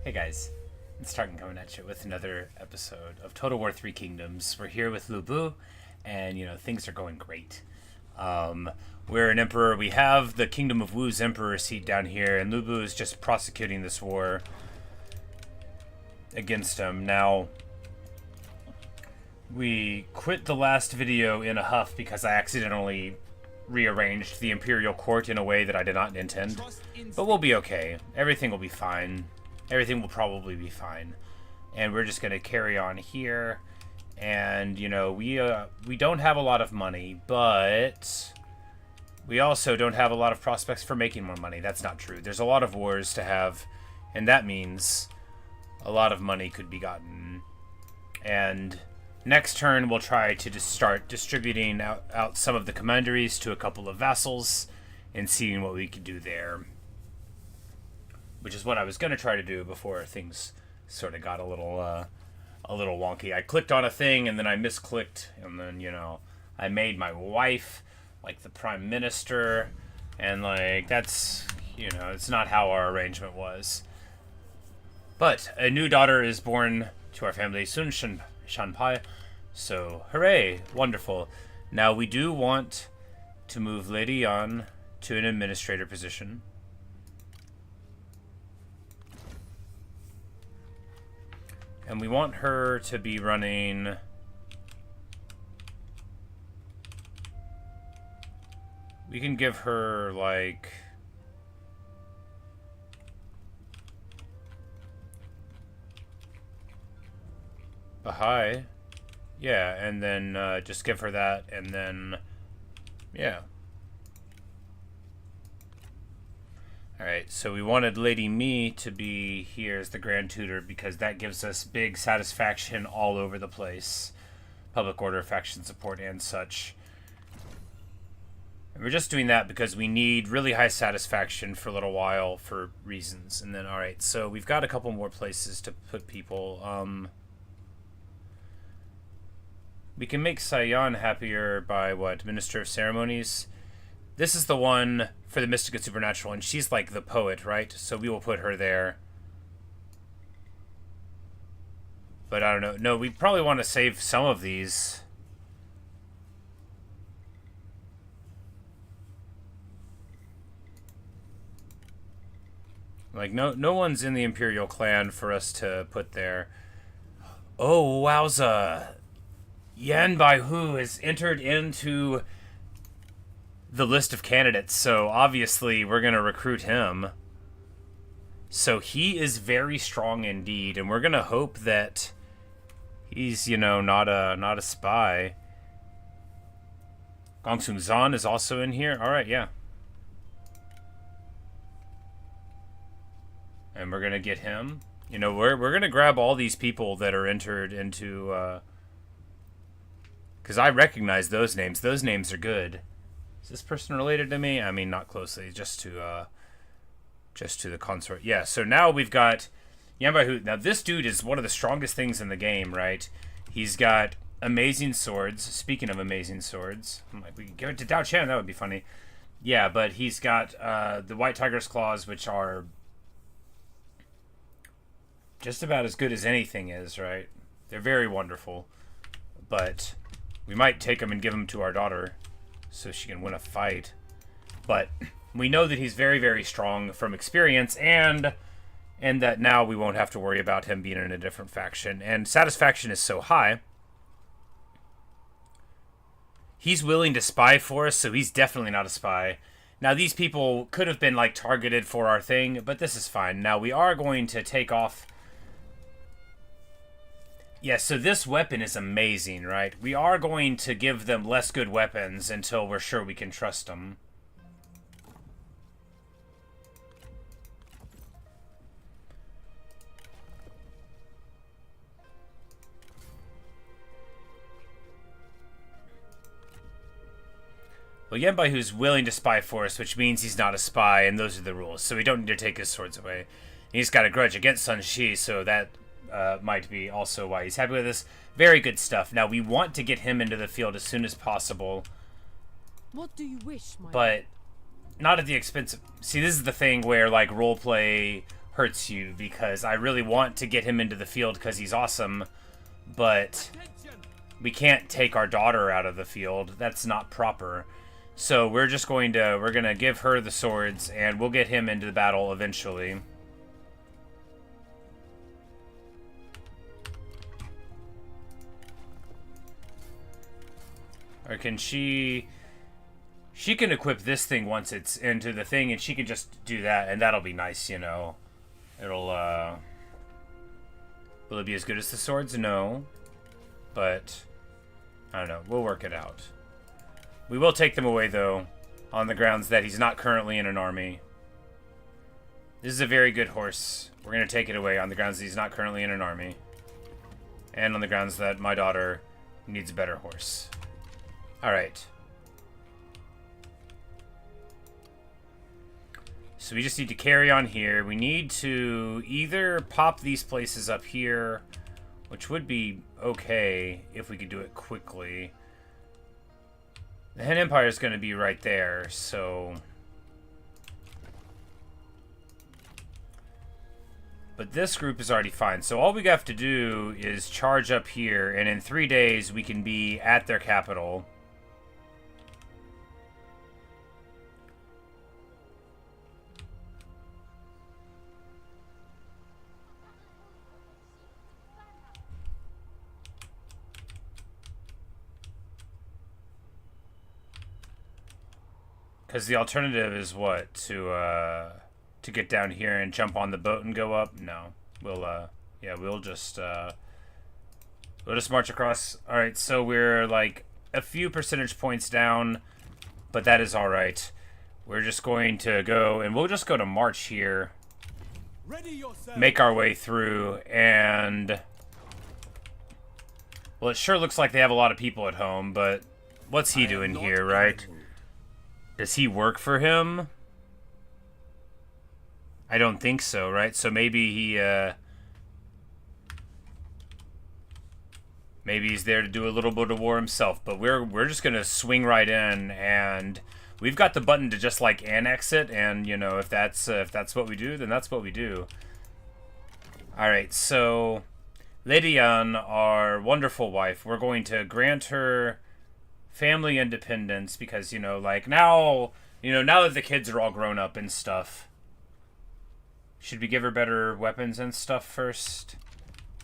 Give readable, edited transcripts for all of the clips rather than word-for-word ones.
Hey guys, it's Tarkin coming at you with another episode of Total War 3 Kingdoms. We're here with Liu Bei, and things are going great. We're an emperor. We have the Kingdom of Wu's emperor seat down here, and Liu Bei is just prosecuting this war against him. Now, we quit the last video in a huff because I accidentally rearranged the Imperial Court in a way that I did not intend. But we'll be okay. Everything will be fine. Everything will probably be fine. And we're just going to carry on here. And, we don't have a lot of money, but we also don't have a lot of prospects for making more money. That's not true. There's a lot of wars to have, and that means a lot of money could be gotten. And next turn, we'll try to start distributing out some of the commanderies to a couple of vassals and seeing what we can do there. Which is what I was going to try to do before things sort of got a little wonky. I clicked on a thing, and then I misclicked, and then, I made my wife, like, the prime minister, and, like, that's, it's not how our arrangement was. But a new daughter is born to our family, Sun Shanpai, so hooray, wonderful. Now, we do want to move Lady Yan to an administrator position. And we want her to be running we can give her, like, a high. Yeah, and then just give her that, and then, yeah. Alright, so we wanted Lady Mi to be here as the Grand Tutor because that gives us big satisfaction all over the place. Public order, faction support, and such. And we're just doing that because we need really high satisfaction for a little while for reasons. And then, alright, so we've got a couple more places to put people. We can make Sayan happier by, what, Minister of Ceremonies? This is the one for the Mystic and Supernatural, and she's like the poet, right? So we will put her there. But I don't know. No, we probably want to save some of these. Like, no one's in the Imperial clan for us to put there. Oh, wowza. Yan Bai Hu has entered into the list of candidates, so obviously we're going to recruit him. So he is very strong indeed, and we're going to hope that he's, not a spy. Gong Sung Zan is also in here. All right, yeah. And we're going to get him. We're going to grab all these people that are entered into because I recognize those names. Those names are good. Is this person related to me? I mean, not closely, just to the consort. Yeah, so now we've got Yan Bai Hu. Now, this dude is one of the strongest things in the game, right? He's got amazing swords. Speaking of amazing swords, I'm like, we can give it to Dao Chen. That would be funny. Yeah, but he's got the White Tiger's Claws, which are just about as good as anything is, right? They're very wonderful. But we might take them and give them to our daughter so she can win a fight. But we know that he's very, very strong from experience, and that now we won't have to worry about him being in a different faction. And satisfaction is so high. He's willing to spy for us, so he's definitely not a spy. Now, these people could have been, like, targeted for our thing, but this is fine. Now, we are going to take off. Yeah, so this weapon is amazing, right? We are going to give them less good weapons until we're sure we can trust them. Well, Yan Bai Hu's willing to spy for us, which means he's not a spy, and those are the rules. So we don't need to take his swords away. And he's got a grudge against Sun Shi, so that might be also why he's happy with us. Very good stuff. Now, we want to get him into the field as soon as possible. What do you wish, my but not at the expense of... See, this is the thing where, like, roleplay hurts you, because I really want to get him into the field because he's awesome, but we can't take our daughter out of the field. That's not proper. So we're just going to give her the swords, and we'll get him into the battle eventually. Or can she can equip this thing once it's into the thing, and she can just do that, and that'll be nice, you know. It'll, will it be as good as the swords? No. But, I don't know. We'll work it out. We will take them away, though, on the grounds that he's not currently in an army. This is a very good horse. We're going to take it away on the grounds that he's not currently in an army. And on the grounds that my daughter needs a better horse. Alright. So we just need to carry on here. We need to either pop these places up here, which would be okay if we could do it quickly. The Han Empire is going to be right there, so... But this group is already fine. So all we have to do is charge up here, and in 3 days we can be at their capital. Because the alternative is what? To get down here and jump on the boat and go up? No. We'll just march across. Alright, so we're like a few percentage points down, but that is alright. We're just going to go, and we'll just go to march here. Make our way through, and... Well, it sure looks like they have a lot of people at home, but what's he doing here, right? Does he work for him? I don't think so, right? So maybe he, maybe he's there to do a little bit of war himself. But we're just gonna swing right in, and we've got the button to just like annex it. And you know, if that's what we do, then that's what we do. All right, so Lady Yan, our wonderful wife, we're going to grant her family independence, because, you know, like, now that the kids are all grown up and stuff. Should we give her better weapons and stuff first?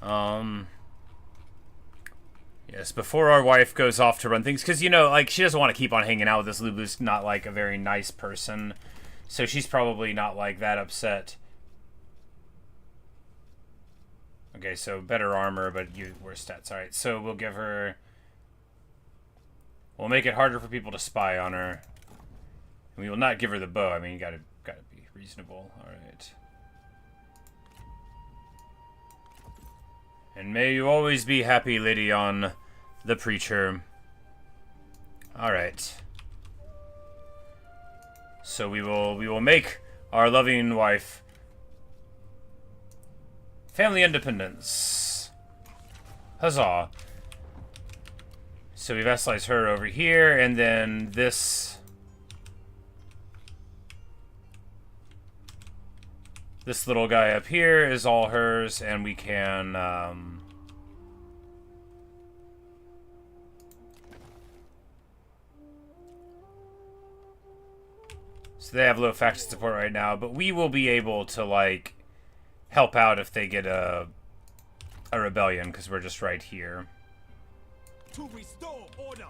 Yes, before our wife goes off to run things, because, you know, like, she doesn't want to keep on hanging out with this. Lulu's not, like, a very nice person, so she's probably not, like, that upset. Okay, so better armor, but worse stats. Alright, so we'll give her... We'll make it harder for people to spy on her. We will not give her the bow. I mean, you gotta be reasonable. Alright. And may you always be happy, Lady Yan, the preacher. Alright. So we will make our loving wife family independence. Huzzah. So we vassalize her over here, and then this little guy up here is all hers, and we can so they have low faction support right now, but we will be able to like help out if they get a rebellion, because we're just right here. To restore order.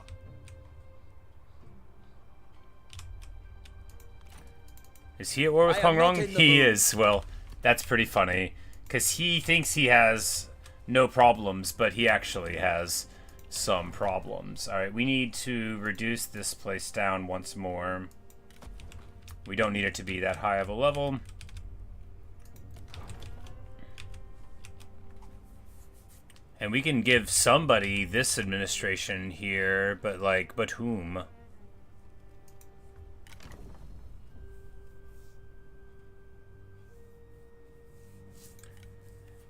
Is he at war with Kong Rong? He is. Well, that's pretty funny, because he thinks he has no problems, but he actually has some problems. Alright, we need to reduce this place down once more. We don't need it to be that high of a level. And we can give somebody this administration here, but like, but whom?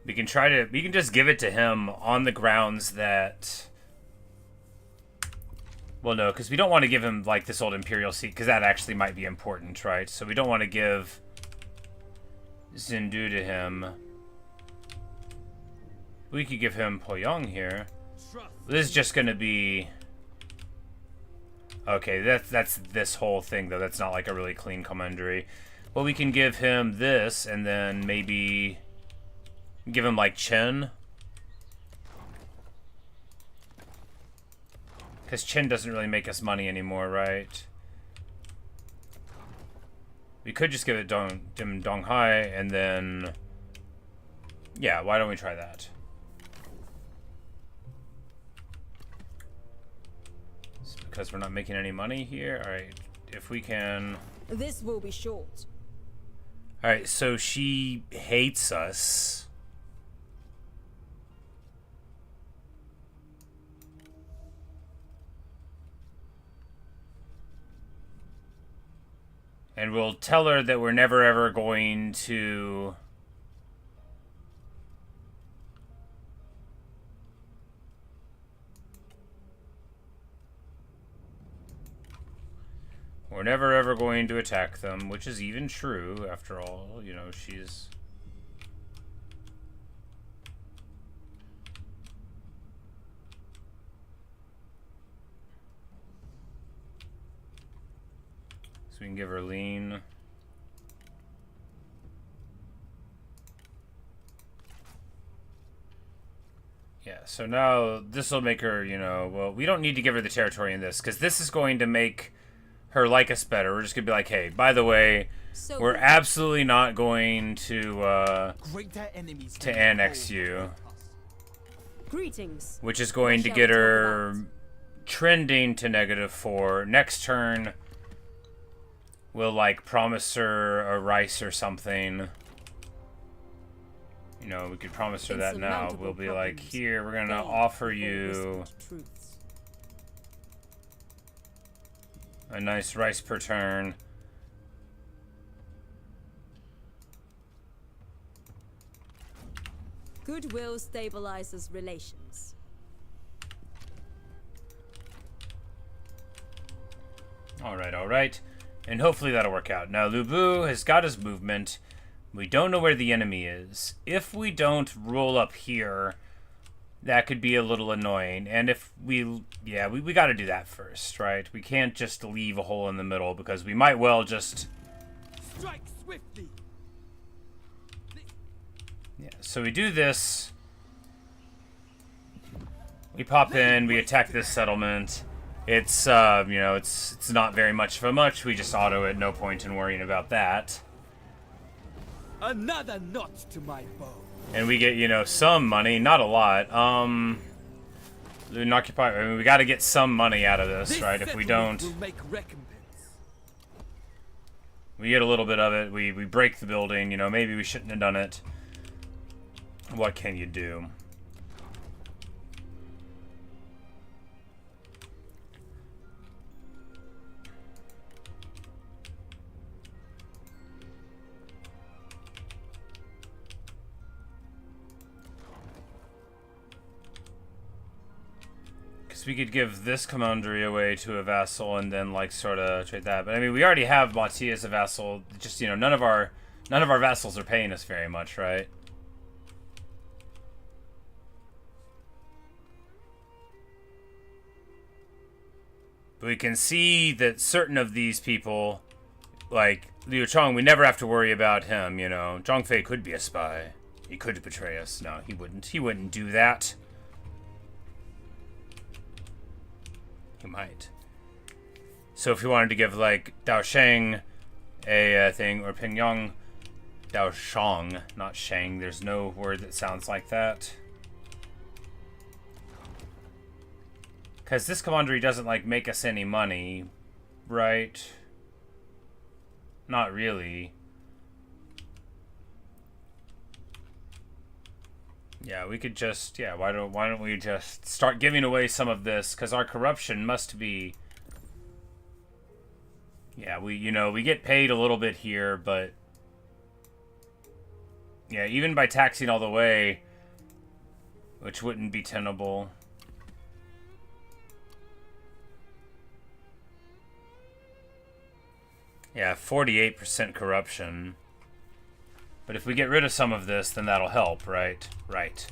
We can just give it to him on the grounds that... Well, no, because we don't want to give him, like, this old imperial seat, because that actually might be important, right? So we don't want to give Zindu to him. We could give him Poyong here. This is just gonna be... Okay, that's this whole thing, though. That's not like a really clean commandery. Well, we can give him this, and then maybe... give him, like, Chen. Because Chen doesn't really make us money anymore, right? We could just give it Donghai, and then... Yeah, why don't we try that? It's because we're not making any money here? Alright, if we can... This will be short. Alright, so she hates us. And we'll tell her that we're never ever going to... We're never ever going to attack them, which is even true, after all. You know, she's... So we can give her lean. Yeah, so now this will make her, you know, well, we don't need to give her the territory in this, because this is going to make her like us better. We're just going to be like, hey, by the way, So we're absolutely not going to Greater enemies annex you. greetings. Which is going to What get shall we talk her about? trending to -4. Next turn, we'll, like, promise her a rice or something. You know, we could promise her that now. Insurmountable We'll be like, problems here, we're going to fade offer before you whispered truths. a nice rice per turn. Goodwill stabilizes relations. Alright. And hopefully that'll work out. Now, Liu Bei has got his movement. We don't know where the enemy is. If we don't roll up here, that could be a little annoying. And if we... Yeah, we got to do that first, right? We can't just leave a hole in the middle, because we might well just... Strike swiftly. Yeah, so we do this. We pop in, we attack this settlement. It's, you know, it's not very much of a much. We just auto it, no point in worrying about that. Another knot to my bow. And we get, you know, some money, not a lot. Occupy, I mean, we got to get some money out of this, right? If we don't, will make recompense. we get a little bit of it. We break the building, you know, maybe we shouldn't have done it. What can you do? We could give this commandery away to a vassal and then, like, sort of trade that. But I mean, we already have Mati as a vassal. Just, you know, none of our vassals are paying us very much, right? But we can see that certain of these people, like Liu Chong, we never have to worry about him, you know. Zhang Fei could be a spy. He could betray us. No, he wouldn't. He wouldn't do that. He might. So if you wanted to give, like, Dao Sheng a thing, or Pingyang, Dao Shang, not Sheng. There's no word that sounds like that. Because this commandery doesn't, like, make us any money, right? Not really. Yeah, we could just, yeah, why don't we just start giving away some of this, because our corruption must be, yeah, we get paid a little bit here, but, yeah, even by taxing all the way, which wouldn't be tenable. Yeah, 48% corruption. But if we get rid of some of this, then that'll help, right? Right.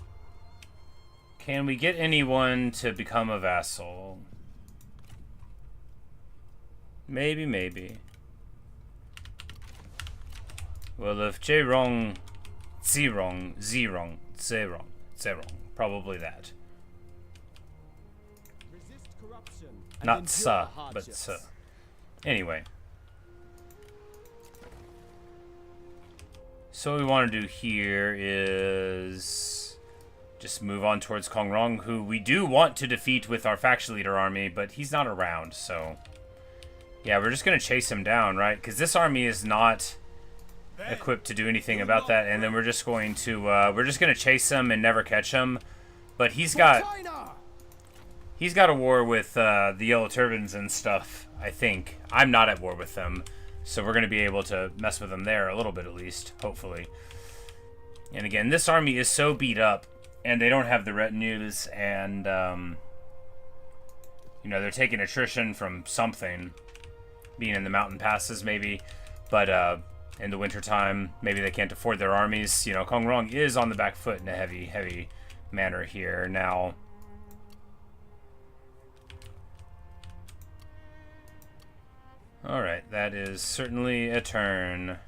Can we get anyone to become a vassal? Maybe, maybe. Well, if Zerong, probably that. Resist corruption and Not endure sa, but hardships. sa. Anyway. So what we want to do here is just move on towards Kong Rong, who we do want to defeat with our faction leader army, but he's not around, so... Yeah, we're just going to chase him down, right? Because this army is not equipped to do anything about that, and then we're just going to chase him and never catch him. But he's got a war with the Yellow Turbans and stuff, I think. I'm not at war with them, so we're going to be able to mess with them there a little bit at least, hopefully. And again, this army is so beat up, and they don't have the retinues, and you know, they're taking attrition from something, being in the mountain passes maybe, but in the wintertime, maybe they can't afford their armies. You know, Kong Rong is on the back foot in a heavy manner here. Now, alright, that is certainly a turn.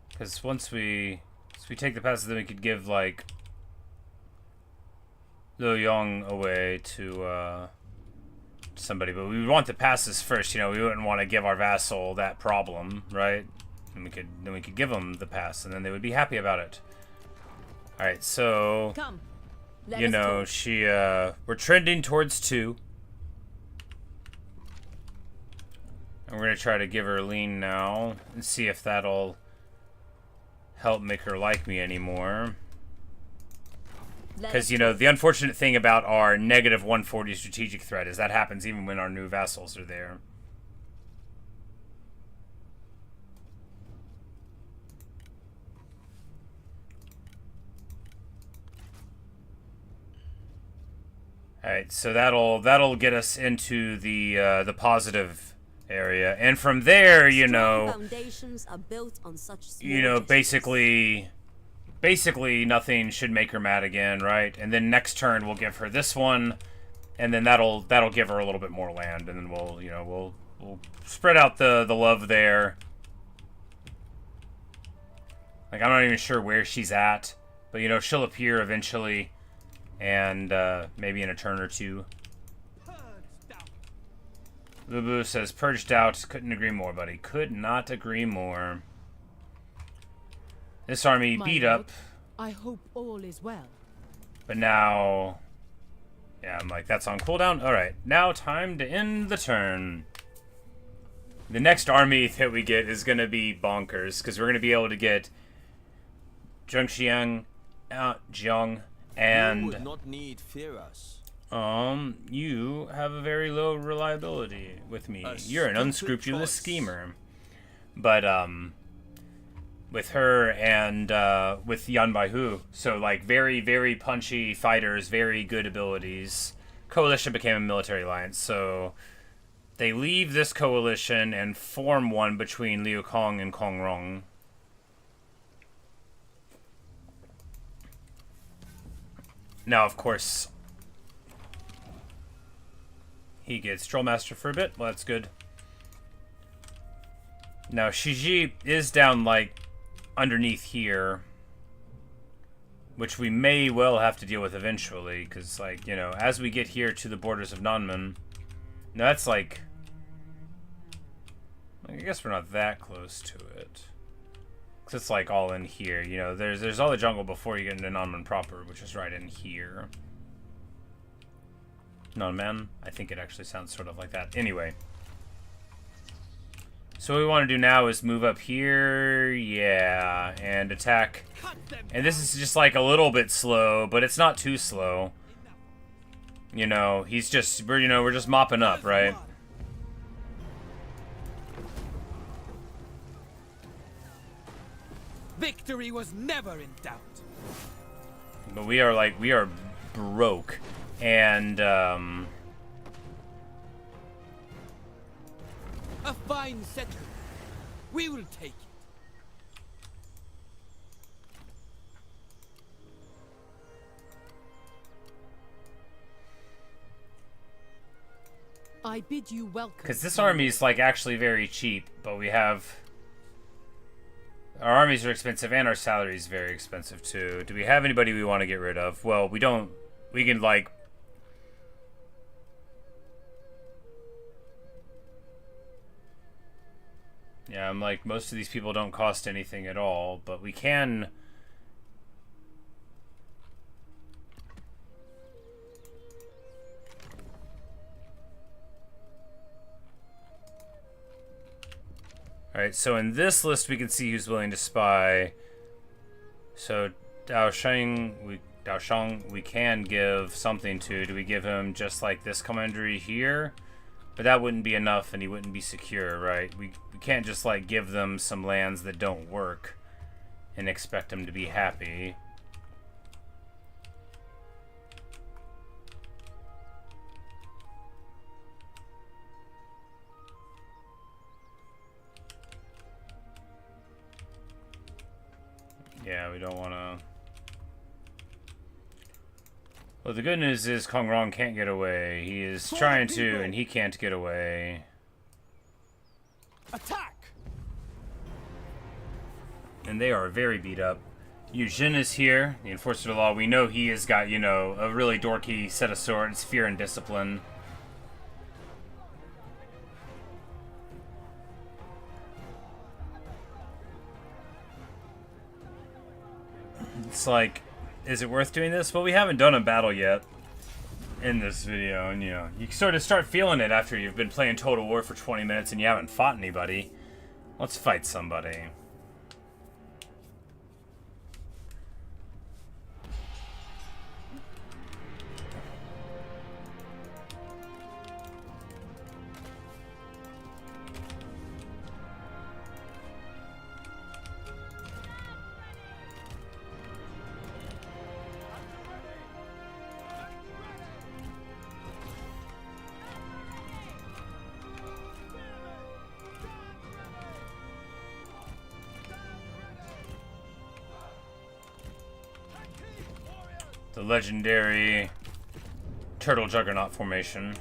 Because once we take the passes, then we could give, like, Liu Yong away to somebody. But we would want the passes first, you know. We wouldn't want to give our vassal that problem, right? And we could give them the pass, and then they would be happy about it. All right, so Come. you know, we're trending towards 2. And we're gonna try to give her a lean now and see if that'll help make her like me anymore. Because, you know, the unfortunate thing about our negative 140 strategic threat is that happens even when our new vassals are there. Alright, so that'll get us into the positive area, and from there, you know, Foundations are built on such small you know, gestures. basically nothing should make her mad again, right? And then next turn we'll give her this one, and then that'll give her a little bit more land, and then we'll spread out the love there. Like, I'm not even sure where she's at, but you know, she'll appear eventually, and maybe in a turn or two. Lubu says, purged out. Couldn't agree more, buddy. Could not agree more. This army beat up. I hope all is well. But now... Yeah, I'm like, that's on cooldown? Alright, now time to end the turn. The next army that we get is going to be bonkers, because we're going to be able to get Zhengxiang, Jiang, and... You would not need fear us. You have a very low reliability with me. You're an unscrupulous schemer. But, with her and, with Yan Baihu, so, like, very, very punchy fighters, very good abilities. Coalition became a military alliance, so they leave this coalition and form one between Liu Kong and Kong Rong. Now, of course, he gets Trollmaster for a bit. Well, that's good. Now, Shiji is down, like, underneath here, which we may well have to deal with eventually, because, like, you know, as we get here to the borders of Nanmen, now that's, like, I guess we're not that close to it. Because it's, like, all in here, you know, there's all the jungle before you get into Nanmen proper, which is right in here. Nanmen? I think it actually sounds sort of like that. Anyway. So what we want to do now is move up here, yeah, and attack. And this is just like a little bit slow, but it's not too slow. You know, we're just mopping up, right? Victory was never in doubt. But we are broke. And, A fine settlement. We will take it. I bid you welcome. because this army's, like, actually very cheap, but we have... Our armies are expensive, and our salary is very expensive, too. Do we have anybody we want to get rid of? Well, we don't... We can, like... Yeah, I'm like, most of these people don't cost anything at all, but we can... Alright, so in this list we can see who's willing to spy. So Daoshang we can give something to. Do we give him just like this commandery here? But that wouldn't be enough and he wouldn't be secure, right? We can't just like give them some lands that don't work and expect them to be happy. Yeah, we don't want to... Well, the good news is Kong Rong can't get away. He is trying to, and he can't get away. Attack! And they are very beat up. Yu Jin is here, the enforcer of the law. We know he has got, you know, a really dorky set of swords, fear and discipline. It's like, is it worth doing this? Well, we haven't done a battle yet in this video, and you know, you sort of start feeling it after you've been playing Total War for 20 minutes and you haven't fought anybody. Let's fight somebody. The legendary Turtle Juggernaut formation.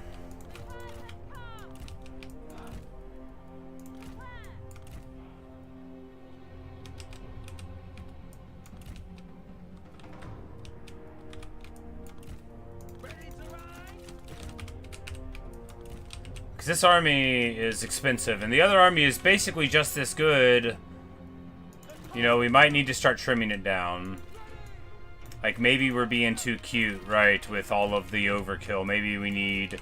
Because this army is expensive, and the other army is basically just this good. You know, we might need to start trimming it down. Like, maybe we're being too cute, right, with all of the overkill. Maybe we need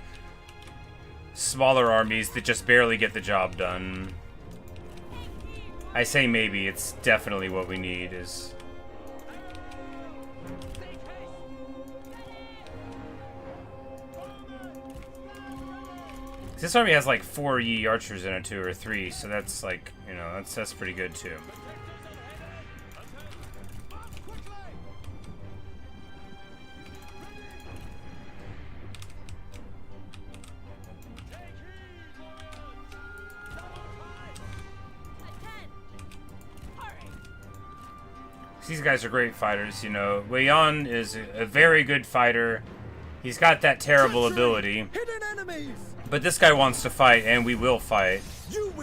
smaller armies that just barely get the job done. I say maybe, it's definitely what we need, is... This army has, like, 4 Yi archers in it, too, or 3, so that's, like, you know, that's pretty good, too. These guys are great fighters, you know. Wei Yan is a very good fighter. He's got that terrible ability. Hidden enemies! But this guy wants to fight, and we will fight.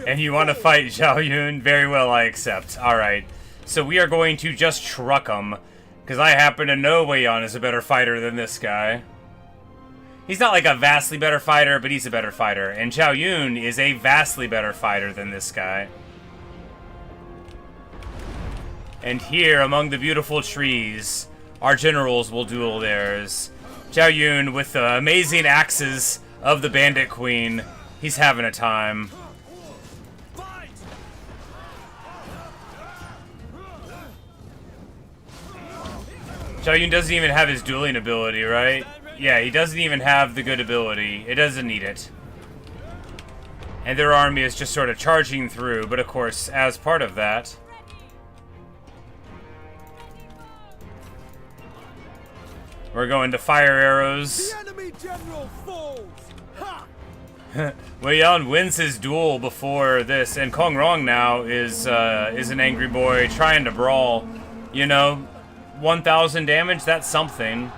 And you want to fight Zhao Yun? Very well, I accept. Alright. So we are going to just truck him. Because I happen to know Wei Yan is a better fighter than this guy. He's not like a vastly better fighter, but he's a better fighter. And Zhao Yun is a vastly better fighter than this guy. And here, among the beautiful trees, our generals will duel theirs. Zhao Yun with the amazing axes of the Bandit Queen. He's having a time. Zhao Yun doesn't even have his dueling ability, right? Yeah, he doesn't even have the good ability. It doesn't need it. And their army is just sort of charging through, but of course, as part of that... We're going to fire arrows. The enemy general falls! Ha! Wei Yan wins his duel before this, and Kong Rong now is an angry boy trying to brawl. You know, 1,000 damage, that's something.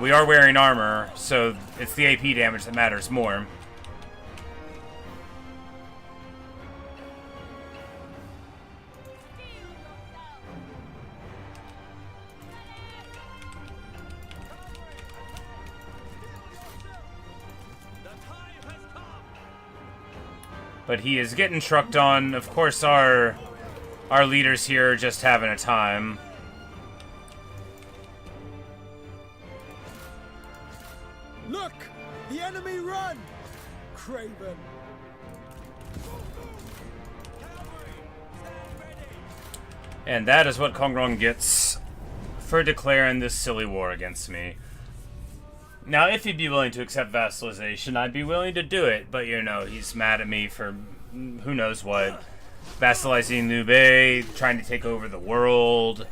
We are wearing armor, so it's the AP damage that matters more. But he is getting trucked on. Of course, our leaders here are just having a time. Look! The enemy run! Craven! And that is what Kong Rong gets for declaring this silly war against me. Now, if he'd be willing to accept vassalization, I'd be willing to do it. But, you know, he's mad at me for who knows what. Vassalizing Liu Bei, trying to take over the world,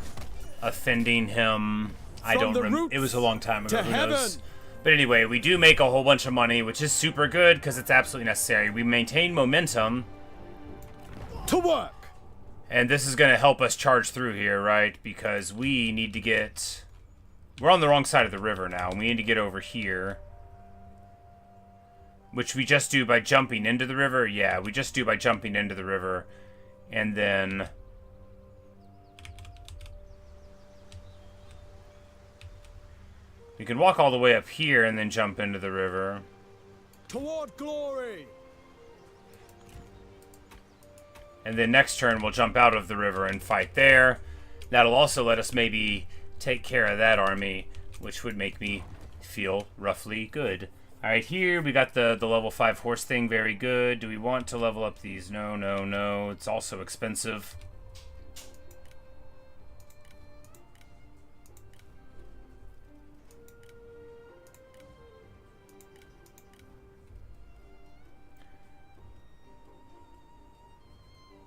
offending him. I don't remember. It was a long time ago. Who knows? But anyway, we do make a whole bunch of money, which is super good because it's absolutely necessary. We maintain momentum. To work! And this is going to help us charge through here, right? Because we need to get... We're on the wrong side of the river now, and we need to get over here. Which we just do by jumping into the river. Yeah, we just do by jumping into the river. And then... we can walk all the way up here and then jump into the river. Toward glory! And then next turn we'll jump out of the river and fight there. That'll also let us maybe take care of that army, which would make me feel roughly good. Alright, here we got the level 5 horse thing, very good. Do we want to level up these? No, no, no. It's also expensive.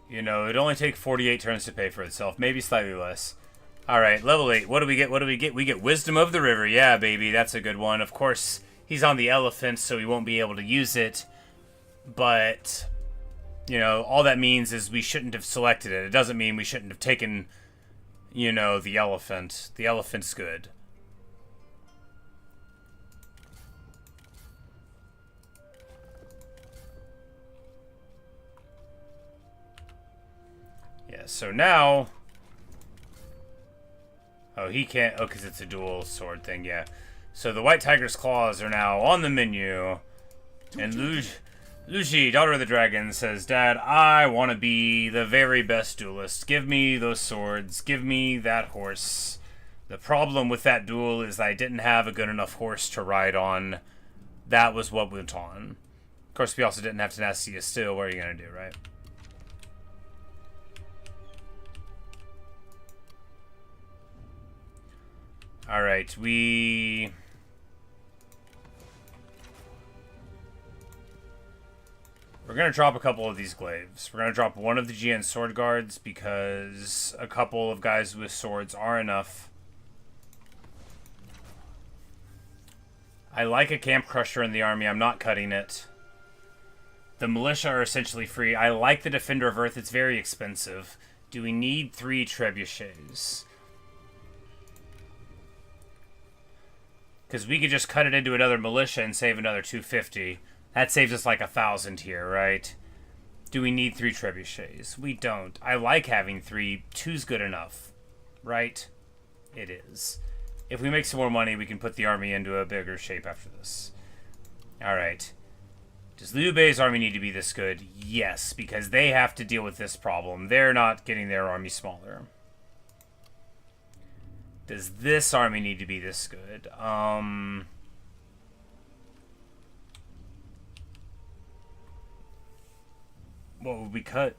You know, it'd only take 48 turns to pay for itself. Maybe slightly less. Alright, level 8. What do we get? What do we get? We get Wisdom of the River. Yeah, baby. That's a good one. Of course, he's on the elephant, so he won't be able to use it. But, you know, all that means is we shouldn't have selected it. It doesn't mean we shouldn't have taken, you know, the elephant. The elephant's good. Yeah, so now... oh, he can't... oh, because it's a dual sword thing, yeah. So the White Tiger's Claws are now on the menu. And Luji, Daughter of the Dragon, says, Dad, I want to be the very best duelist. Give me those swords. Give me that horse. The problem with that duel is I didn't have a good enough horse to ride on. That was what went on. Of course, we also didn't have Tenacity of Steel. What are you going to do, right? Alright, we're going to drop a couple of these glaives. We're going to drop one of the GN sword guards because a couple of guys with swords are enough. I like a camp crusher in the army. I'm not cutting it. The militia are essentially free. I like the Defender of Earth. It's very expensive. Do we need 3 trebuchets? Because we could just cut it into another militia and save another 250. That saves us like 1,000 here, right? Do we need 3 trebuchets? We don't. I like having 3. 2's good enough, right? It is. If we make some more money, we can put the army into a bigger shape after this. Alright. Does Liu Bei's army need to be this good? Yes, because they have to deal with this problem. They're not getting their army smaller. Does this army need to be this good? What would we cut?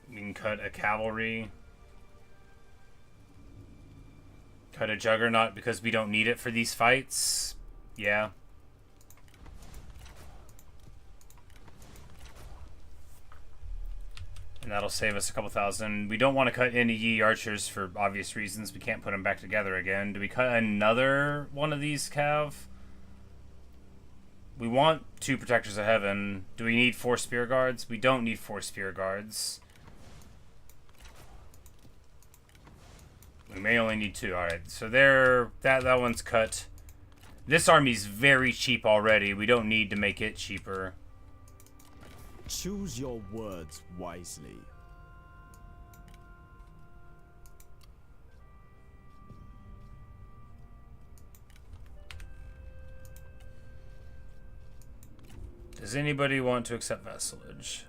We can cut a cavalry. Cut a juggernaut because we don't need it for these fights. Yeah. And that'll save us a couple thousand. We don't want to cut any Yi archers for obvious reasons. We can't put them back together again. Do we cut another one of these cav? We want 2 protectors of heaven. Do we need 4 spear guards? We don't need 4 spear guards. We may only need 2. Alright, so there, that one's cut. This army's very cheap already. We don't need to make it cheaper. Choose your words wisely. Does anybody want to accept vassalage?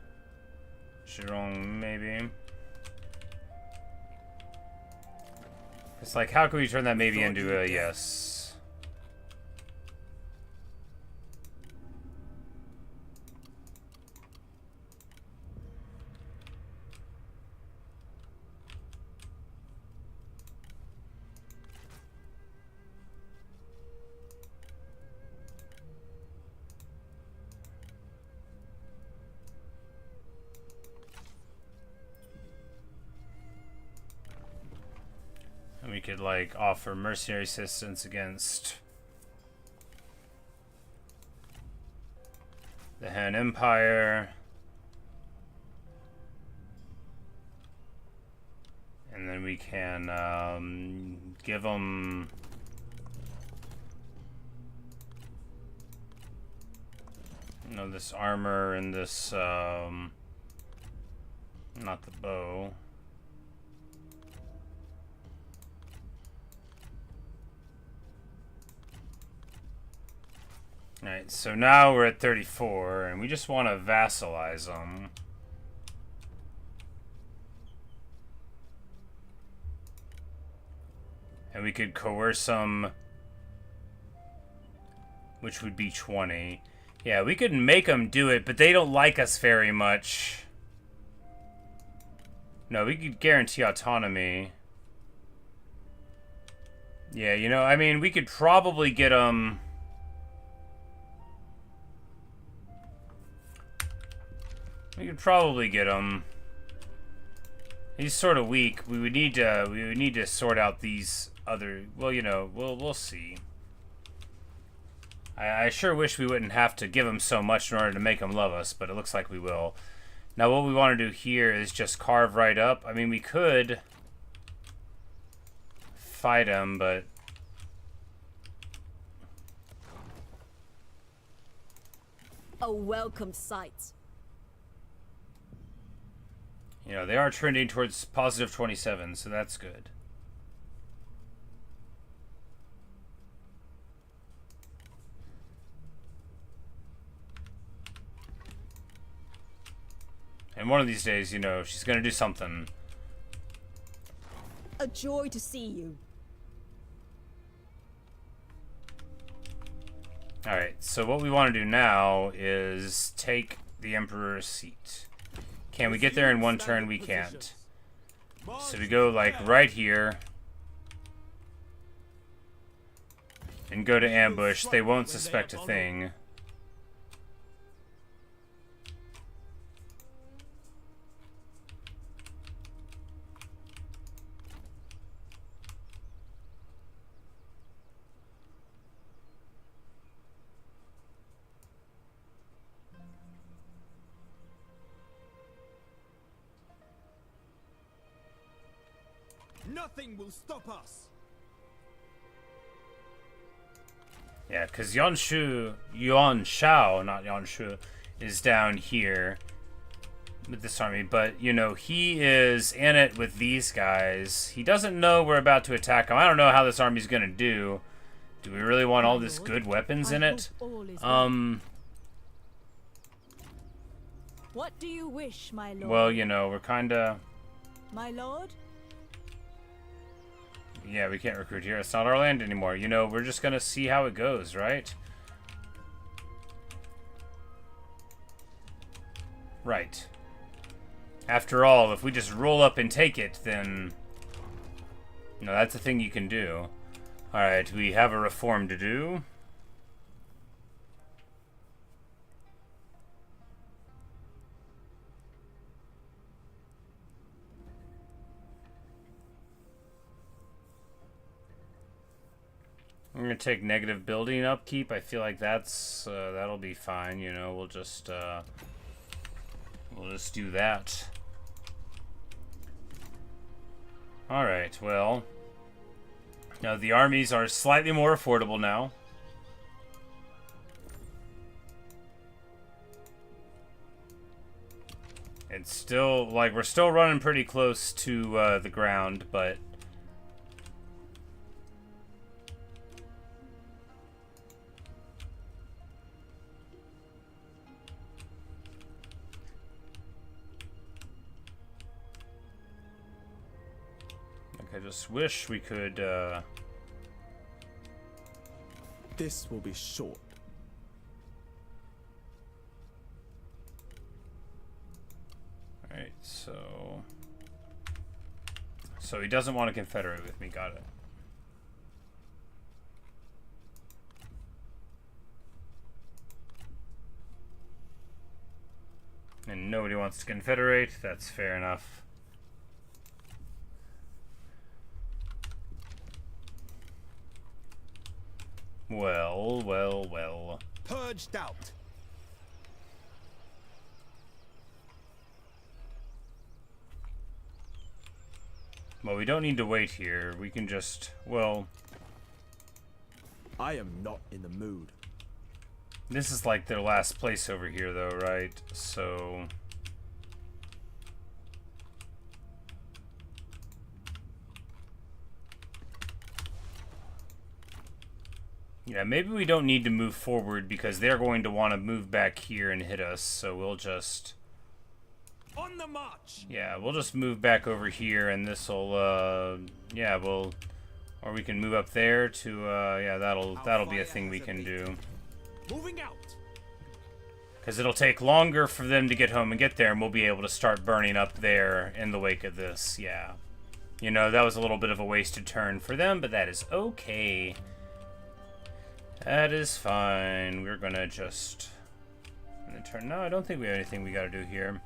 Zhirong, maybe. It's like, how can we turn that maybe into a yes? And we could, like, offer mercenary assistance against the Han Empire. And then we can give them this armor and this not the bow. Alright, so now we're at 34, and we just want to vassalize them. And we could coerce them, which would be 20. Yeah, we could make them do it, but they don't like us very much. No, we could guarantee autonomy. Yeah, you know, I mean, we could probably get them... We could probably get him. He's sort of weak. We would need to sort out these other. Well, you know, we'll see. I sure wish we wouldn't have to give him so much in order to make him love us, but it looks like we will. Now, what we want to do here is just carve right up. I mean, we could fight him, but A welcome sight. you know, they are trending towards positive 27, so that's good. And one of these days, you know, she's gonna do something. A joy to see you. Alright, so what we want to do now is take the Emperor's seat. Can we get there in one turn? We can't. So we go, like, right here. And go to ambush. They won't suspect a thing. Nothing will stop us. Yeah, because Yuan Shao, not Yuan Shu, is down here with this army. But, you know, he is in it with these guys. He doesn't know we're about to attack him. I don't know how this army's going to do. Do we really want all this good weapons in it? What do you wish, my lord? Well, you know, we're kind of... My lord? Yeah, we can't recruit here. It's not our land anymore. You know, we're just gonna see how it goes, right? Right. After all, if we just roll up and take it, then... No, that's a thing you can do. Alright, we have a reform to do. I'm gonna take negative building upkeep. I feel like that'll be fine. You know, we'll just do that. All right. Well, now the armies are slightly more affordable now. It's still like we're still running pretty close to the ground, but. I just wish we could, This will be short. Alright, so he doesn't want to confederate with me, got it. And nobody wants to confederate, that's fair enough. Well, well, well. Purged out. Well, we don't need to wait here. We can just, well... I am not in the mood. This is like their last place over here, though, right? So... Yeah, maybe we don't need to move forward because they're going to want to move back here and hit us, so we'll just... On the march. Yeah, we'll just move back over here and this'll, yeah, we'll... Or we can move up there to, yeah, that'll be a thing we can do. Moving out. Because it'll take longer for them to get home and get there, and we'll be able to start burning up there in the wake of this, yeah. You know, that was a little bit of a wasted turn for them, but that is okay. That is fine. We're gonna just... turn. No, I don't think we have anything we gotta do here.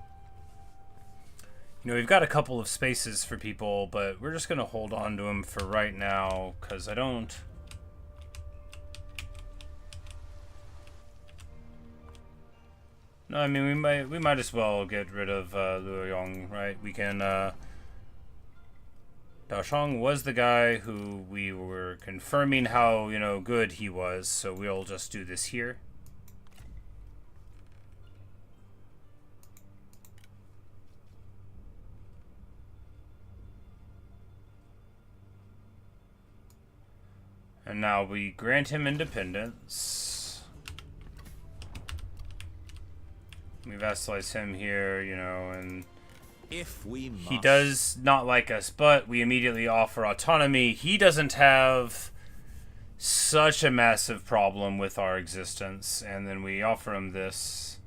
You know, we've got a couple of spaces for people, but we're just gonna hold on to them for right now, because I don't... No, I mean, we might as well get rid of Liu Yong, right? We can, Dao Shang was the guy who we were confirming how, you know, good he was, so we'll just do this here. And now we grant him independence. We vassalize him here, you know, and... If we must. He does not like us, but we immediately offer autonomy. He doesn't have such a massive problem with our existence, and then we offer him this.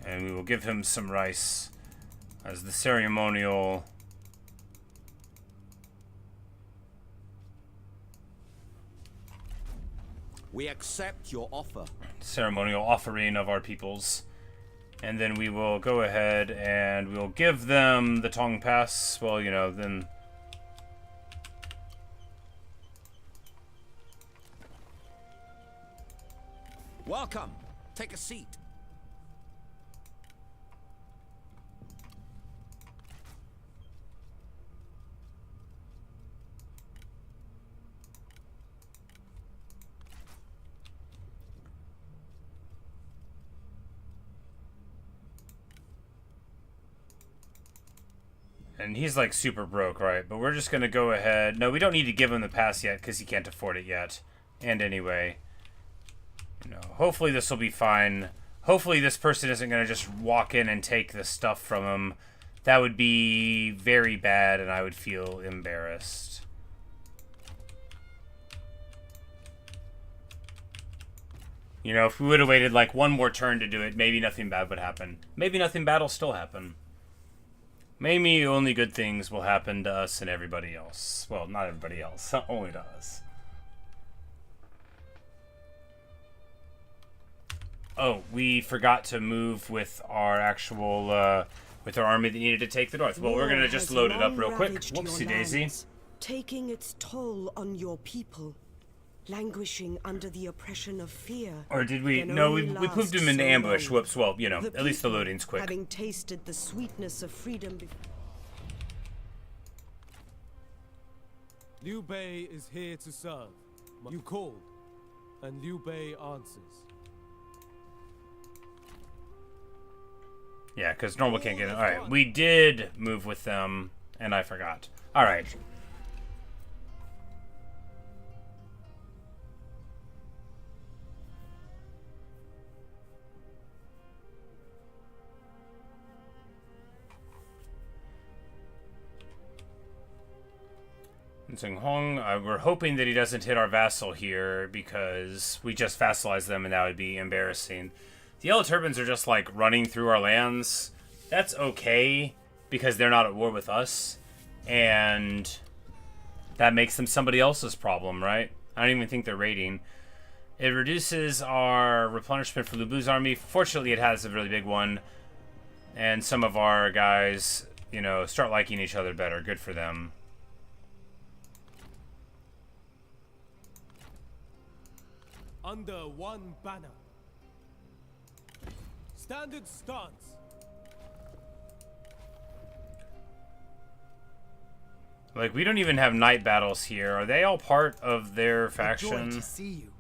And we will give him some rice as the ceremonial... We accept your offer. ceremonial offering of our peoples. And then we will go ahead and we'll give them the Tong Pass. Well, you know, then... Welcome. Take a seat. And he's like super broke, right? But we're just gonna go ahead. No, we don't need to give him the pass yet because he can't afford it yet. And anyway, you know, hopefully this will be fine. Hopefully this person isn't gonna just walk in and take the stuff from him. That would be very bad, and I would feel embarrassed. You know, if we would have waited like one more turn to do it, maybe nothing bad would happen. Maybe nothing bad will still happen. Maybe only good things will happen to us and everybody else. Well, not everybody else, only to us. Oh, we forgot to move with our actual with our army that needed to take the north. Well, we're gonna just load it up real quick. Whoopsie daisy. Taking its toll on your people, languishing under the oppression of fear. Or did we? can No, only we moved last him into so ambush. long. Whoops. Well, you know, at least the people, loading's quick. Having tasted the sweetness of freedom. Liu Bei is here to serve. You called, and Liu Bei answers. Yeah, because normal can't get in. Alright, we did move with them, and I forgot. Alright. Sing Hong, we're hoping that he doesn't hit our vassal here, because we just vassalized them and that would be embarrassing. The Yellow Turbans are just like running through our lands. That's okay, because they're not at war with us, and that makes them somebody else's problem, right? I don't even think they're raiding. It reduces our replenishment for Liu Bu's army. Fortunately, it has a really big one, and some of our guys, you know, start liking each other better. Good for them. Under one banner. Standard stance. Like, we don't even have night battles here. Are they all part of their faction? Joy to see you.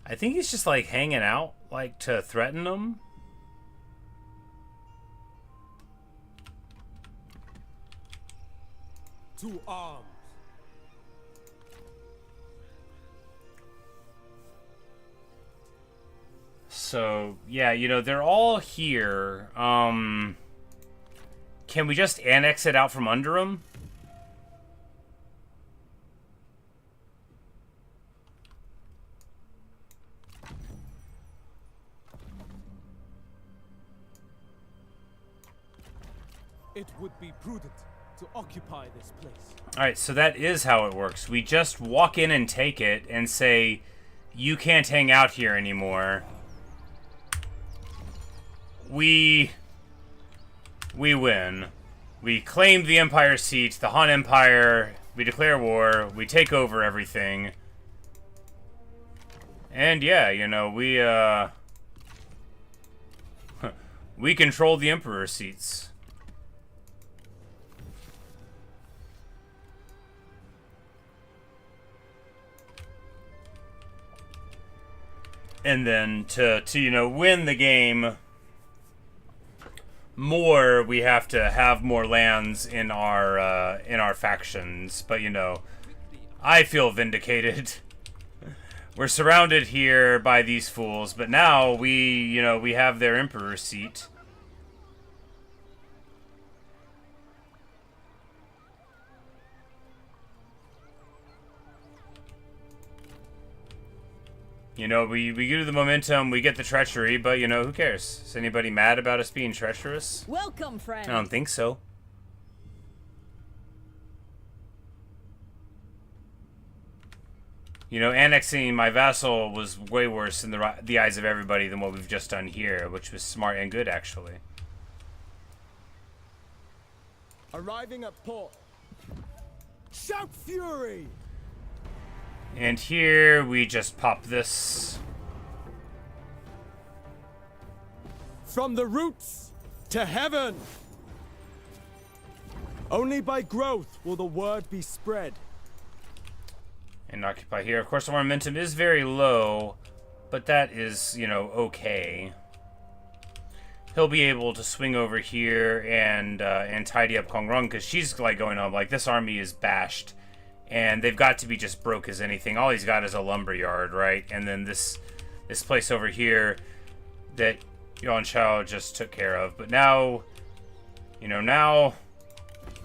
I think he's just, like, hanging out, like, to threaten them. To arms. So, yeah, you know, they're all here. Can we just annex it out from under them? It would be prudent to occupy this place. Alright, so that is how it works. We just walk in and take it and say, you can't hang out here anymore. We win. We claim the Empire seat, the Han Empire, we declare war, we take over everything. And yeah, you know, we control the Emperor seats. And then to you know, win the game more, we have to have more lands in our factions. But you know, I feel vindicated. We're surrounded here by these fools, but now we have their emperor seat. You know, we get the momentum, we get the treachery, but, you know, who cares? Is anybody mad about us being treacherous? Welcome, friend. I don't think so. You know, annexing my vassal was way worse in the eyes of everybody than what we've just done here, which was smart and good, actually. Arriving at port. Shout fury! And here we just pop this. From the roots to heaven! Only by growth will the word be spread. And occupy here. Of course, the momentum is very low, but that is, you know, okay. He'll be able to swing over here and tidy up Kong Rong, because she's like going on like this army is bashed, and they've got to be just broke as anything. All he's got is a lumber yard, right? And then this place over here that Yuan Shao just took care of. But now, you know, now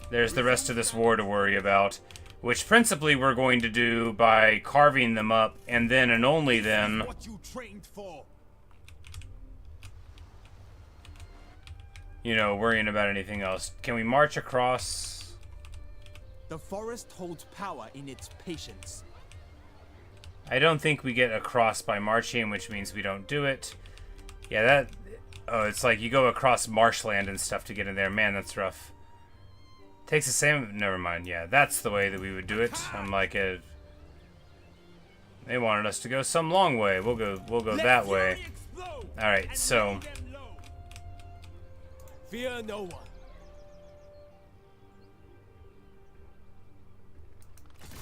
there's the rest of this war to worry about, which principally we're going to do by carving them up, and then and only then What you trained for. you know, worrying about anything else. Can we march across? The forest holds power in its patience. I don't think we get across by marching, which means we don't do it. Yeah, Oh, it's like you go across marshland and stuff to get in there. Man, that's rough. Takes the same... Never mind. Yeah, that's the way that we would do it. Unlike it... They wanted us to go some long way. We'll go that way. Alright, so... Fear no one.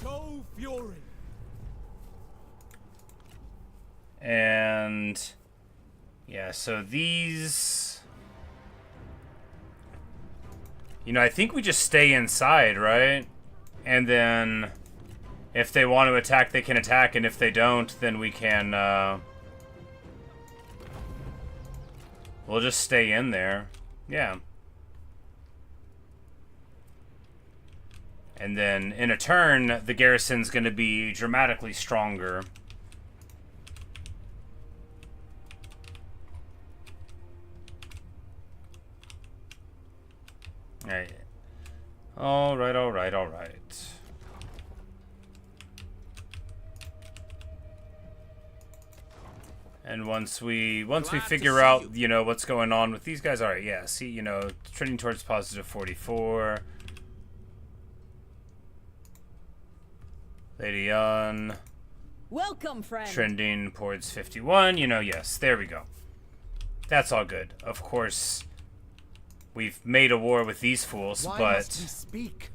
Show fury. And... Yeah, so these... You know, I think we just stay inside, right? And then... If they want to attack, they can attack, and if they don't, then we can, we'll just stay in there. Yeah. And then, in a turn, the garrison's gonna be dramatically stronger. Alright. Alright, alright, alright. And once we figure out, you know, what's going on with these guys, alright, yeah, see, you know, trending towards positive 44. Lady Yan. Welcome, friend. Trending towards 51, you know, yes, there we go. That's all good. Of course, we've made a war with these fools, Why but... must we speak?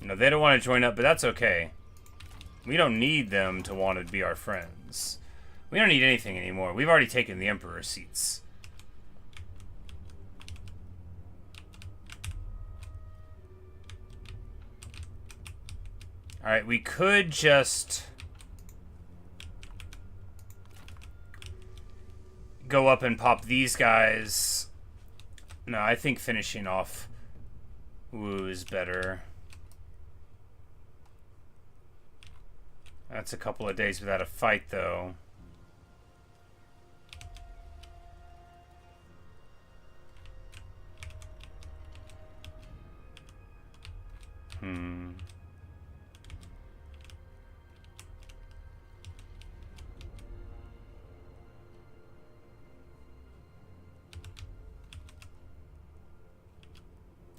No, they don't want to join up, but that's okay. We don't need them to want to be our friends. We don't need anything anymore. We've already taken the Emperor's seats. Alright, we could just... go up and pop these guys. No, I think finishing off Wu is better. That's a couple of days without a fight, though.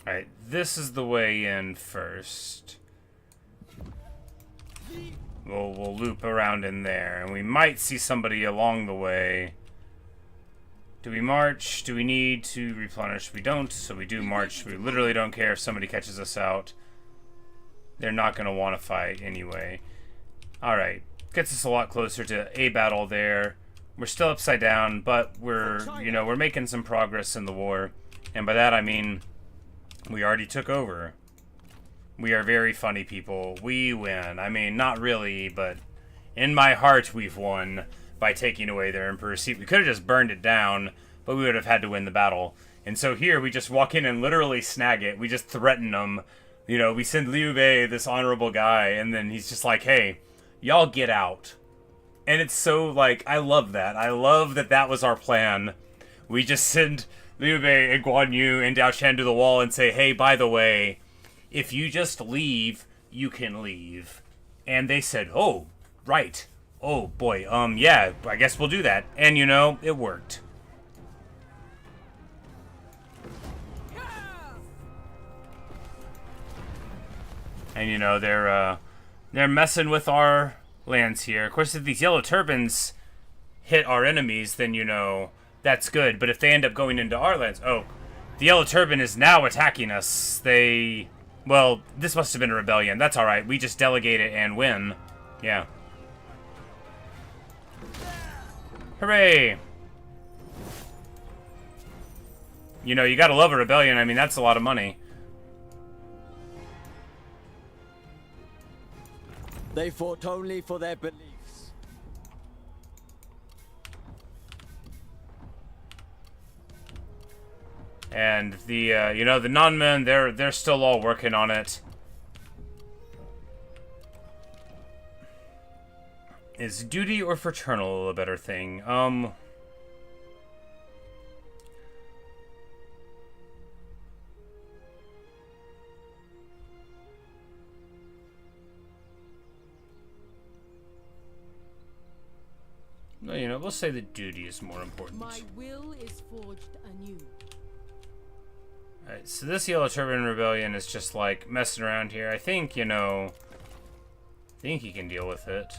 Alright, this is the way in first. We'll loop around in there, and we might see somebody along the way. Do we march? Do we need to replenish? We don't, so we do march. We literally don't care if somebody catches us out. They're not going to want to fight anyway. Alright, gets us a lot closer to a battle there. We're still upside down, but we're making some progress in the war. And by that I mean, we already took over. We are very funny people. We win. I mean, not really, but in my heart we've won by taking away their Emperor's seat. We could have just burned it down, but we would have had to win the battle. And so here we just walk in and literally snag it. We just threaten them. You know, we send Liu Bei, this honorable guy, and then he's just like, hey, y'all get out. And it's so, like, I love that. I love that that was our plan. We just send Liu Bei and Guan Yu and Dao Shan to the wall and say, hey, by the way, if you just leave, you can leave. And they said, oh, right. Oh, boy, yeah, I guess we'll do that. And, you know, it worked. And, you know, they're messing with our lands here. Of course, if these yellow turbans hit our enemies, then, you know, that's good. But if they end up going into our lands... Oh, the yellow turban is now attacking us. Well, this must have been a rebellion. That's alright. We just delegate it and win. Yeah. Hooray! You know, you gotta love a rebellion. I mean, that's a lot of money. They fought only for their beliefs. And the, you know, the non-men, they're still all working on it. Is duty or fraternal a better thing? you know, we'll say that duty is more important. My will is forged anew. Alright, so this Yellow Turban Rebellion is just like messing around here. I think, you know, I think he can deal with it.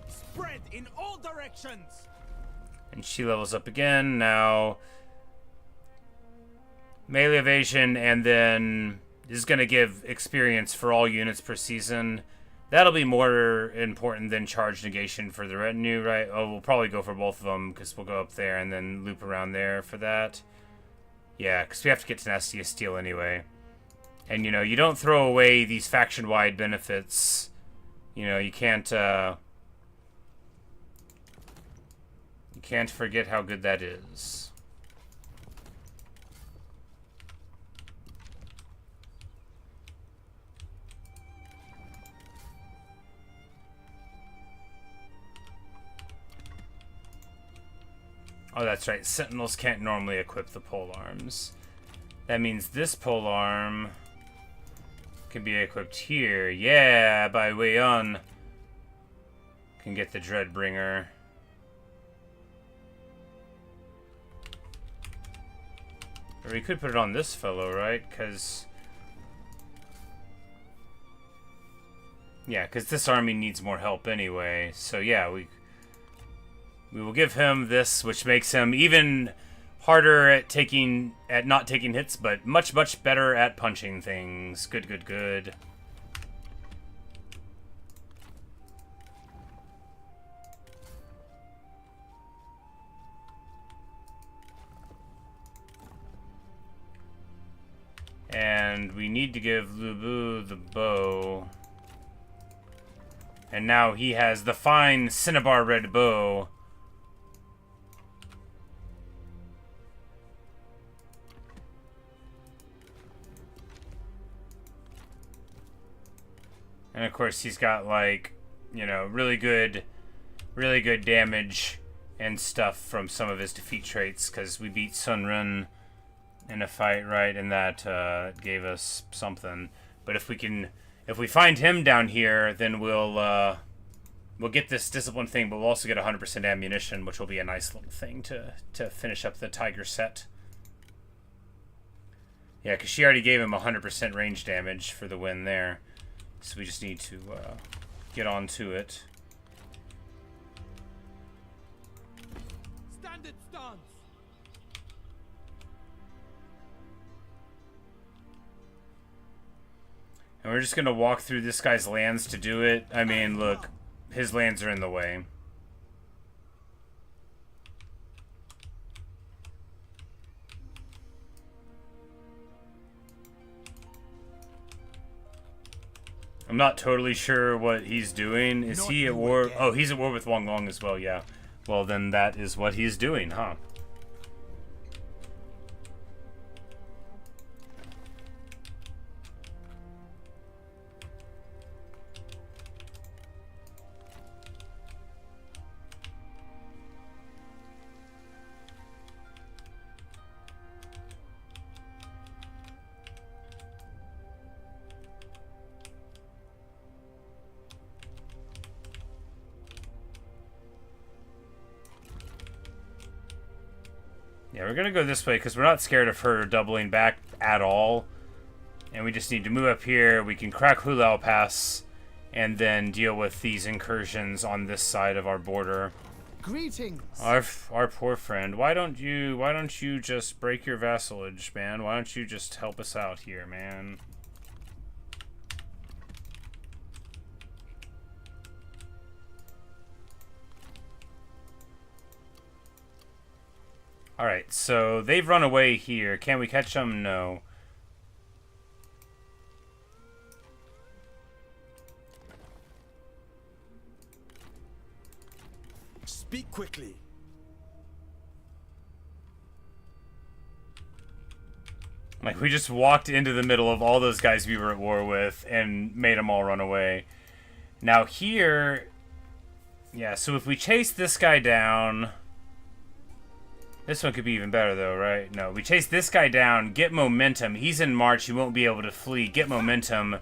Spread in all directions. And she levels up again. Now, melee evasion, and then this is going to give experience for all units per season. That'll be more important than charge negation for the retinue, right? Oh, we'll probably go for both of them, because we'll go up there and then loop around there for that. Yeah, because we have to get Tenacity of Steel anyway. And, you know, you don't throw away these faction-wide benefits. You know, you can't forget how good that is. Oh, that's right. Sentinels can't normally equip the polearms. That means this polearm can be equipped here. Yeah, by Wei Yan. Can get the Dreadbringer. Or we could put it on this fellow, right? Because... yeah, because this army needs more help anyway. So yeah, we will give him this, which makes him even harder at not taking hits, but much, much better at punching things. Good, good, good. And we need to give Liu Bei the bow. And now he has the fine Cinnabar Red bow. And of course he's got, like, you know, really good damage and stuff from some of his defeat traits, because we beat Sun Ren in a fight, right? And that gave us something. But if we find him down here, then we'll get this discipline thing, but we'll also get 100% ammunition, which will be a nice little thing to finish up the Tiger set. Yeah, because she already gave him 100% range damage for the win there. So we just need to get on to it. Standard stance. And we're just going to walk through this guy's lands to do it. I mean, look, his lands are in the way. I'm not totally sure what he's doing. Is he at war? Oh, he's at war with Wang Long as well, yeah. Well, then that is what he's doing, huh? Yeah, we're gonna go this way because we're not scared of her doubling back at all. And we just need to move up here. We can crack Hulao Pass and then deal with these incursions on this side of our border. Greetings. Our poor friend. Why don't you just break your vassalage, man? Why don't you just help us out here, man? Alright, so they've run away here. Can we catch them? No. Speak quickly. Like, we just walked into the middle of all those guys we were at war with and made them all run away. Now here... yeah, so if we chase this guy down... this one could be even better, though, right? No, we chase this guy down, get momentum. He's in March, he won't be able to flee. Get momentum.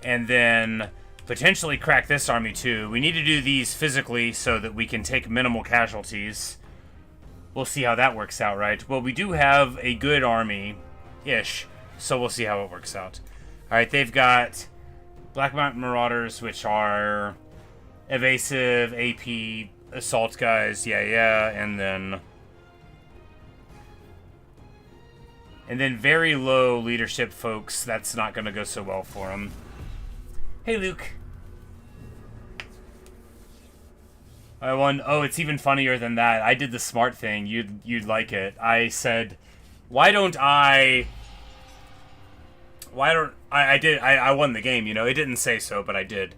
and then potentially crack this army too. We need to do these physically so that we can take minimal casualties. We'll see how that works out, right? Well, we do have a good army-ish, so we'll see how it works out. Alright, they've got Black Mountain Marauders, which are evasive, AP, assault guys, yeah, and then very low leadership folks. That's not going to go so well for them. Hey, Luke. I won. Oh, it's even funnier than that. I did the smart thing. You'd like it. I said, I won the game, you know. It didn't say so, but I did.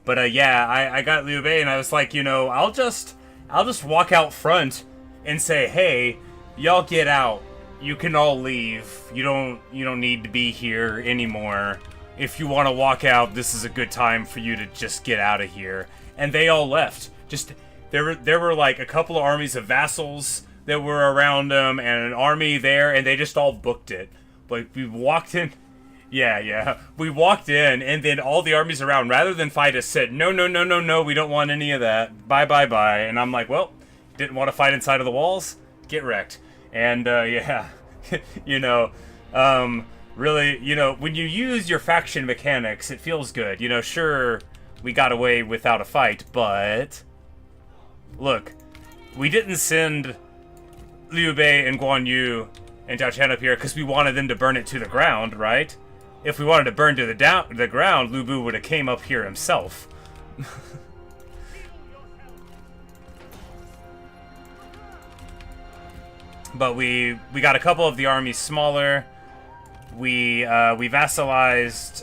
But yeah, I got Liu Bei, and I was like, you know, I'll just walk out front and say, hey, y'all get out. You can all leave. You don't need to be here anymore. If you want to walk out, this is a good time for you to just get out of here. And they all left. Just there were like a couple of armies of vassals that were around them and an army there, and they just all booked it. Like, we walked in. Yeah. We walked in, and then all the armies around, rather than fight us, said, no, we don't want any of that. Bye. And I'm like, well, didn't want to fight inside of the walls? Get wrecked. And, yeah, you know, really, you know, when you use your faction mechanics, it feels good. You know, sure, we got away without a fight, but look, we didn't send Liu Bei and Guan Yu and Zhao Chen up here because we wanted them to burn it to the ground, right? If we wanted to burn to the ground, Lu Bu would have came up here himself. But we got a couple of the armies smaller. We vassalized.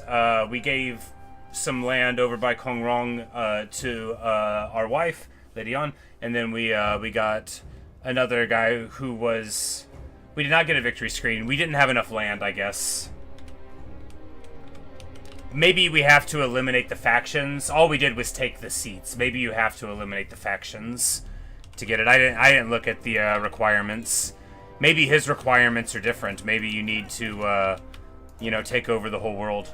We gave some land over by Kong Rong to our wife, Lady Yan, and then we got another guy who was. We did not get a victory screen. We didn't have enough land, I guess. Maybe we have to eliminate the factions. All we did was take the seats. Maybe you have to eliminate the factions to get it. I didn't look at the requirements. Maybe his requirements are different. Maybe you need to, you know, take over the whole world.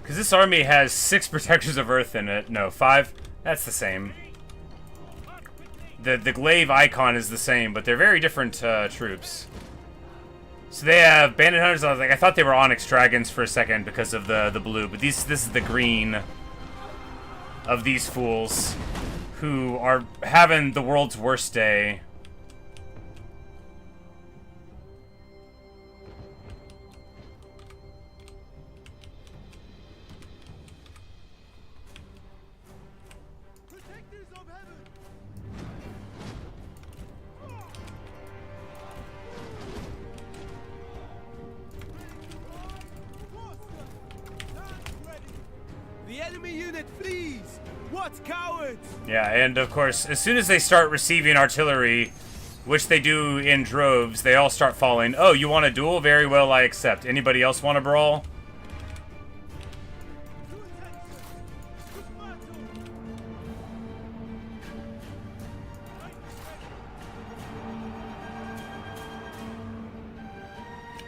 Because this army has 6 Protectors of Earth in it. No, 5. That's the same. The glaive icon is the same, but they're very different troops. So they have Bandit Hunters. I thought they were Onyx Dragons for a second because of the blue, but this is the green of these fools who are having the world's worst day. The enemy unit flees! What cowards! Yeah, and of course, as soon as they start receiving artillery, which they do in droves, they all start falling. Oh, you want a duel? Very well, I accept. Anybody else want a brawl?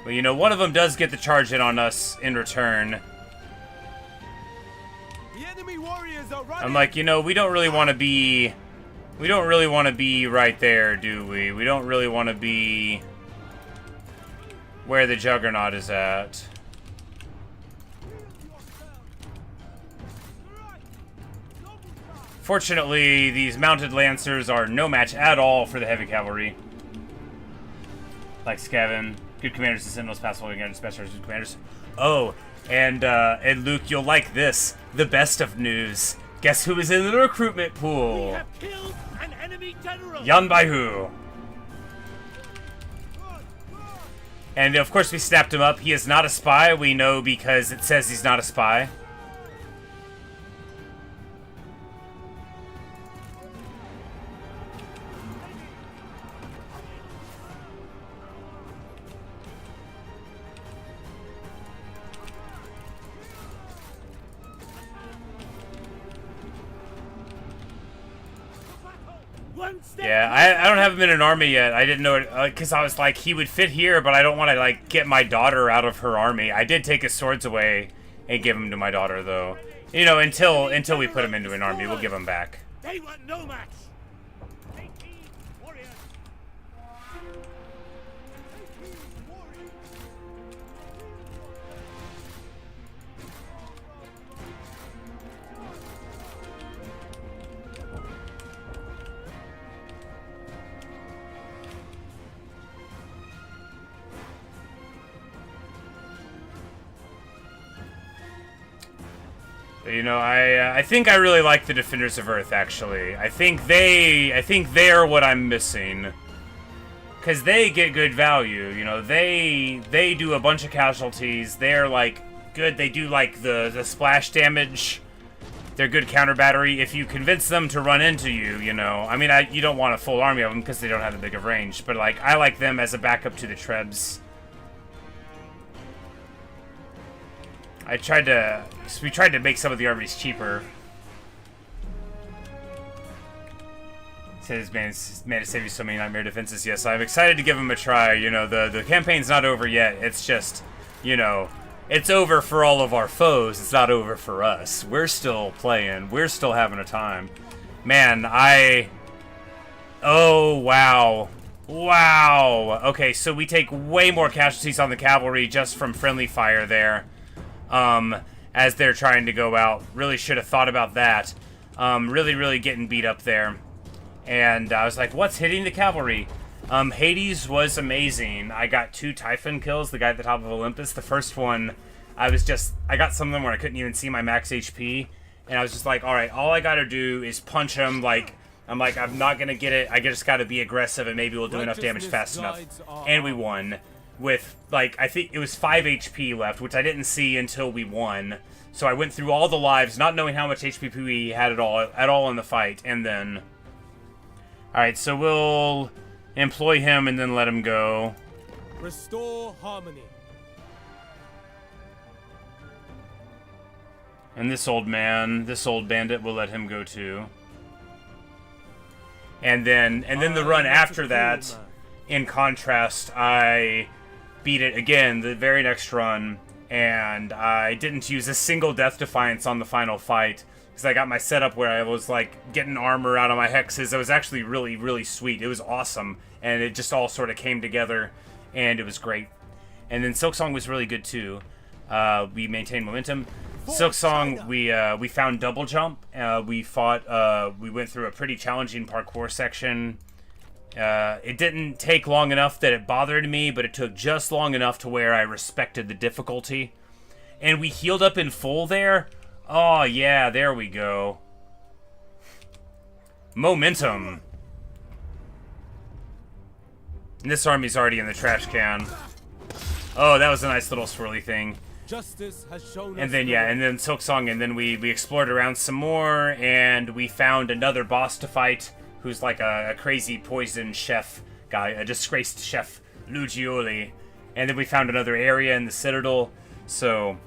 Well, you know, one of them does get the charge in on us in return. I'm like, you know, we don't really want to be right there, do we? We don't really want to be where the Juggernaut is at. Fortunately, these mounted Lancers are no match at all for the heavy cavalry. Like Skaven, good commanders and Sentinels, passable against special good commanders. Oh, and Luke, you'll like this. The best of news. Guess who is in the recruitment pool? We have killed an enemy general. Yan Baihu. And of course we snapped him up. He is not a spy. We know because it says he's not a spy. Yeah, I don't have him in an army yet. I didn't know it, because I was like, he would fit here, but I don't want to, like, get my daughter out of her army. I did take his swords away and give him to my daughter, though. You know, until we put him into an army, we'll give him back. They were no match. You know, I think I really like the Defenders of Earth, actually. I think they're what I'm missing. Because they get good value, you know, they do a bunch of casualties, they're, like, good, they do, like, the splash damage, they're good counter battery. If you convince them to run into you, you know, I mean, you don't want a full army of them because they don't have a big of range, but, like, I like them as a backup to the Trebs. we tried to make some of the armies cheaper. Says man to save you so many nightmare defenses. Yes, I'm excited to give him a try. You know, the campaign's not over yet. It's just, you know, it's over for all of our foes. It's not over for us. We're still playing. We're still having a time. Man, oh, wow. Wow. Okay, so we take way more casualties on the cavalry just from friendly fire there. As they're trying to go out. Really should have thought about that. Really getting beat up there. And I was like, what's hitting the cavalry? Hades was amazing. I got 2 Typhon kills, the guy at the top of Olympus. The first one, I got some of them where I couldn't even see my max HP. And I was just like, alright, all I gotta do is punch him. I'm not gonna get it. I just gotta be aggressive and maybe we'll do enough damage fast enough. And we won. With, like, I think it was 5 HP left, which I didn't see until we won. So I went through all the lives, not knowing how much HP we had at all in the fight, and then... Alright, so we'll employ him and then let him go. Restore harmony. And this old bandit, we'll let him go too. And then the run after that, in contrast, I beat it again the very next run, and I didn't use a single Death Defiance on the final fight. Because I got my setup where I was, like, getting armor out of my hexes. It was actually really sweet. It was awesome. And it just all sort of came together. And it was great. And then Silksong was really good, too. We maintained momentum. Silksong, we found double jump. We went through a pretty challenging parkour section. It didn't take long enough that it bothered me, but it took just long enough to where I respected the difficulty. And we healed up in full there. Oh, yeah, there we go. Momentum. And this army's already in the trash can. Oh, that was a nice little swirly thing. Justice has shown and then, yeah, and then Silksong, and then we explored around some more, and we found another boss to fight, who's like a crazy poison chef guy, a disgraced chef, Lugioli. And then we found another area in the Citadel, so...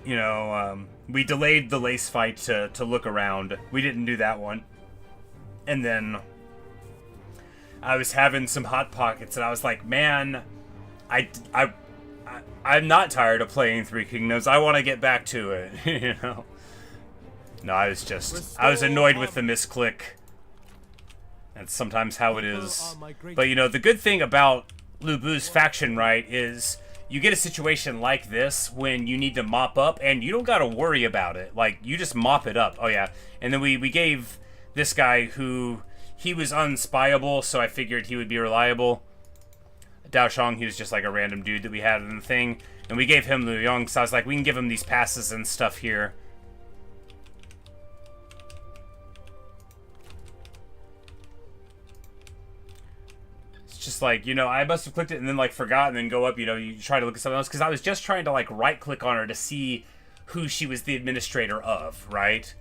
You know, we delayed the lace fight to look around. We didn't do that one. And then I was having some hot pockets, and I was like, man, I'm not tired of playing Three Kingdoms. I want to get back to it, you know? No, I was annoyed with the misclick. That's sometimes how it is. But, you know, the good thing about Lu Bu's faction, right, is... You get a situation like this when you need to mop up, and you don't gotta worry about it. Like, you just mop it up. Oh, yeah. And then we gave this guy who... He was unspyable, so I figured he would be reliable. Dao Shang, he was just like a random dude that we had in the thing. And we gave him Liu Yong, so I was like, we can give him these passes and stuff here. Just like, you know, I must have clicked it and then like forgot and then go up, you know, you try to look at something else, because I was just trying to like right click on her to see who she was the administrator of, right?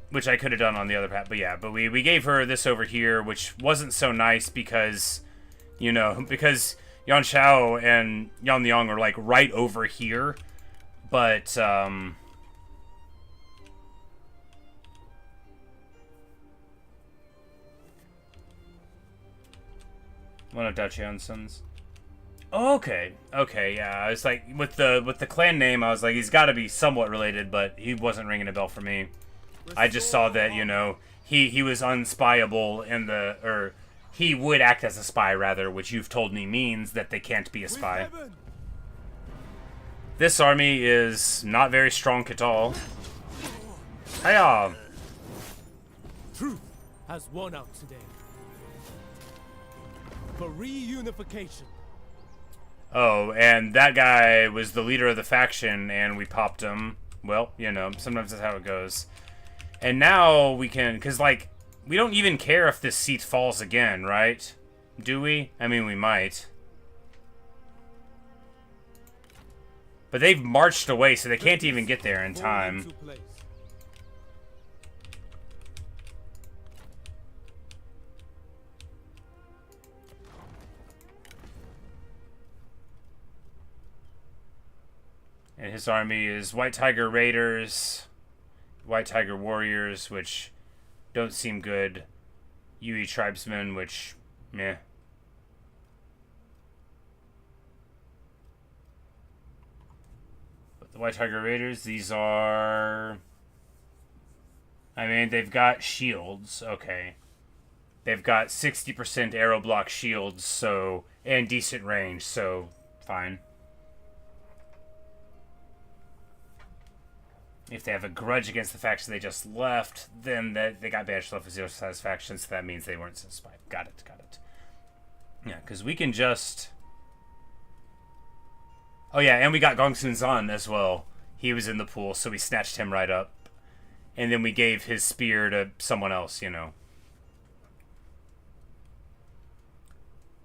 Which I could have done on the other path, but yeah, but we gave her this over here, which wasn't so nice because, you know, because Yan Shao and Yan Liang are like right over here, but One of Dachianson's. Oh, okay. Okay, yeah. I was like, with the clan name, I was like, he's got to be somewhat related, but he wasn't ringing a bell for me. I just saw that, you know, he was unspyable in the, or he would act as a spy, rather, which you've told me means that they can't be a spy. This army is not very strong at all. Hiya! Truth has won out today. For reunification. Oh, and that guy was the leader of the faction, and we popped him. Well, you know, sometimes that's how it goes. And now we can, because, like, we don't even care if this seat falls again, right? Do we? I mean, we might. But they've marched away, so they can't even get there in time. And his army is White Tiger Raiders, White Tiger Warriors, which don't seem good, Yui Tribesmen, which, meh. But the White Tiger Raiders, these are... I mean, they've got shields, okay. They've got 60% arrow block shields, so... and decent range, so fine. If they have a grudge against the faction they just left, then they got banished left with 0 satisfaction, so that means they weren't satisfied. Got it, got it. Yeah, because we can just... Oh yeah, and we got Gong Sun Zan as well. He was in the pool, so we snatched him right up. And then we gave his spear to someone else, you know.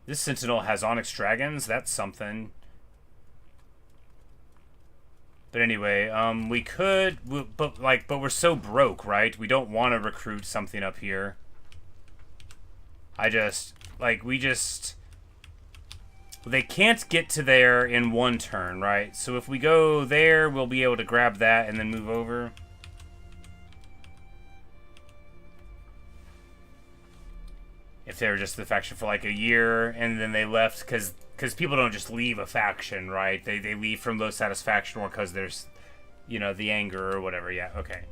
This Sentinel has Onyx Dragons, that's something. But anyway, we could, but we're so broke, right? We don't want to recruit something up here. They can't get to there in one turn, right? So if we go there, we'll be able to grab that and then move over. If they were just the faction for like a year and then they left, because people don't just leave a faction, right? They leave from low satisfaction or because there's, you know, the anger or whatever. Yeah, okay.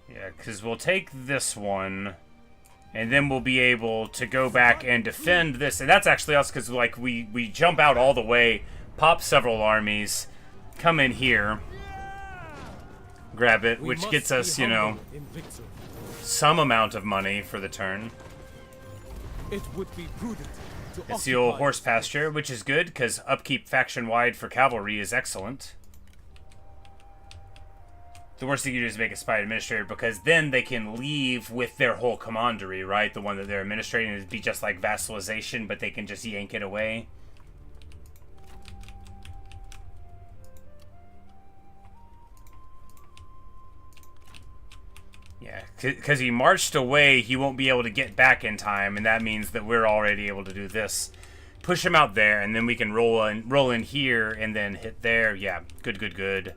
Yeah, because we'll take this one... and then we'll be able to go back and defend this. And that's actually us, because like we jump out all the way, pop several armies, come in here, grab it, which gets us, you know, some amount of money for the turn. It would be prudent to It's the old occupy horse this pasture, which is good, because upkeep faction-wide for cavalry is excellent. The worst thing you do is make a spy administrator, because then they can leave with their whole commandery, right? The one that they're administrating would be just like vassalization, but they can just yank it away. Yeah, because he marched away, he won't be able to get back in time, and that means that we're already able to do this. Push him out there, and then we can roll in here, and then hit there. Yeah, good, good, good.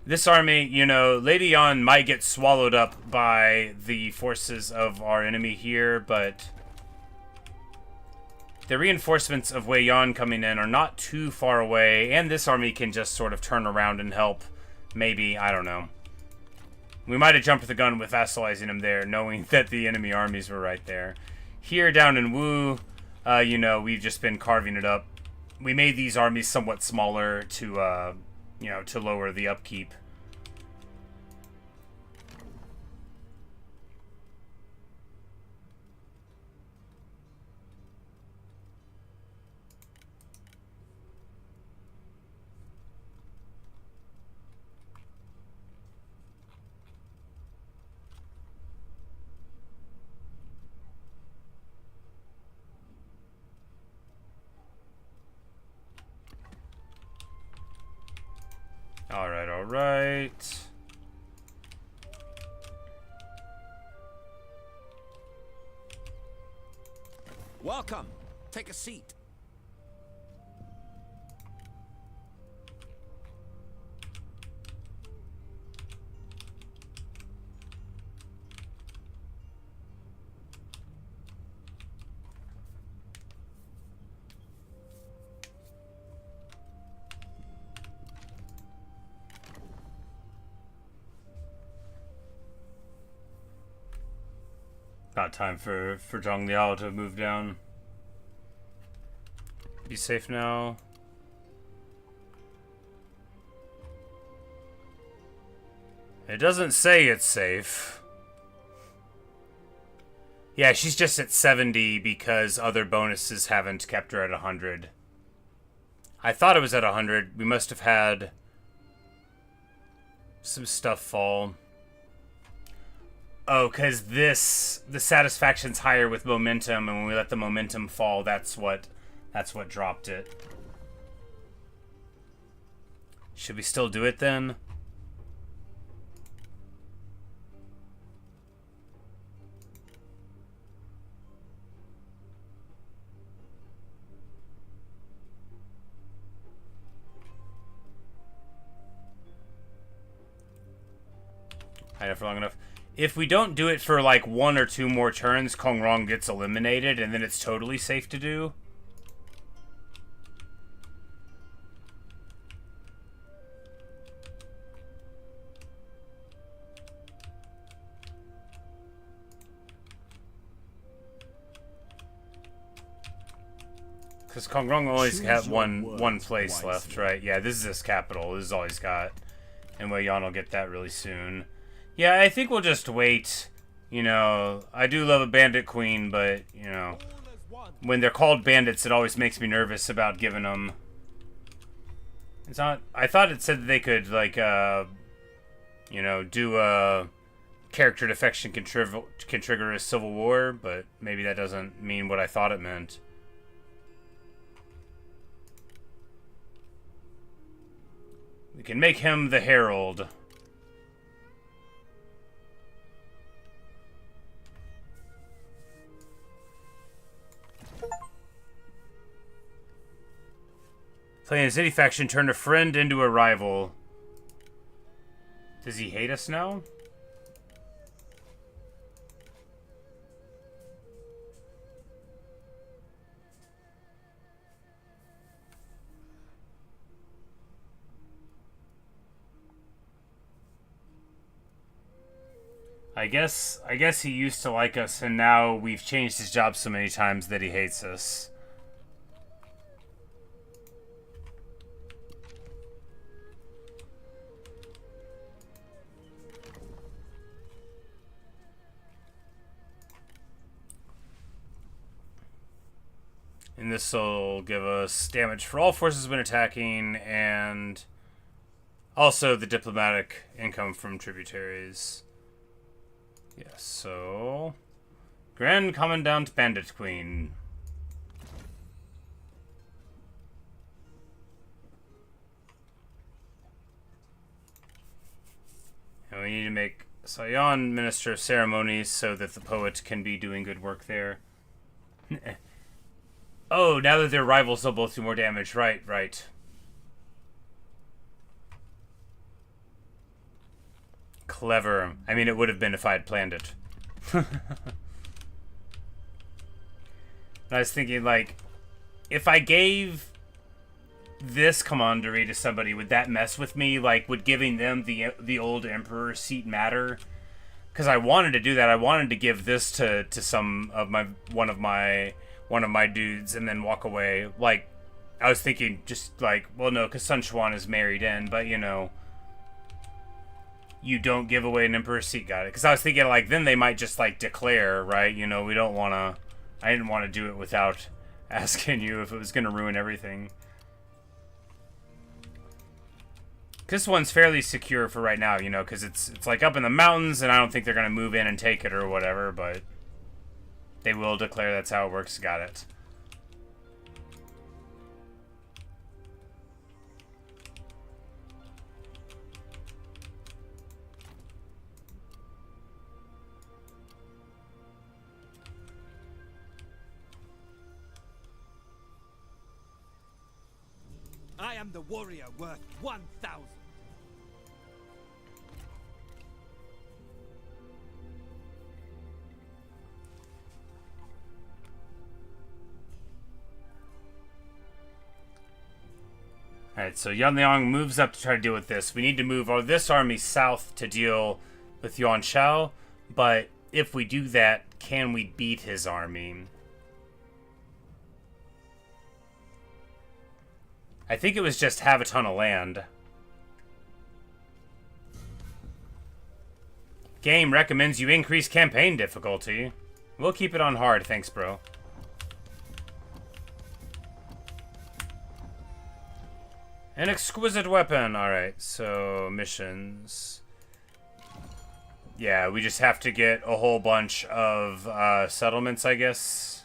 This army, you know, Lady Yan might get swallowed up by the forces of our enemy here, but the reinforcements of Wei Yan coming in are not too far away, and this army can just sort of turn around and help. Maybe, I don't know. We might have jumped the gun with vassalizing him there, knowing that the enemy armies were right there. Here, down in Wu, you know, we've just been carving it up. We made these armies somewhat smaller to, you know, to lower the upkeep. Alright, alright. Welcome. Take a seat. About time for Zhang Liao to move down. Be safe now. It doesn't say it's safe. Yeah, she's just at 70 because other bonuses haven't kept her at 100. I thought it was at 100. We must have had some stuff fall. Oh, because the satisfaction's higher with momentum, and when we let the momentum fall, that's what dropped it. Should we still do it then? Hide it for long enough. If we don't do it for like 1 or 2 more turns, Kong Rong gets eliminated, and then it's totally safe to do. Because Kong Rong always has one place left, right? Yeah, this is his capital. This is all he's got. And Wei Yan will get that really soon. Yeah, I think we'll just wait. You know, I do love a bandit queen, but, you know, when they're called bandits, it always makes me nervous about giving them. It's not. I thought it said that they could, like, you know, do a character defection can trigger a civil war, but maybe that doesn't mean what I thought it meant. We can make him the herald. Playing a city faction turned a friend into a rival. Does he hate us now? I guess he used to like us, and now we've changed his job so many times that he hates us. And this will give us damage for all forces when attacking, and also the diplomatic income from tributaries. Yes, so Grand Commandant Bandit Queen. And we need to make Sayan Minister of Ceremonies so that the poet can be doing good work there. Oh, now that they're rivals, they'll both do more damage. Right, right. Clever. I mean, it would have been if I had planned it. I was thinking, like, if I gave this commandery to somebody, would that mess with me? Like, would giving them the old emperor seat matter? Because I wanted to do that. I wanted to give this to some of one of my dudes and then walk away. Like, I was thinking, just like, well, no, because Sun Quan is married in, but you know. You don't give away an emperor's seat, got it? Because I was thinking, like, then they might just, like, declare, right? You know, we don't want to... I didn't want to do it without asking you if it was going to ruin everything. This one's fairly secure for right now, you know, because it's, like, up in the mountains, and I don't think they're going to move in and take it or whatever, but... They will declare that's how it works, got it. I am the warrior worth 1,000. Alright, so Yanliang moves up to try to deal with this. We need to move this army south to deal with Yuan Shao, but if we do that, can we beat his army? I think it was just have a ton of land. Game recommends you increase campaign difficulty. We'll keep it on hard, thanks, bro. An exquisite weapon. Alright, so missions. Yeah, we just have to get a whole bunch of settlements, I guess.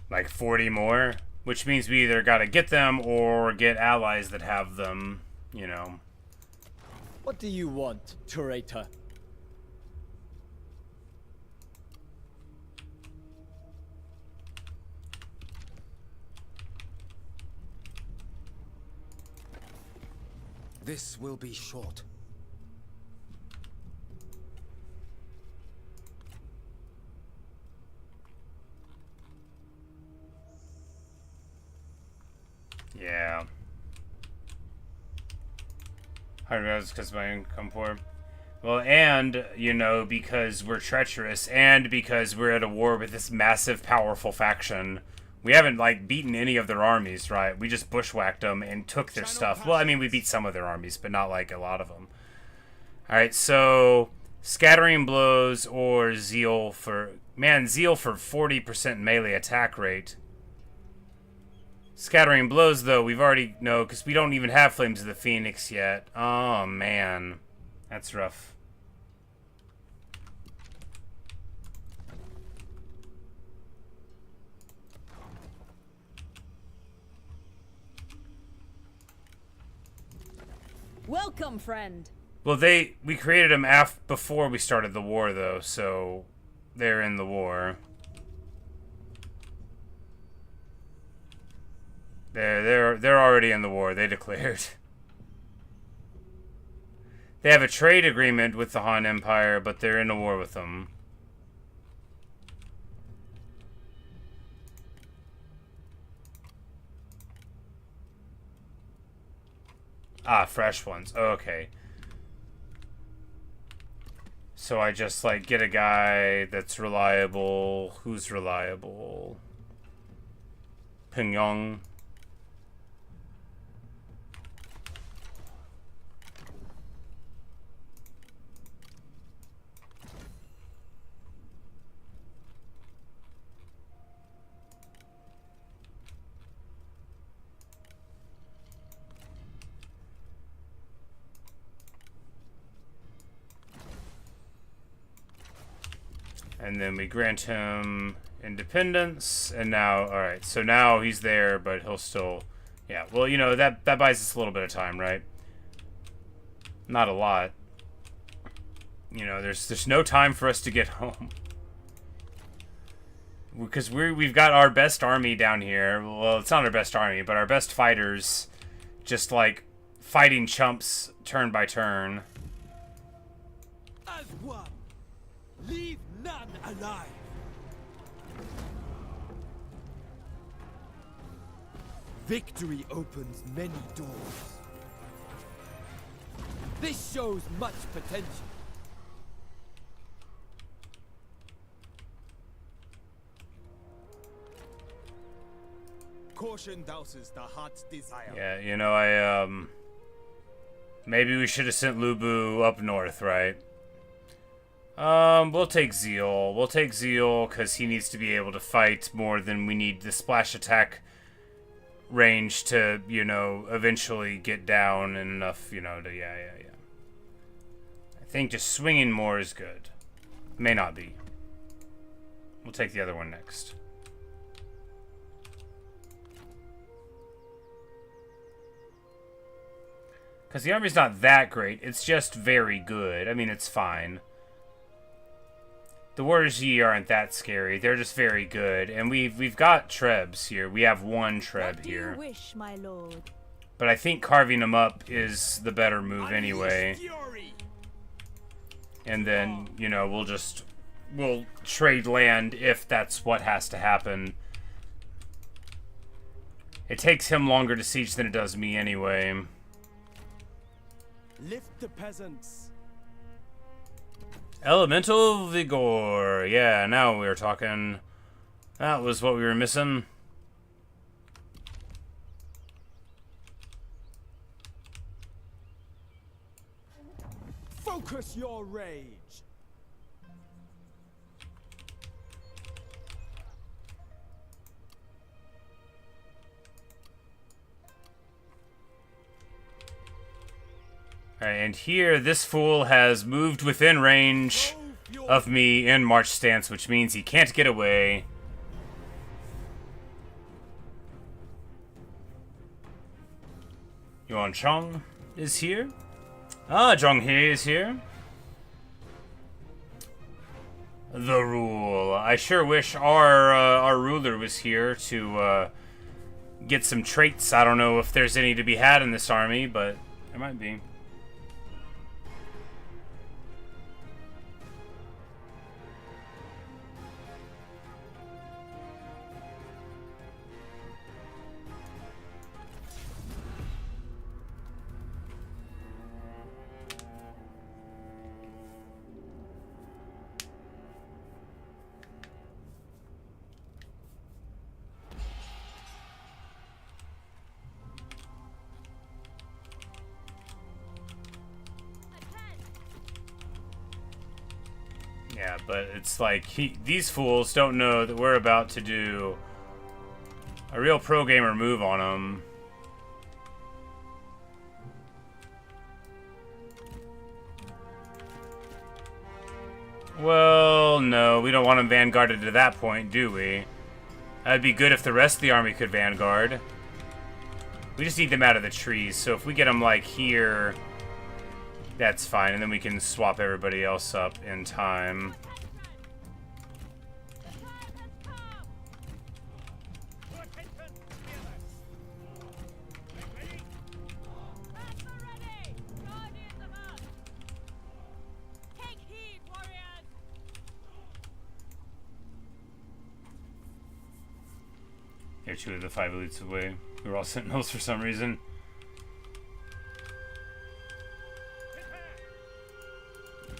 Like 40 more. Which means we either gotta get them or get allies that have them, you know. What do you want, traitor? This will be short. Yeah. $100 because my income poor. Well, and, you know, because we're treacherous, and because we're at a war with this massive, powerful faction. We haven't, like, beaten any of their armies, right? We just bushwhacked them and took their stuff. Well, I mean, we beat some of their armies, but not, like, a lot of them. Alright, so... Scattering blows or zeal for... Man, zeal for 40% melee attack rate. Scattering blows, though, we've already... No, because we don't even have Flames of the Phoenix yet. Oh, man. That's rough. Welcome, friend. Well, we created them before we started the war, though, so they're in the war. They're already in the war. They declared. They have a trade agreement with the Han Empire, but they're in a war with them. Ah, fresh ones. Oh, okay. So I just, like, get a guy that's reliable. Who's reliable? Pingyong. And then we grant him independence, and now, alright, so now he's there, but he'll still, yeah, well, you know, that buys us a little bit of time, right? Not a lot. You know, there's no time for us to get home. Because we've got our best army down here. Well, it's not our best army, but our best fighters just, like, fighting chumps turn by turn. As one, leave none alive. Victory opens many doors. This shows much potential. Caution douses the heart's desire. Yeah, you know, maybe we should have sent Liu Bei up north, right? We'll take Zeal. We'll take Zeal because he needs to be able to fight more than we need the splash attack range to, you know, eventually get down and enough, you know, to, yeah. I think just swinging more is good. May not be. We'll take the other one next. Because the army's not that great. It's just very good. I mean, it's fine. The Warriors Yi aren't that scary. They're just very good. And we've got Trebs here. We have one Treb here. What do you wish, my lord? But I think carving them up is the better move anyway. And then, you know, we'll trade land if that's what has to happen. It takes him longer to siege than it does me anyway. Lift the peasants. Elemental Vigor. Yeah, now we're talking. That was what we were missing. Focus your rage. Alright, and here, this fool has moved within range of me in march stance, which means he can't get away. Yuan Chong is here. Ah, Zhong He is here. The rule. I sure wish our ruler was here to get some traits. I don't know if there's any to be had in this army, but there might be. Yeah, but it's like these fools don't know that we're about to do a real pro gamer move on them. Well, no, we don't want them vanguarded to that point, do we? That'd be good if the rest of the army could vanguard. We just need them out of the trees, so if we get them, like, here, that's fine, and then we can swap everybody else up in time. They're 2 of the 5 elites away. We were all sentinels for some reason.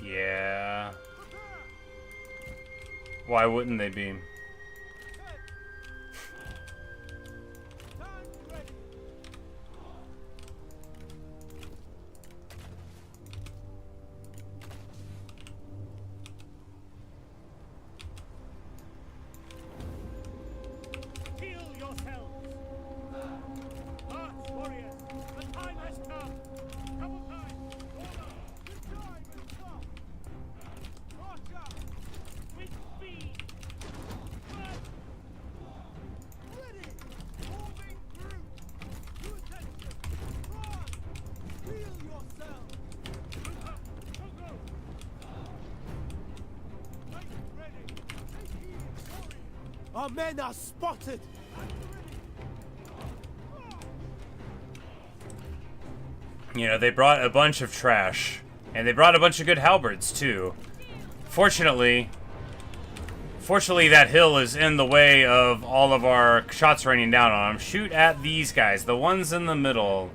Yeah. Why wouldn't they be? Our men are spotted. You know, they brought a bunch of trash. And they brought a bunch of good halberds, too. Fortunately, that hill is in the way of all of our shots raining down on them. Shoot at these guys, the ones in the middle.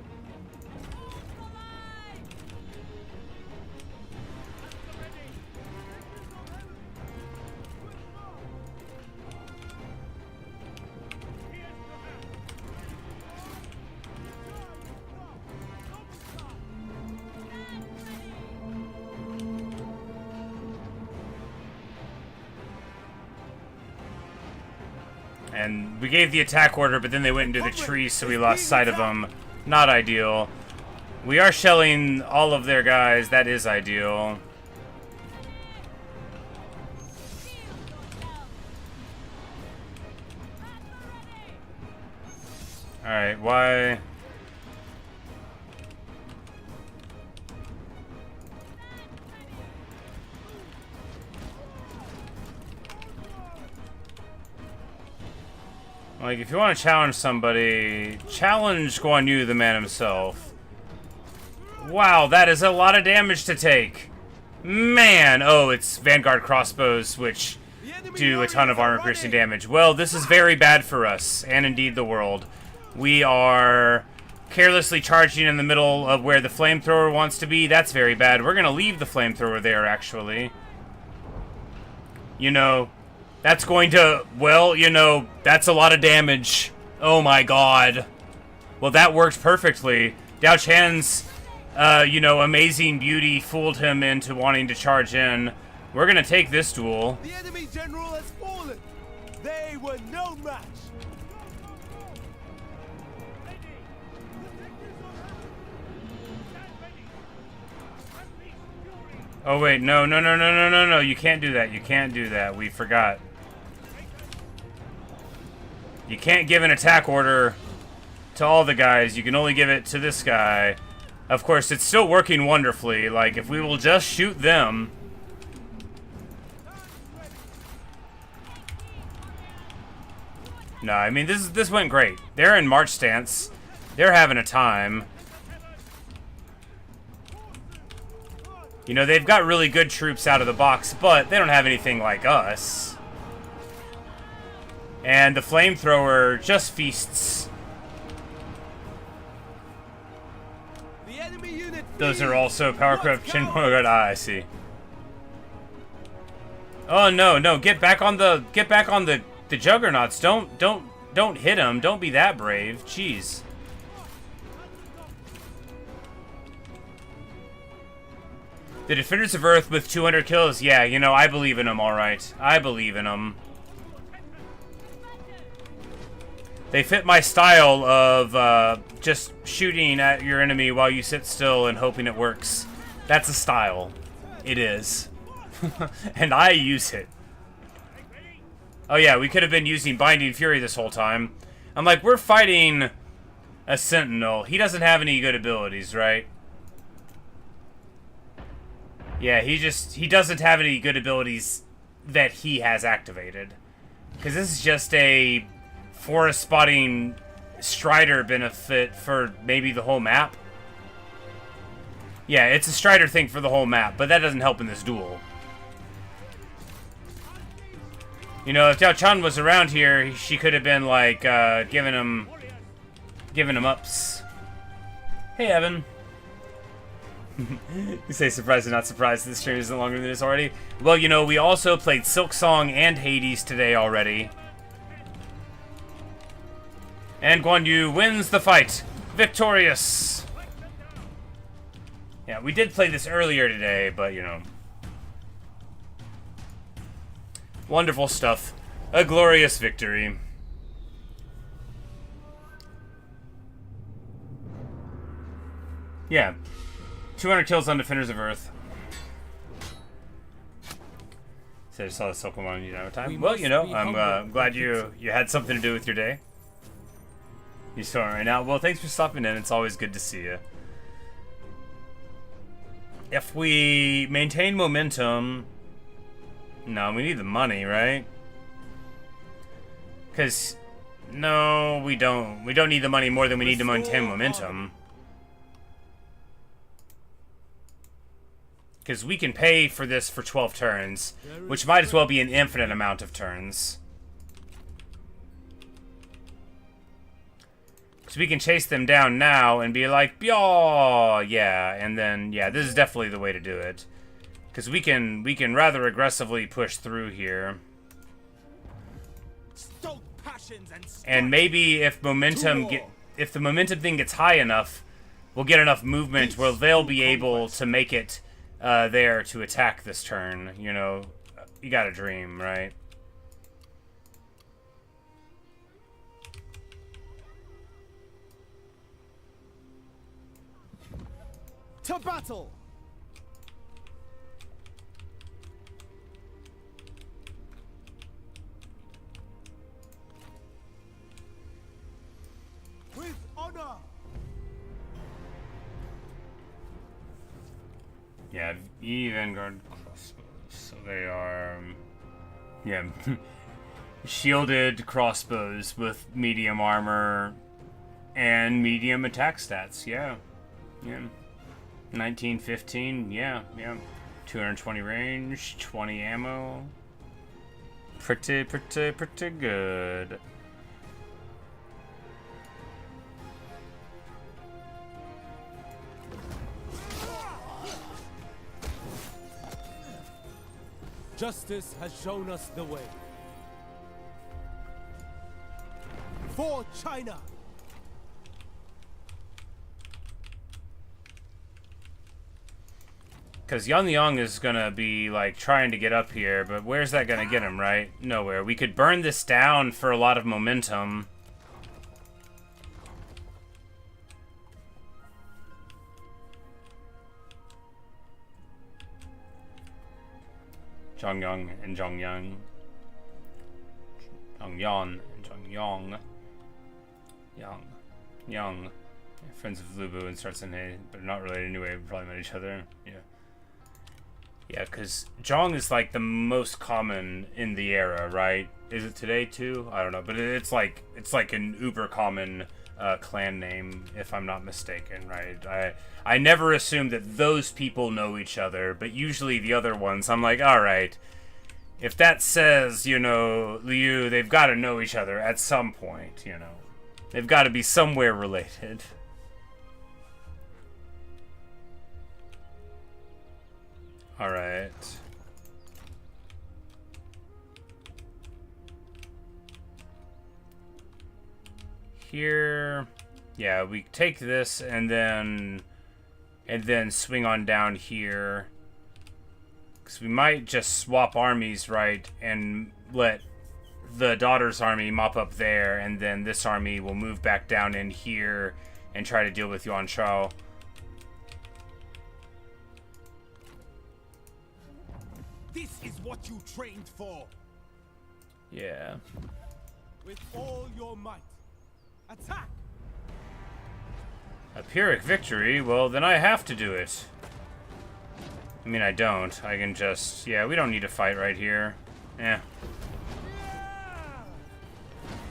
And we gave the attack order, but then they went into the trees, so we lost sight of them. Not ideal. We are shelling all of their guys. That is ideal. Alright, why... Like, if you want to challenge somebody, challenge Guan Yu, the man himself. Wow, that is a lot of damage to take. Man! Oh, it's Vanguard crossbows, which do a ton of armor-piercing damage. Well, this is very bad for us, and indeed the world. We are carelessly charging in the middle of where the flamethrower wants to be. That's very bad. We're going to leave the flamethrower there, actually. You know, that's going to... Well, you know, that's a lot of damage. Oh my god. Well, that worked perfectly. Dao Chan's, you know, amazing beauty fooled him into wanting to charge in. We're going to take this duel. The enemy general has fallen. They were no match. Oh wait, no, no, no, no, no, no, no, you can't do that, you can't do that, we forgot. You can't give an attack order to all the guys, you can only give it to this guy. Of course, it's still working wonderfully, like, if we will just shoot them... No, I mean, this went great. They're in march stance, they're having a time. You know, they've got really good troops out of the box, but they don't have anything like us. And the flamethrower just feasts. The enemy unit. Those are also power corruption. Oh god, I see. Oh no, no, get back on the juggernauts. Don't hit them. Don't be that brave. Jeez. The Defenders of Earth with 200 kills. Yeah, you know, I believe in them, alright. I believe in them. They fit my style of just shooting at your enemy while you sit still and hoping it works. That's a style. It is. And I use it. Oh yeah, we could have been using Binding Fury this whole time. I'm like, we're fighting a Sentinel. He doesn't have any good abilities, right? Yeah, he doesn't have any good abilities that he has activated. Because this is just a forest spotting Strider benefit for maybe the whole map. Yeah, it's a Strider thing for the whole map, but that doesn't help in this duel. You know, if Dao Chan was around here, she could have been like giving him ups. Hey, Evan. You say surprised and not surprised this stream isn't longer than this already. Well, you know, we also played Silk Song and Hades today already. And Guan Yu wins the fight. Victorious. Yeah, we did play this earlier today, but, you know. Wonderful stuff. A glorious victory. Yeah. 200 kills on Defenders of Earth. So I just saw the Pokemon, you know, time. Well, you know, I'm glad you had something to do with your day. You saw it right now. Well, thanks for stopping in. It's always good to see you. If we maintain momentum... No, we need the money, right? Because... No, we don't. We don't need the money more than we need to maintain momentum. Because we can pay for this for 12 turns, which might as well be an infinite amount of turns. So we can chase them down now and be like, "Yaw!" Yeah, and then, yeah, this is definitely the way to do it. Because we can rather aggressively push through here. And maybe if the momentum thing gets high enough, we'll get enough movement where they'll be able to make it there to attack this turn. You know, you gotta dream, right? To battle! With honor! Yeah, E Vanguard crossbows. So they are, yeah, shielded crossbows with medium armor and medium attack stats. Yeah, yeah. 1915. Yeah, yeah. 220 range, 20 ammo. Pretty good. Justice has shown us the way. For China! Because Yan is gonna be, like, trying to get up here, but where's that gonna get him, right? Nowhere. We could burn this down for a lot of momentum. Zhongyang and Zhongyang. Zhongyan and Zhongyang. Yang. Friends of Lubu and starts in Hey, but not related anyway. We probably met each other. Yeah. Yeah, because Zhong is like the most common in the era, right? Is it today too? I don't know, but it's like an uber common clan name, if I'm not mistaken, right? I never assume that those people know each other, but usually the other ones, I'm like, all right, if that says, you know, Liu, they've got to know each other at some point, you know. They've got to be somewhere related. All right. Here, yeah, we take this and then swing on down here. Because we might just swap armies, right, and let the daughter's army mop up there, and then this army will move back down in here and try to deal with Yuan Shao. This is what you trained for. Yeah. With all your might. Attack! A Pyrrhic victory? Well, then I have to do it. I mean, I don't. I can just... Yeah, we don't need to fight right here. Eh.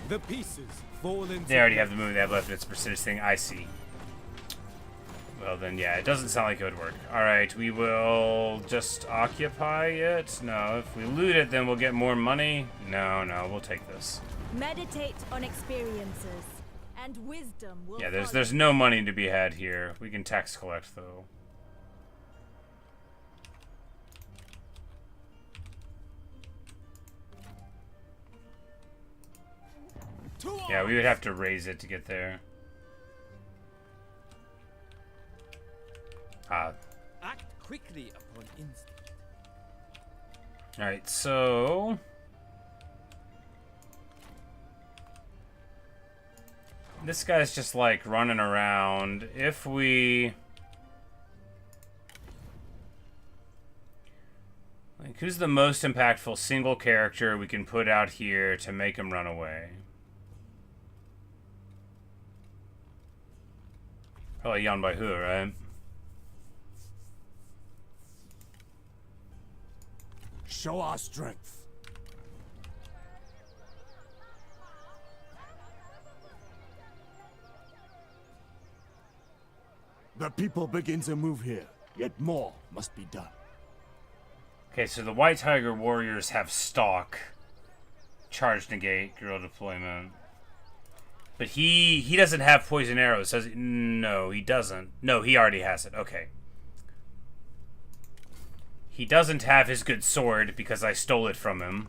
The pieces fall into... They already have the move they have left. It's persistence thing. I see. Well, then, yeah, it doesn't sound like it would work. Alright, we will just occupy it. No, if we loot it, then we'll get more money. No, we'll take this. Meditate on experiences, and wisdom will Yeah, follow. there's no money to be had here. We can tax collect, though. Yeah, we would have to raise it to get there. Act quickly upon instinct. Alright, so... This guy's just, like, running around. If we... Like, who's the most impactful single character we can put out here to make him run away? Probably Yan Bai Hu, right? Show our strength. The people begin to move here, yet more must be done. Okay, so the White Tiger Warriors have stock. Charge negate, guerrilla deployment. But he doesn't have poison arrows, does he? No, he doesn't. No, he already has it. Okay. He doesn't have his good sword because I stole it from him.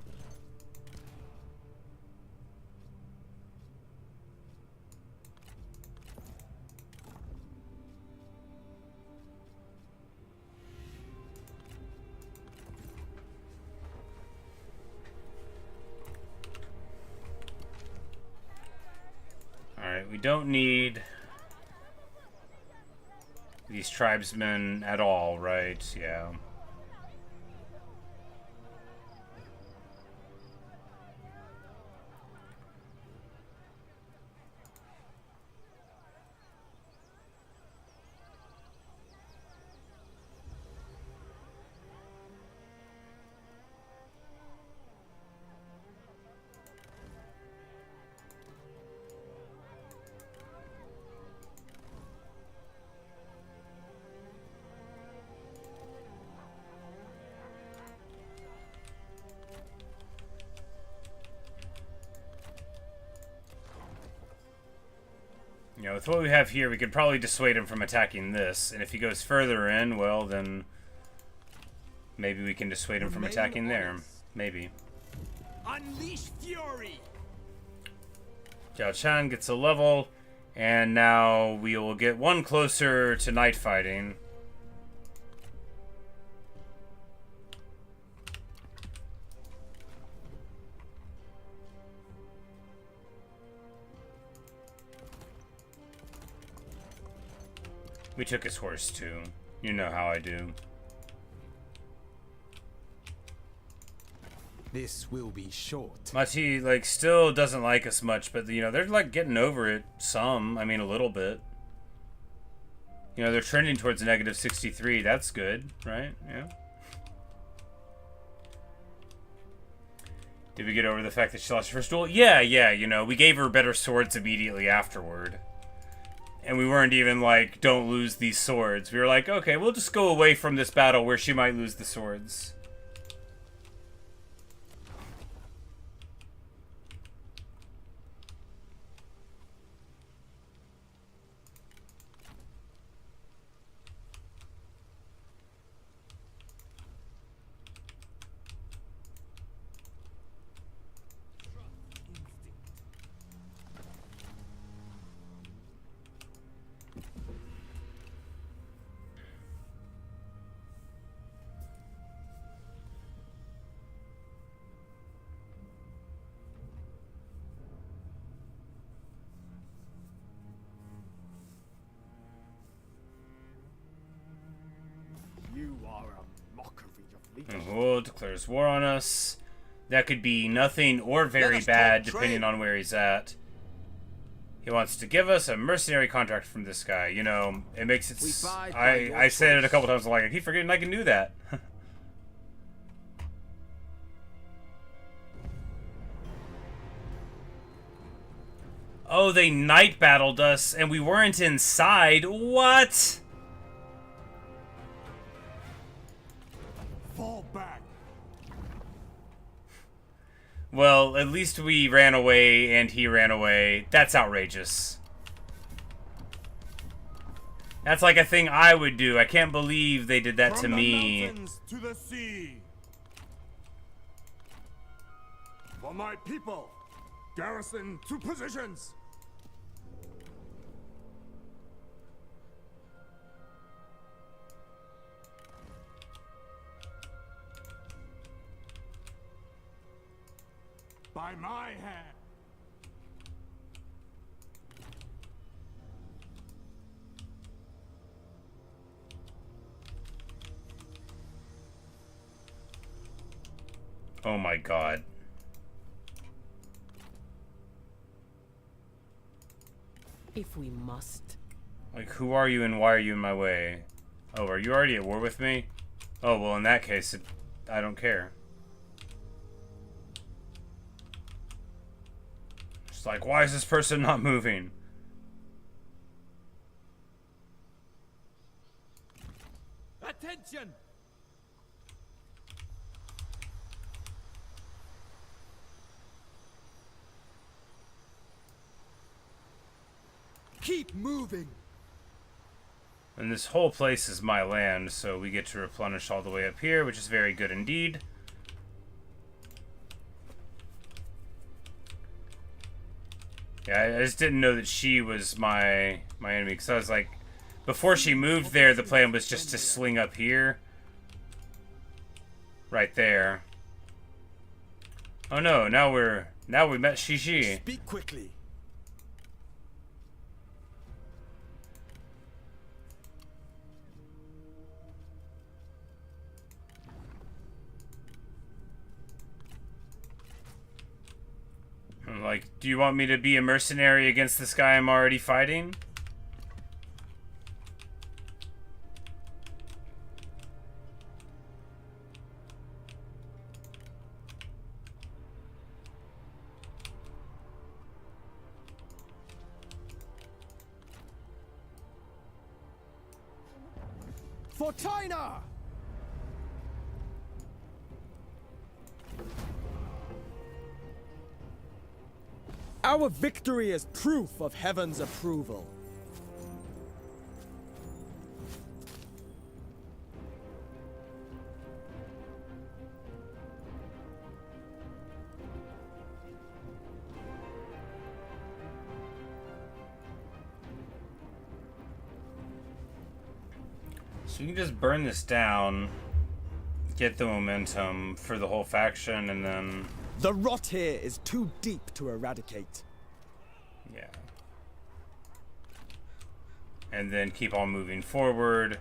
Alright, we don't need these tribesmen at all, right? Yeah. You know, with what we have here, we could probably dissuade him from attacking this. And if he goes further in, well, then Maybe we can dissuade him from attacking there. Maybe. Unleash fury. Zhao Chan gets a level, and now we will get one closer to night fighting. We took his horse too. You know how I do. This will be short. Mati, like, still doesn't like us much, but, you know, they're, like, getting over it some. I mean, a little bit. You know, they're trending towards a negative 63. That's good, right? Yeah. Did we get over the fact that she lost her first duel? Yeah, you know, we gave her better swords immediately afterward. And we weren't even like, don't lose these swords. We were like, okay, we'll just go away from this battle where she might lose the swords. You are a mockery of leadership. And Huo declares war on us. That could be nothing or very us bad, talk depending trade. on where he's at. He wants to give us a mercenary contract from this guy. You know, it makes it... We bide by your I said it a choice. couple times, like, I keep forgetting I can do that. Oh, they night battled us, and we weren't inside. What? Fall back. Well, at least we ran away and he ran away. That's outrageous. That's like a thing I would do. I can't believe they did that to From me. the mountains to the sea. For my people, garrison to positions. By my hand. Oh my god. If we must. Like, who are you and why are you in my way? Oh, are you already at war with me? Oh, well, in that case, I don't care. It's like, why is this person not moving? Attention! Keep moving. And this whole place is my land, so we get to replenish all the way up here, which is very good indeed. Yeah, I just didn't know that she was my enemy, because I was like, before she moved there, the plan was just to sling up here. Right there. Oh no, now we met Shishi. Speak quickly. I'm like, do you want me to be a mercenary against this guy I'm already fighting? For China! Our victory is proof of heaven's approval. So we can just burn this down, get the momentum for the whole faction, and then... The rot here is too deep to eradicate. Yeah. And then keep on moving forward.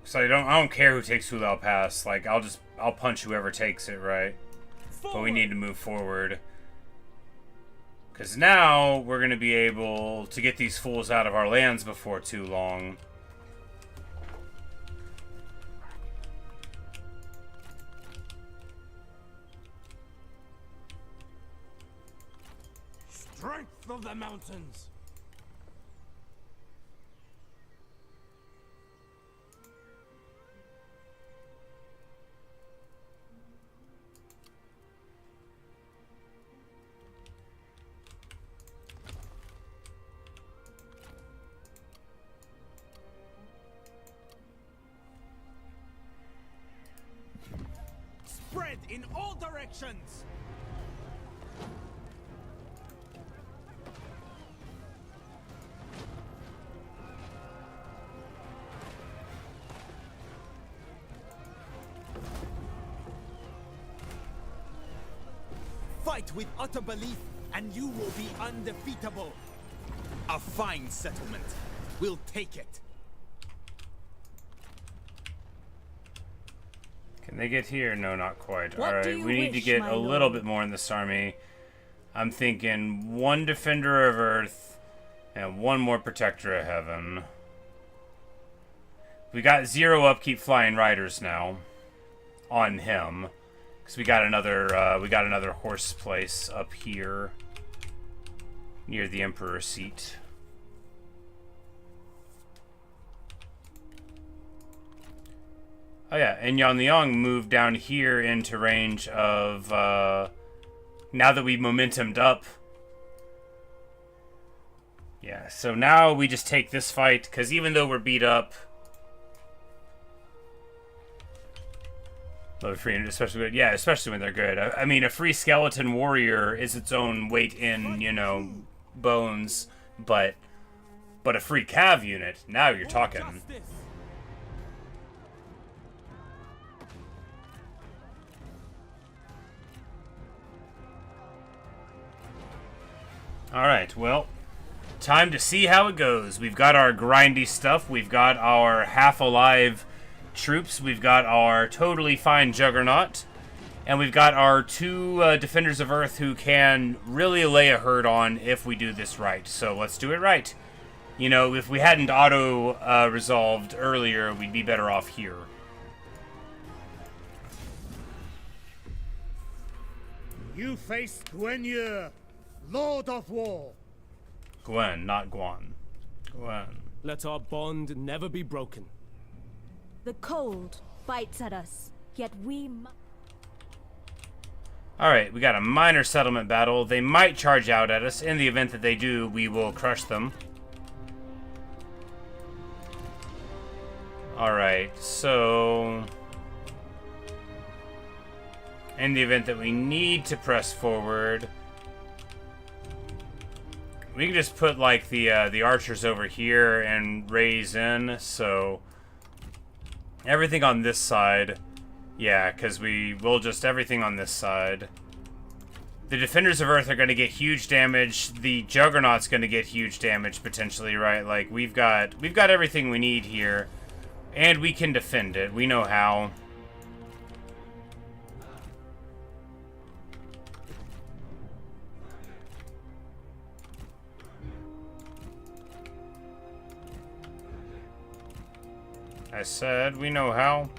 So I don't care who takes Hulao Pass. Like, I'll punch whoever takes it, right? But we need to move forward. Because now we're going to be able to get these fools out of our lands before too long. Strength of the mountains. Spread in all directions. Fight with utter belief, and you will be undefeatable. A fine settlement. We'll take it. Can they get here? No, not quite. What do Alright, you we need to wish, get my a little lord? bit more in this army. I'm thinking 1 Defender of Earth and 1 more Protector of Heaven. We got 0 upkeep flying riders now on him. Because we got another horse place up here near the Emperor's seat. Oh yeah, and Yan Liang moved down here into range of, now that we've momentumed up. Yeah, so now we just take this fight, because even though we're beat up, love free, especially when they're good. I mean, a free skeleton warrior is its own weight in, you know, bones, but a free cav unit, now you're talking. Alright, well, time to see how it goes. We've got our grindy stuff, we've got our half-alive troops, we've got our totally fine Juggernaut, and we've got our 2 Defenders of Earth who can really lay a hurt on if we do this right. So let's do it right. You know, if we hadn't auto-resolved earlier, we'd be better off here. You face Guanyu, Lord of War. Gwen, not Guan. Gwen. Let our bond never be broken. The cold bites at us, yet we Alright, we got a minor settlement battle. They might charge out at us. In the event that they do, we will crush them. Alright, so... in the event that we need to press forward, we can just put, like, the archers over here and raise in, so... everything on this side... yeah, because we will just everything on this side. The Defenders of Earth are going to get huge damage. The Juggernaut's going to get huge damage, potentially, right? Like, we've got everything we need here. And we can defend it. We know how. I said, we know how.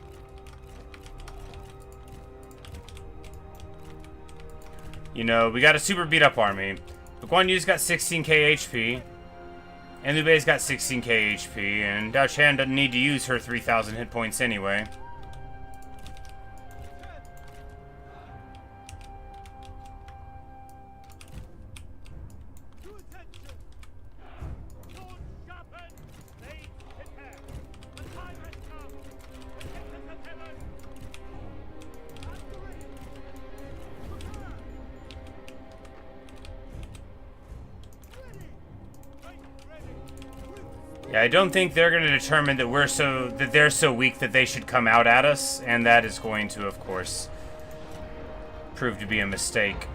You know, we got a super beat up army. But Guan Yu's got 16k HP. And Liu Bei's got 16k HP. And Dao Chan doesn't need to use her 3,000 hit points anyway. Yeah, I don't think they're going to determine that they're so weak that they should come out at us, and that is going to, of course, prove to be a mistake.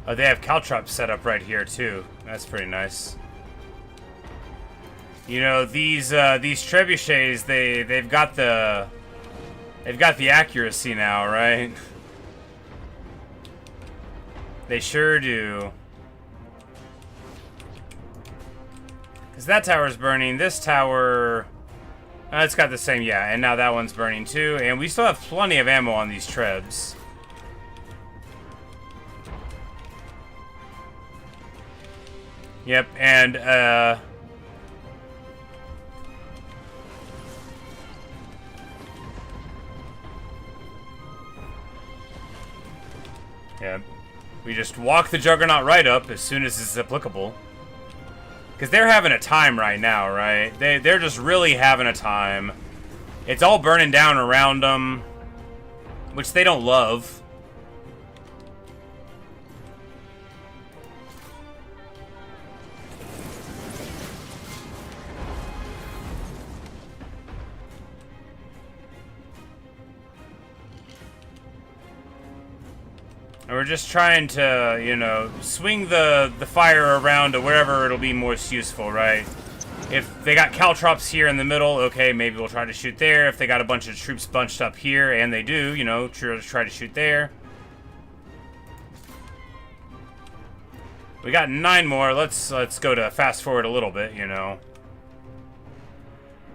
Oh, they have caltrops set up right here too. That's pretty nice. You know, these trebuchets, they've got the accuracy now, right? They sure do. Cause that tower's burning. This tower, it's got the same, yeah. And now that one's burning too. And we still have plenty of ammo on these trebs. Yep, and, yeah, we just walk the Juggernaut right up as soon as it's applicable. Because they're having a time right now, right? They're just really having a time. It's all burning down around them, which they don't love. And we're just trying to, you know, swing the fire around to wherever it'll be most useful, right? If they got caltrops here in the middle, okay, maybe we'll try to shoot there. If they got a bunch of troops bunched up here, and they do, you know, try to shoot there. We got 9 more. Let's go to fast forward a little bit, you know.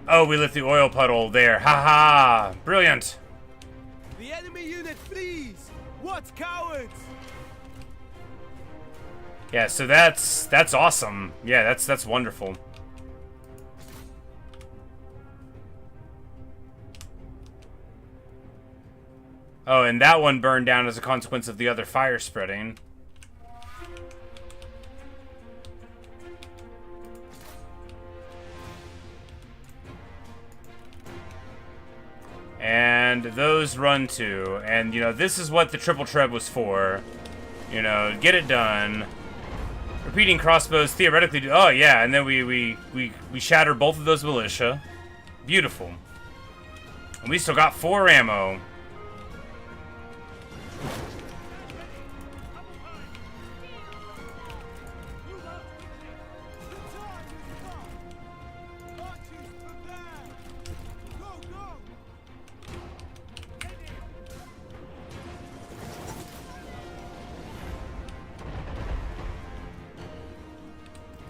Oh, we lit the oil puddle there. Ha ha! Brilliant. The enemy unit flees! What cowards! Yeah, so that's awesome. Yeah, that's wonderful. Oh, and that one burned down as a consequence of the other fire spreading. And those run too. And, you know, this is what the triple treb was for. You know, get it done. Repeating crossbows theoretically do... Oh, yeah, and then we shatter both of those militia. Beautiful. And we still got 4 ammo.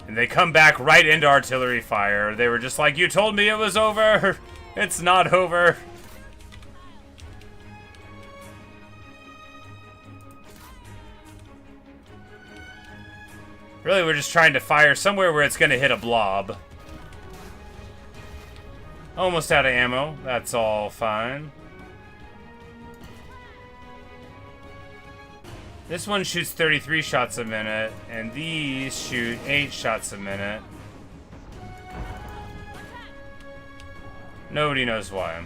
And they come back right into artillery fire. They were just like, you told me it was over. It's not over. Really, we're just trying to fire somewhere where it's going to hit a blob. Almost out of ammo. That's all fine. This one shoots 33 shots a minute, and these shoot 8 shots a minute. Nobody knows why.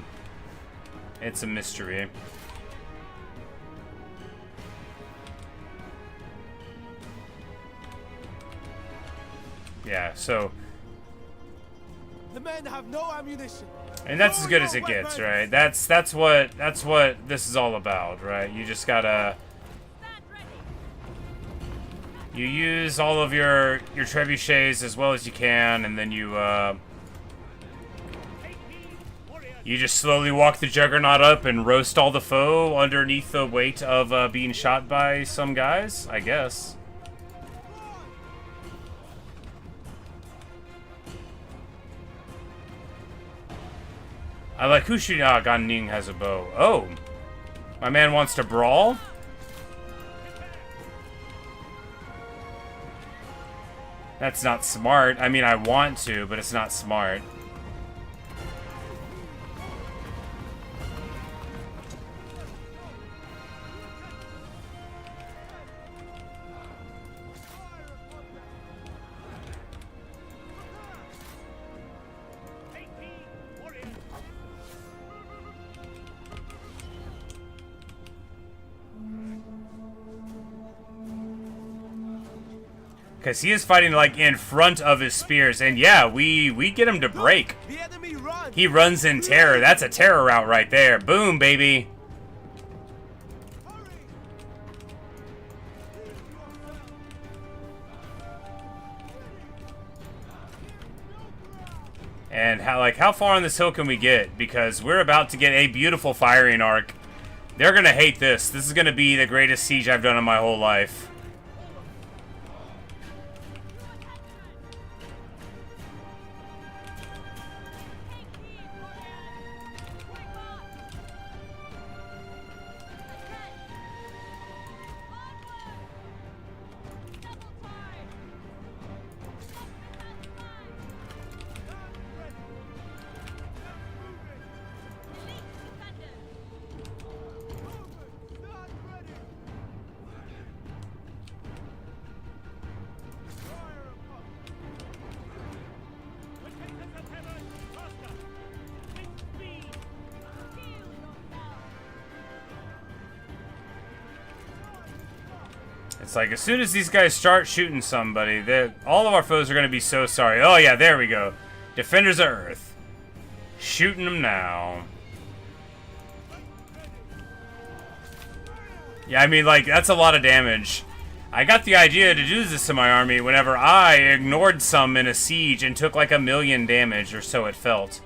It's a mystery. Yeah, so... The men have no ammunition. And that's as good as it gets, right? That's what this is all about, right? You just gotta... You use all of your trebuchets as well as you can, and then you just slowly walk the Juggernaut up and roast all the foe underneath the weight of being shot by some guys, I guess. I like who's shooting. Ah, Gan Ning has a bow. Oh, my man wants to brawl. That's not smart. I mean, I want to, but it's not smart. Because he is fighting, like, in front of his spears. And, yeah, we get him to break. The enemy run! He runs in terror. That's a terror route right there. Boom, baby. And, how far on this hill can we get? Because we're about to get a beautiful firing arc. They're going to hate this. This is going to be the greatest siege I've done in my whole life. It's like, as soon as these guys start shooting somebody, all of our foes are going to be so sorry. Oh, yeah, there we go. Defenders of Earth. Shooting them now. Yeah, I mean, like, that's a lot of damage. I got the idea to do this to my army whenever I ignored some in a siege and took like 1,000,000 damage, or so it felt.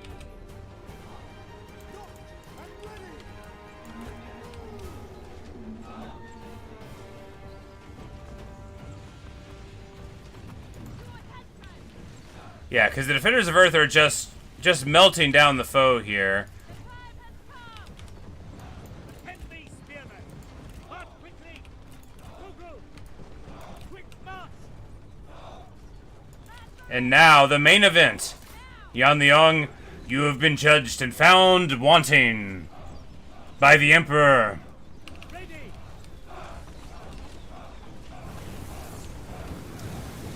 Yeah, because the Defenders of Earth are just melting down the foe here. And now, the main event. Yan Liang, you have been judged and found wanting by the Emperor.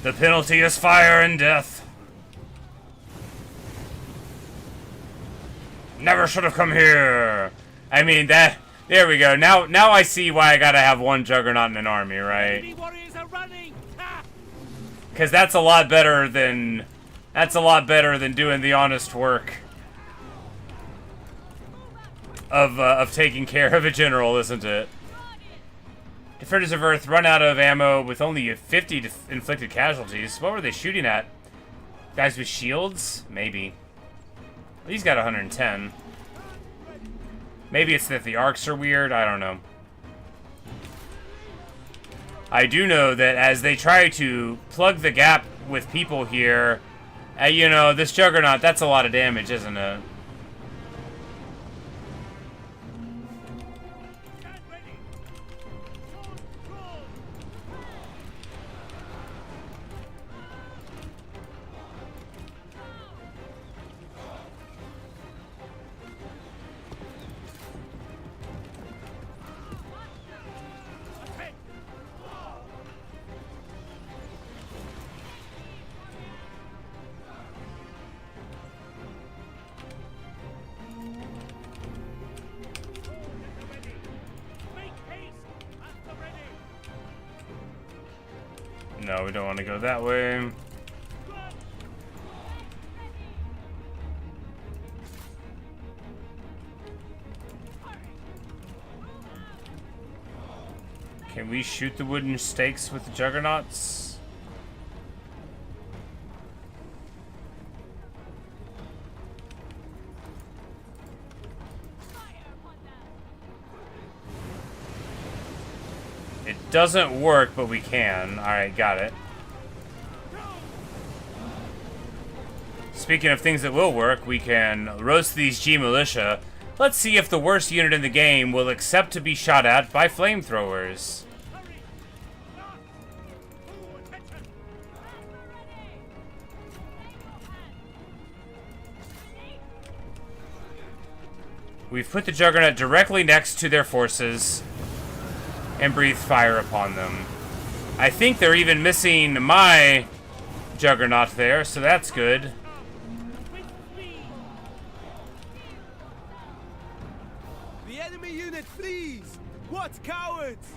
The penalty is fire and death. Never should have come here. I mean, there we go. Now I see why I gotta have one Juggernaut in an army, right? Because that's a lot better than doing the honest work of taking care of a general, isn't it? Defenders of Earth run out of ammo with only 50 inflicted casualties. What were they shooting at? Guys with shields? Maybe. He's got 110. Maybe it's that the arcs are weird. I don't know. I do know that as they try to plug the gap with people here, you know, this Juggernaut, that's a lot of damage, isn't it? No, we don't want to go that way. Can we shoot the wooden stakes with the Juggernauts? It doesn't work, but we can. Alright, got it. Speaking of things that will work, we can roast these G militia. Let's see if the worst unit in the game will accept to be shot at by flamethrowers. We've put the Juggernaut directly next to their forces and breathed fire upon them. I think they're even missing my Juggernaut there, so that's good. The enemy unit flees! What cowards!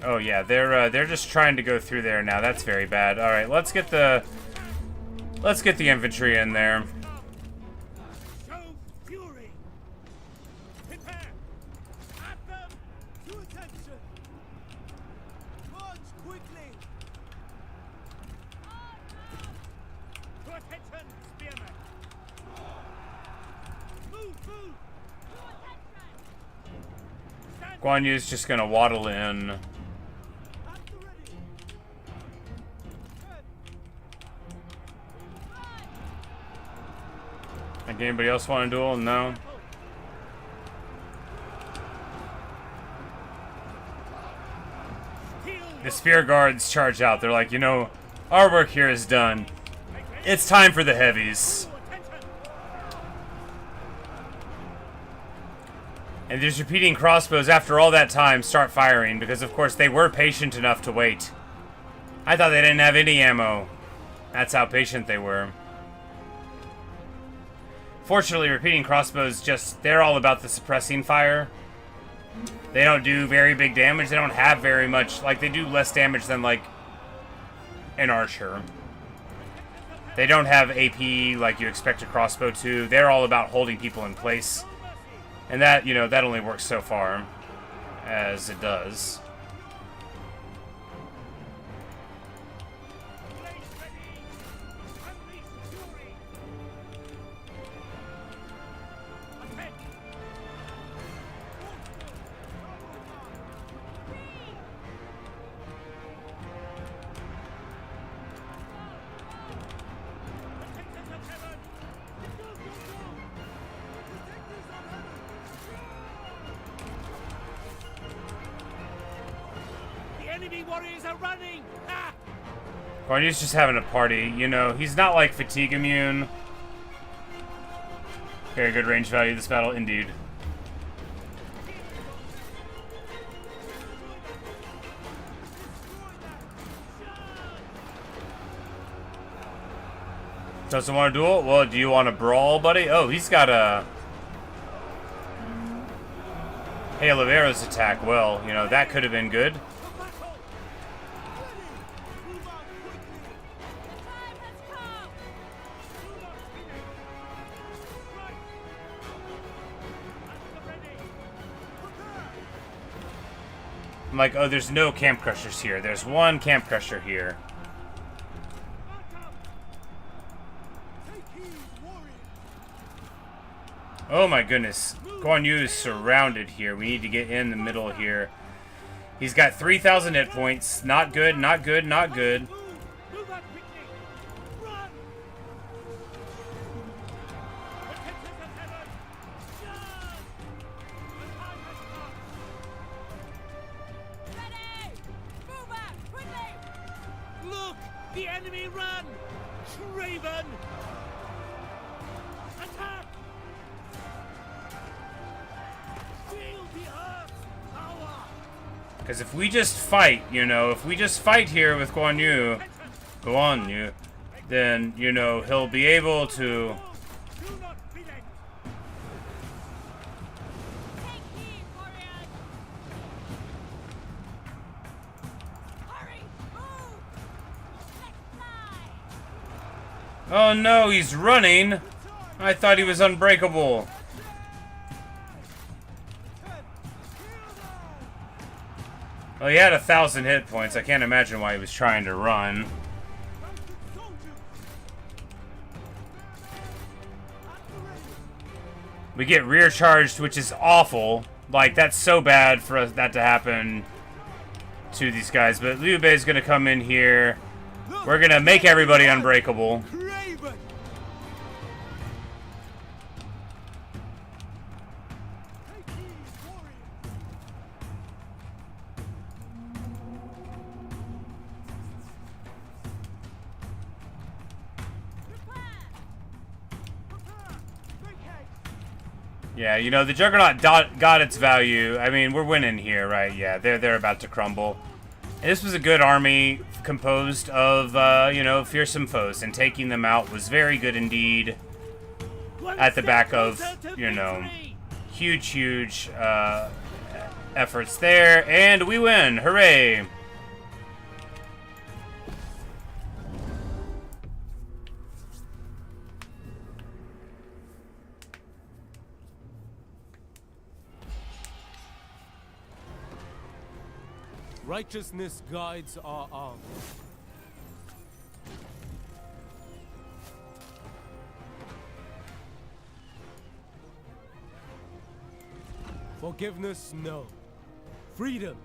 Oh yeah, they're just trying to go through there now. That's very bad. All right, let's get the infantry in there. Show fury. Prepare. At them. To attention. March quickly. To attention, spearmen. Move. Guan Yu's just gonna waddle in. Like anybody else want a duel? No. The spear guards charge out. They're like, you know, our work here is done. It's time for the heavies. And these repeating crossbows, after all that time, start firing, because of course they were patient enough to wait. I thought they didn't have any ammo. That's how patient they were. Fortunately, repeating crossbows they're all about the suppressing fire. They don't do very big damage. They don't have very much, like, they do less damage than, like, an archer. They don't have AP like you expect a crossbow to. They're all about holding people in place. And that, you know, that only works so far as it does. Warriors are running! Ah! Guan Yu's just having a party, you know, he's not like fatigue immune. Very good range value this battle, indeed. Doesn't want to duel? Well, do you want to brawl, buddy? Oh, he's got a Hail of Arrows attack. Well, you know, that could have been good. I'm like, oh, there's no camp crushers here. There's one camp crusher here. Oh my goodness. Guan Yu is surrounded here. We need to get in the middle here. He's got 3,000 hit points. Not good, not good, not good. Look! The enemy run! Craven! Attack! Feel the earth's power! Because if we just fight, you know, if we just fight here with Guan Yu, then, you know, he'll be able to... Do not relent! Take heed, warriors! Hurry! Move! Let's fly! Oh no, he's running! I thought he was unbreakable. Well, he had 1,000 hit points. I can't imagine why he was trying to run. We get rear charged, which is awful. Like, that's so bad for us, that to happen to these guys. But Liu Bei is going to come in here. We're going to make everybody unbreakable. Yeah, you know, the Juggernaut got its value. I mean, we're winning here, right? Yeah, they're about to crumble. And this was a good army composed of, you know, fearsome foes, and taking them out was very good indeed. At the back of, you know, huge efforts there, and we win! Hooray! Righteousness guides our arms. Forgiveness, no. Freedom,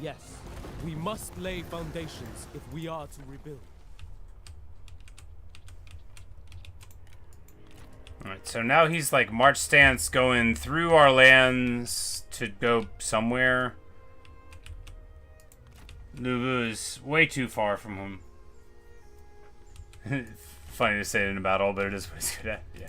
yes. We must lay foundations if we are to rebuild. Alright, so now he's like march stance going through our lands to go somewhere. Lubu is way too far from him. Funny to say it in a battle, but it is what he's good at, yeah.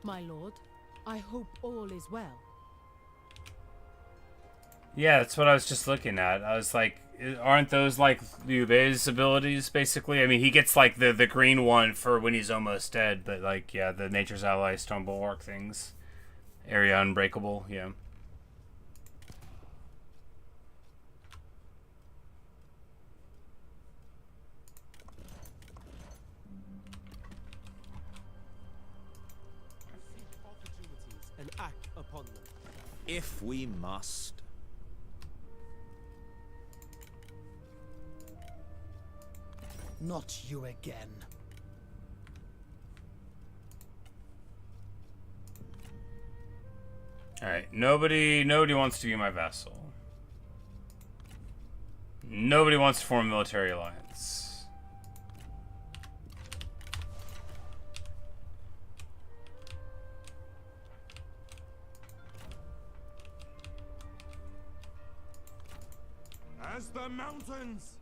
My lord, I hope all is well. Yeah, that's what I was just looking at. I was like, aren't those like Liu Bei's abilities, basically? I mean, he gets like the green one for when he's almost dead, but like, yeah, the Nature's Ally Stone Bulwark things. Area Unbreakable, yeah. And act upon them. If we must. Not you again. Alright, nobody wants to be my vassal. Nobody wants to form a military alliance. As the mountains.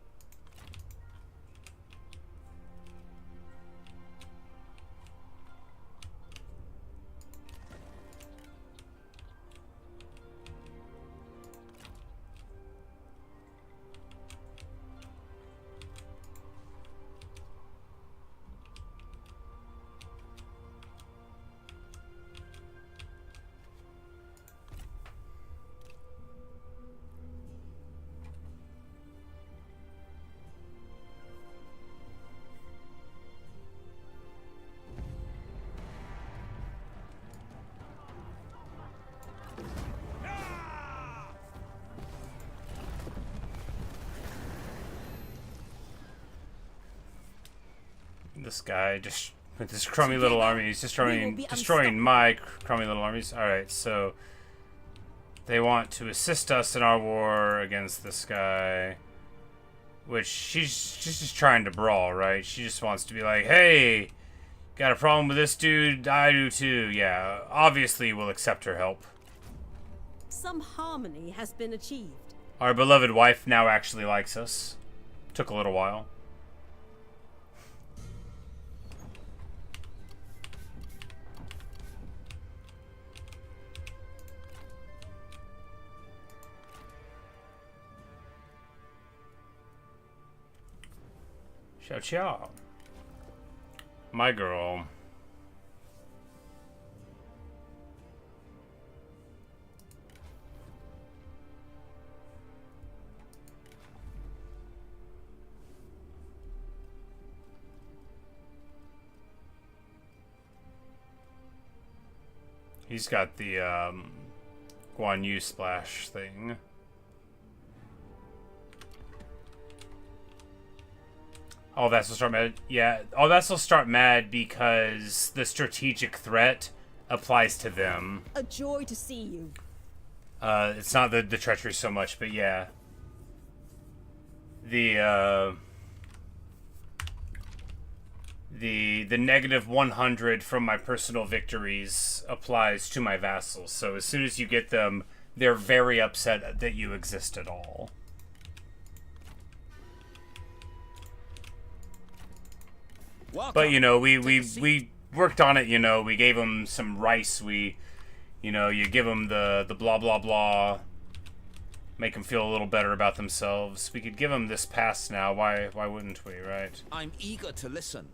This guy just with this crummy little army, he's destroying my crummy little armies. Alright, so they want to assist us in our war against this guy. Which she's just trying to brawl, right? She just wants to be like, hey Got a problem with this dude? I do too, yeah. Obviously, we'll accept her help. Some harmony has been achieved. Our beloved wife now actually likes us. Took a little while. Ciao, ciao. My girl. He's got the Guan Yu splash thing. All vessels start mad. Yeah, all vessels start mad because the strategic threat applies to them. A joy to see you. It's not the treachery so much, but yeah. The negative 100 from my personal victories applies to my vassals. So as soon as you get them, they're very upset that you exist at all. Welcome. But, you know, we worked on it, you know. We gave them some rice. You give them the blah, blah, blah. Make them feel a little better about themselves. We could give them this pass now. Why wouldn't we, right? I'm eager to listen.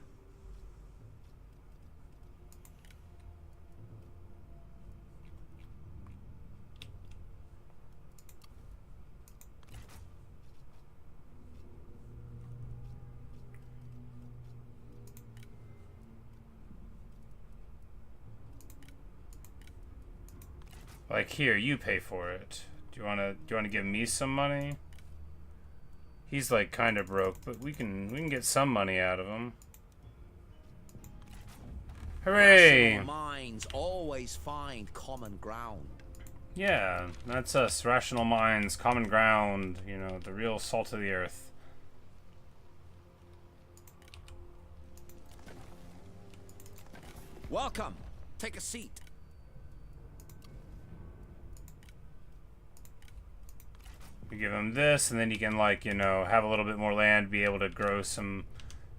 Like, here, you pay for it. Do you wanna give me some money? He's like kind of broke, but we can get some money out of him. Hooray! Rational minds always find common ground. Yeah, that's us. Rational minds, common ground. You know, the real salt of the earth. Welcome. Take a seat. We give him this, and then he can, like, you know, have a little bit more land, be able to grow some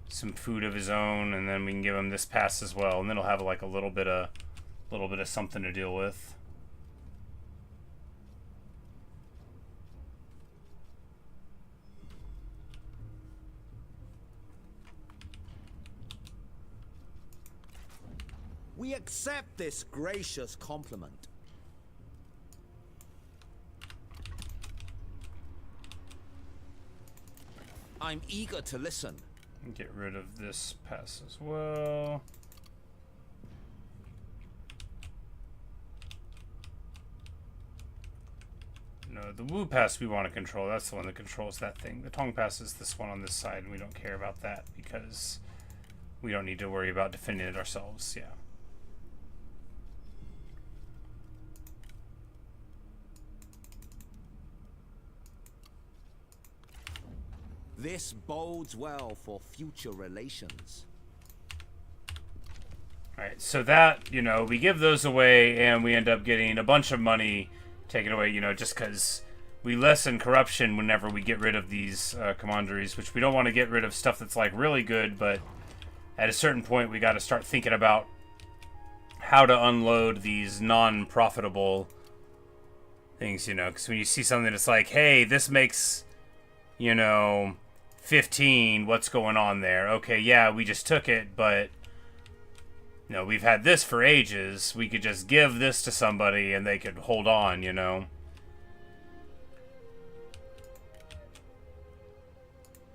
food of his own, and then we can give him this pass as well, and then he'll have like a little bit of something to deal with. We accept this gracious compliment. I'm eager to listen. Get rid of this pass as well. No, the Wu pass we want to control. That's the one that controls that thing. The Tong pass is this one on this side, and we don't care about that because we don't need to worry about defending it ourselves. Yeah. This bodes well for future relations. Alright, so that, you know, we give those away and we end up getting a bunch of money taken away, you know, just because we lessen corruption whenever we get rid of these commanderies, which we don't want to get rid of stuff that's, like, really good, but at a certain point we got to start thinking about how to unload these non-profitable things, you know, because when you see something that's like, hey, this makes, you know, 15, what's going on there? Okay, yeah, we just took it, but you know, we've had this for ages. We could just give this to somebody and they could hold on, you know.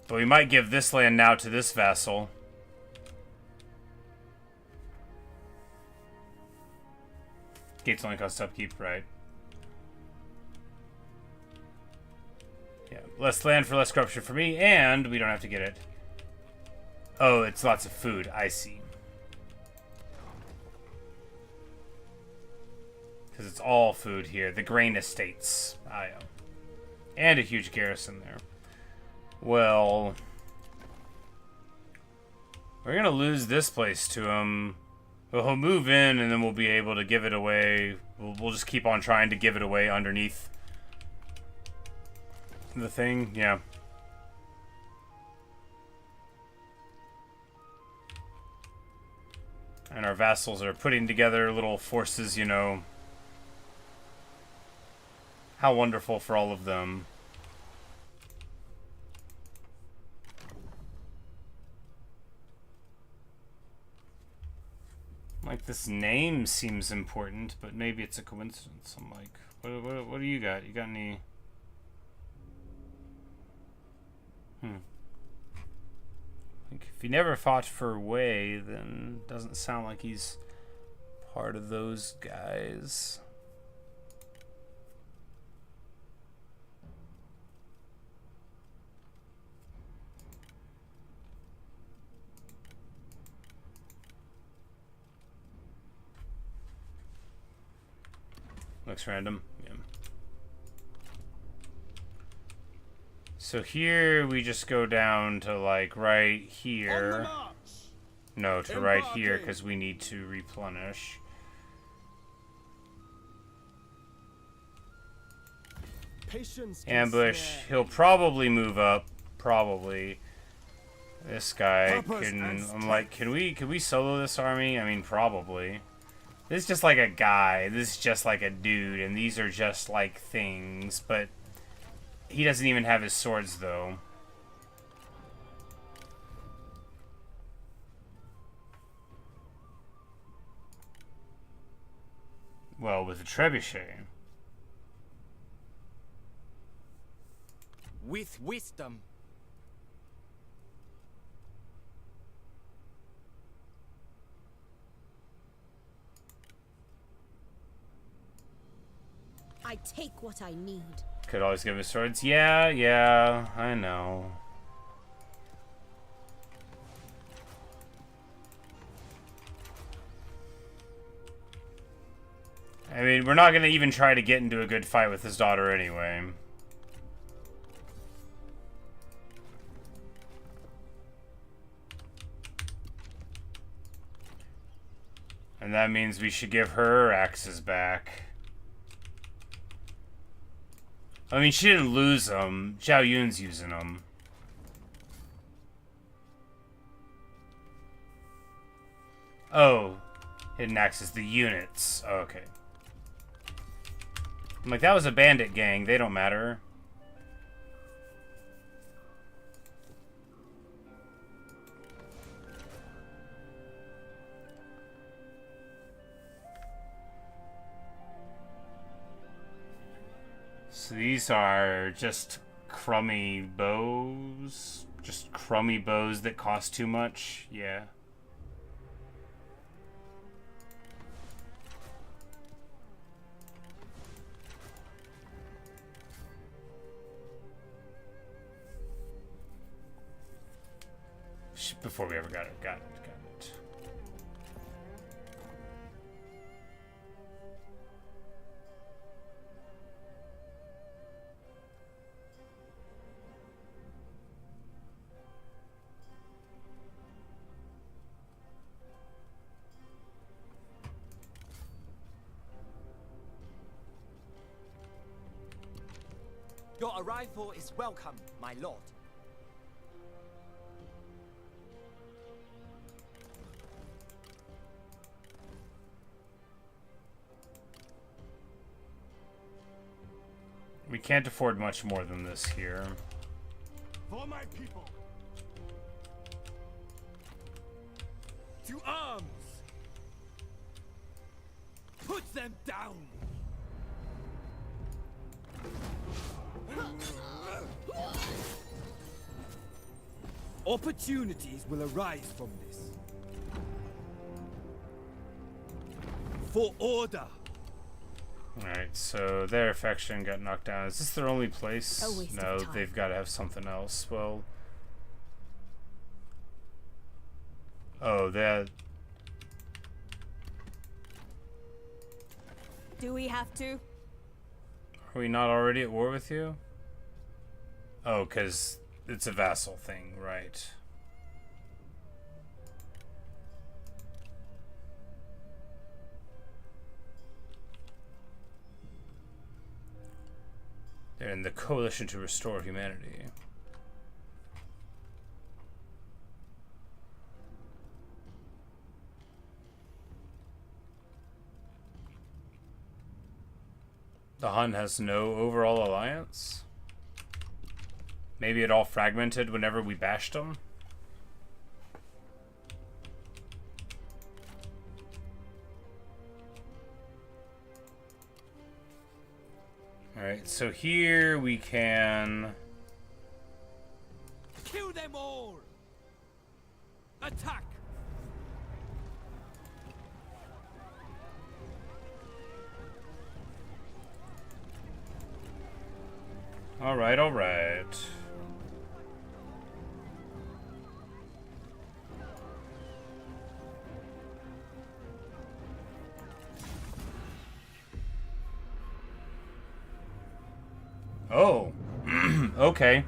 But we might give this land now to this vassal. Gates only cost upkeep, right? Yeah, less land for less corruption for me, and we don't have to get it. Oh, it's lots of food. I see. Because it's all food here. The grain estates. I am. And a huge garrison there. Well, We're gonna lose this place to him. Well, he'll move in, and then we'll be able to give it away. We'll just keep on trying to give it away underneath the thing. Yeah. And our vassals are putting together little forces, you know. How wonderful for all of them. Like, this name seems important, but maybe it's a coincidence. I'm like, what do you got? You got any... Like, if he never fought for Wei, then doesn't sound like he's part of those guys. Looks random. Yeah. So here we just go down to like right here. No, to right here because we need to replenish. Patience. Ambush. He'll probably move up. Probably. This guy can. I'm like, can we solo this army? I mean, probably. This is just like a guy. This is just like a dude, and these are just like things. But he doesn't even have his swords, though. Well, with a trebuchet. With wisdom. I take what I need. Could always give his swords. Yeah, I know. I mean, we're not gonna even try to get into a good fight with his daughter anyway. And that means we should give her axes back. I mean, she didn't lose them. Zhao Yun's using them. Oh. Hidden axes, the units. Oh, okay. I'm like, that was a bandit gang. They don't matter. So these are just crummy bows? Just crummy bows that cost too much? Yeah. Before we ever got it. Got it. Your arrival is welcome, my lord. We can't afford much more than this here. For my people. To arms! Put them down! Opportunities will arise from this. For order! Alright, so their affection got knocked down. Is this their only place? A waste No, of time. they've got to have something else. Well... Oh, that... Do we have to? Are we not already at war with you? Oh, because it's a vassal thing, right. They're in the Coalition to Restore Humanity. The Hun has no overall alliance? Maybe it all fragmented whenever we bashed them? Alright, so here we can... Kill them all! Attack! Alright, alright. Oh. Okay.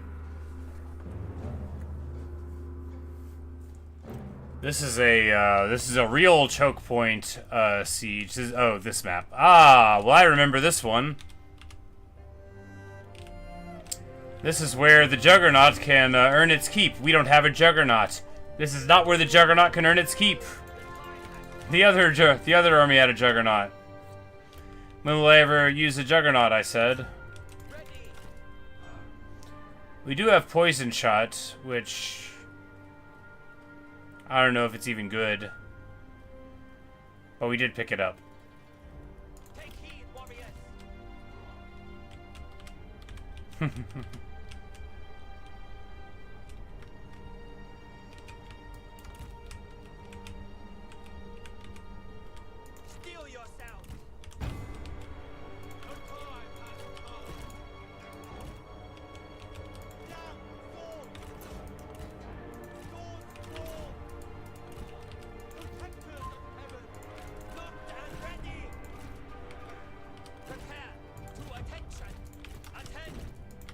This is a real choke point siege. This map. Ah, well I remember this one. This is where the Juggernaut can earn its keep. We don't have a Juggernaut. This is not where the Juggernaut can earn its keep. The other army had a Juggernaut. When will I ever use a Juggernaut, I said. We do have Poison Shot, which... I don't know if it's even good. But we did pick it up. Take heed, warriors! Steel yourself! No time has come! Down, sword! Swords fall! Protectors of heaven, locked and ready! Prepare to attention! Attend!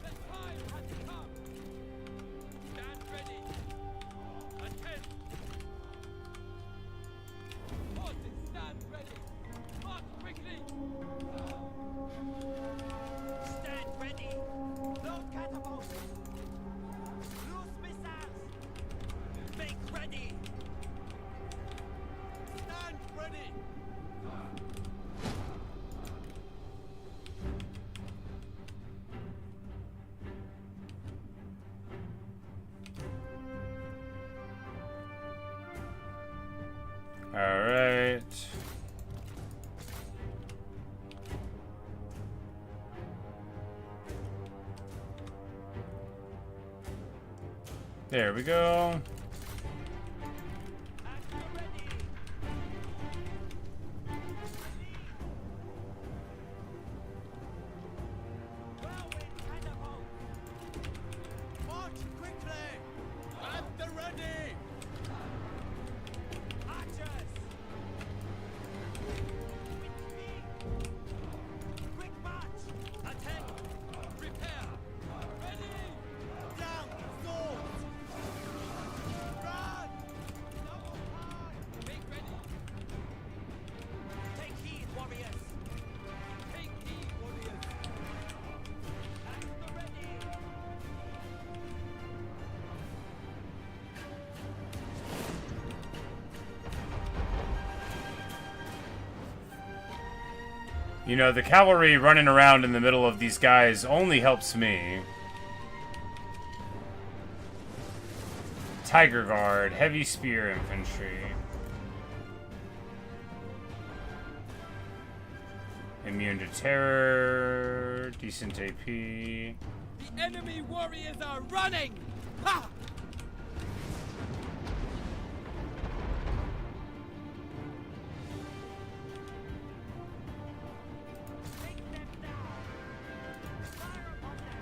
The time has come! Stand ready! Attend! Horses, stand ready! March quickly! Stand ready! Load catapults! Loose missiles! Make ready! Stand ready! Alright. There we go. March quickly! At the ready! Archers! Quick march! Attack! Prepare! Ready! Down! Swords! Run! Double time! Make ready! Take heed, warriors! Take heed, warriors! At the ready! You know, the cavalry running around in the middle of these guys only helps me. Tiger Guard, Heavy Spear Infantry. Immune to Terror, decent AP. The enemy warriors are running! Ha! Take them down! Fire upon them!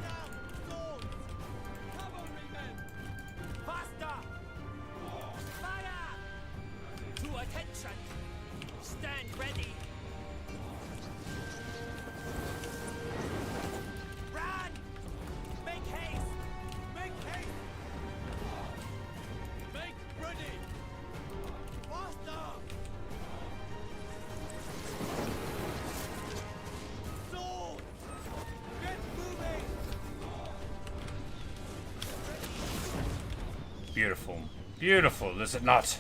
Down, swords! Cavalrymen! Faster! Fire! To attention! Stand ready! Run! Make haste! Beautiful. Beautiful, is it not?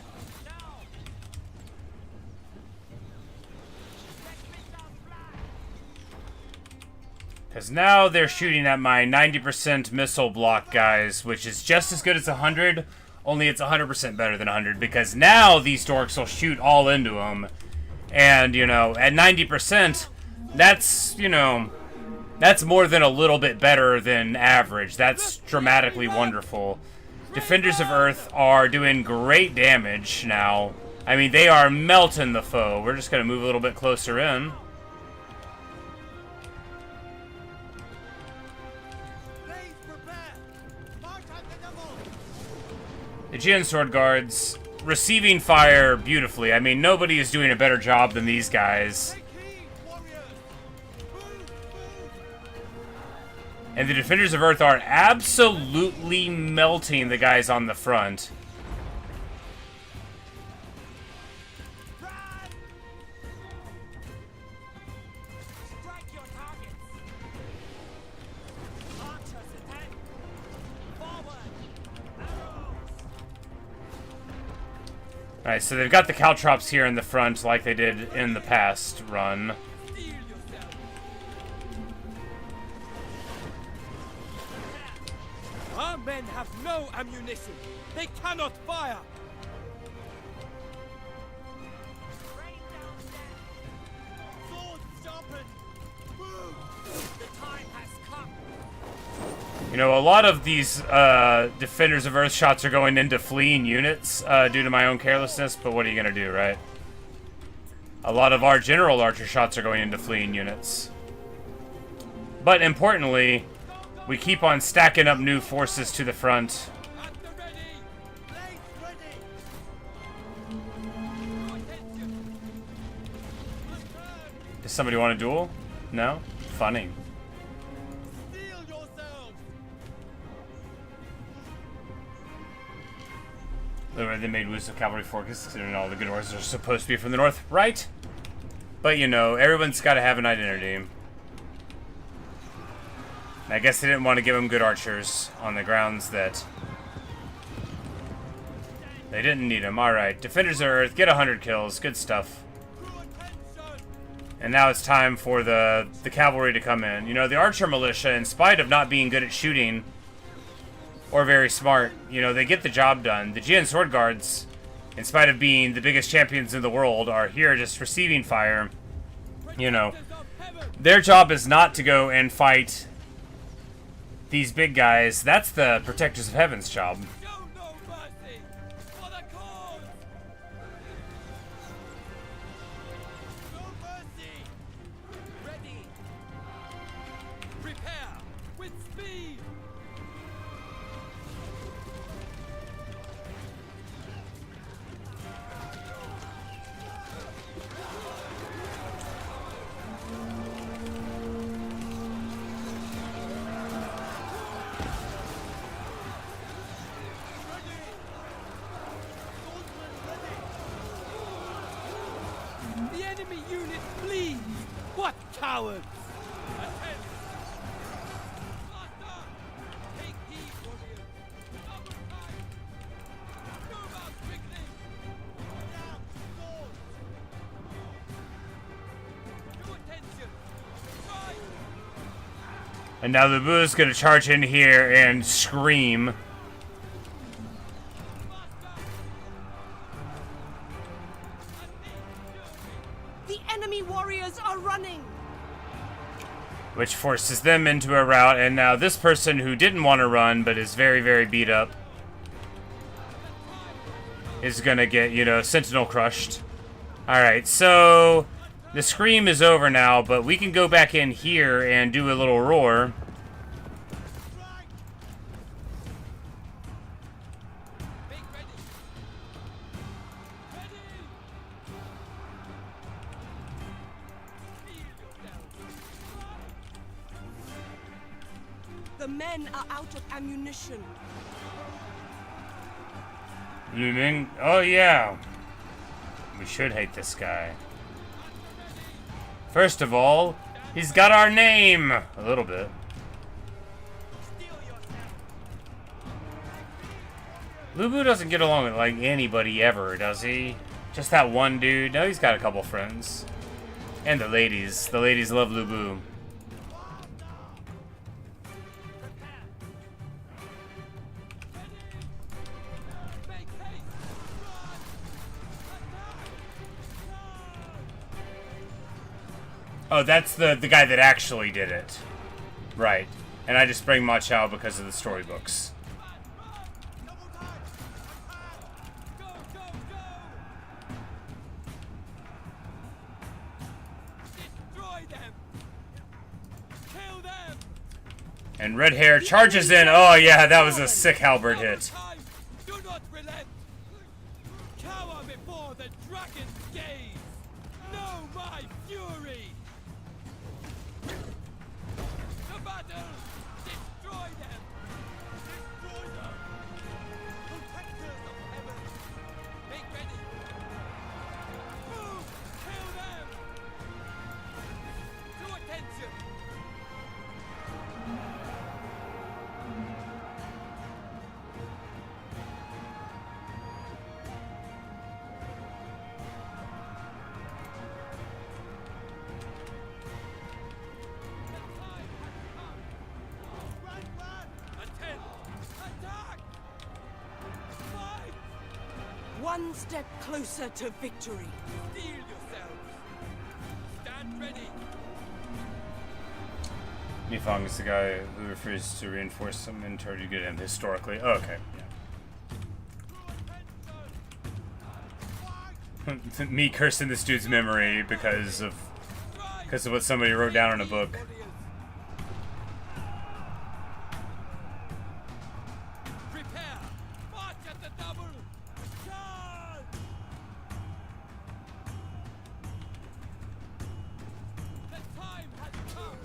Because now they're shooting at my 90% missile block guys, which is just as good as 100, only it's 100% better than 100, because now these dorks will shoot all into them. And, you know, at 90%, that's, you know, that's more than a little bit better than average. That's dramatically wonderful. Defenders of Earth are doing great damage now. I mean, they are melting the foe. We're just going to move a little bit closer in. Aegean Sword Guards receiving fire beautifully. I mean, nobody is doing a better job than these guys. And the Defenders of Earth are absolutely melting the guys on the front. Alright, so they've got the caltrops here in the front like they did in the past run. Our men have no ammunition. They cannot fire. You know, a lot of these Defenders of Earth shots are going into fleeing units due to my own carelessness, but what are you going to do, right? A lot of our general archer shots are going into fleeing units. But importantly, we keep on stacking up new forces to the front. Does somebody want a duel? No? Funny. They made use of cavalry focus, considering all the good horses are supposed to be from the north, right? But you know, everyone's got to have an identity. I guess they didn't want to give them good archers on the grounds that they didn't need them. Alright, Defenders of Earth, get 100 kills, good stuff. And now it's time for the cavalry to come in. You know, the archer militia, in spite of not being good at shooting or very smart, you know, they get the job done. The Aegean Sword Guards, in spite of being the biggest champions in the world, are here just receiving fire. You know, their job is not to go and fight these big guys. That's the Protectors of Heaven's job. Cowards! And now the Boo's gonna charge in here and scream. The enemy warriors are running! Which forces them into a rout, and now this person who didn't want to run but is very, very beat up is gonna get, you know, Sentinel crushed. Alright, so the scream is over now, but we can go back in here and do a little roar. The men are out of ammunition. Liu Ming, oh yeah. We should hate this guy. First of all, he's got our name! A little bit. Lu Bu doesn't get along with, like, anybody ever, does he? Just that one dude? No, he's got a couple friends. And the ladies. The ladies love Lu Bu. Oh, that's the guy that actually did it. Right. And I just bring Ma Chao because of the storybooks. And Red Hair charges in. Oh yeah, that was a sick halberd hit. Do not relent. Cower before the dragon's gaze. Know my fury. The battle. Destroy them. Destroy them. Protectors of heaven. Make ready. Move. Kill them. To attention. One step closer to victory. Steel yourselves. Stand ready. Mifang is the guy who refers to reinforce some in order to get him historically. Oh, okay. Yeah. Me cursing this dude's memory because of what somebody wrote down in a book. Prepare. March at the double. Charge. The time has come.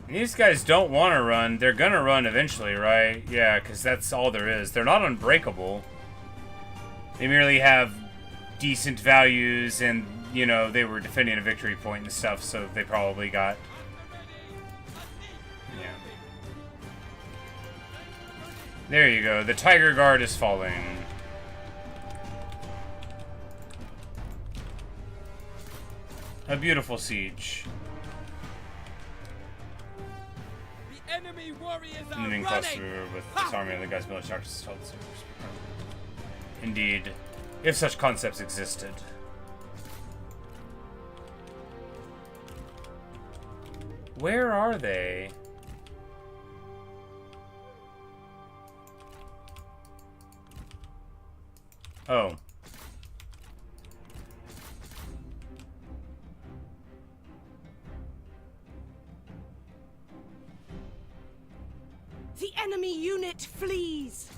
These guys don't want to run. They're gonna run eventually, right? Yeah, because that's all there is. They're not unbreakable. They merely have decent values and, you know, they were defending a victory point and stuff, so they probably got... Yeah. There you go. The Tiger Guard is falling. A beautiful siege. The enemy warriors are Moving running. closer with this army of the guys' military artists told the servers. Indeed, if such concepts existed. Where are they? Oh. The enemy unit flees.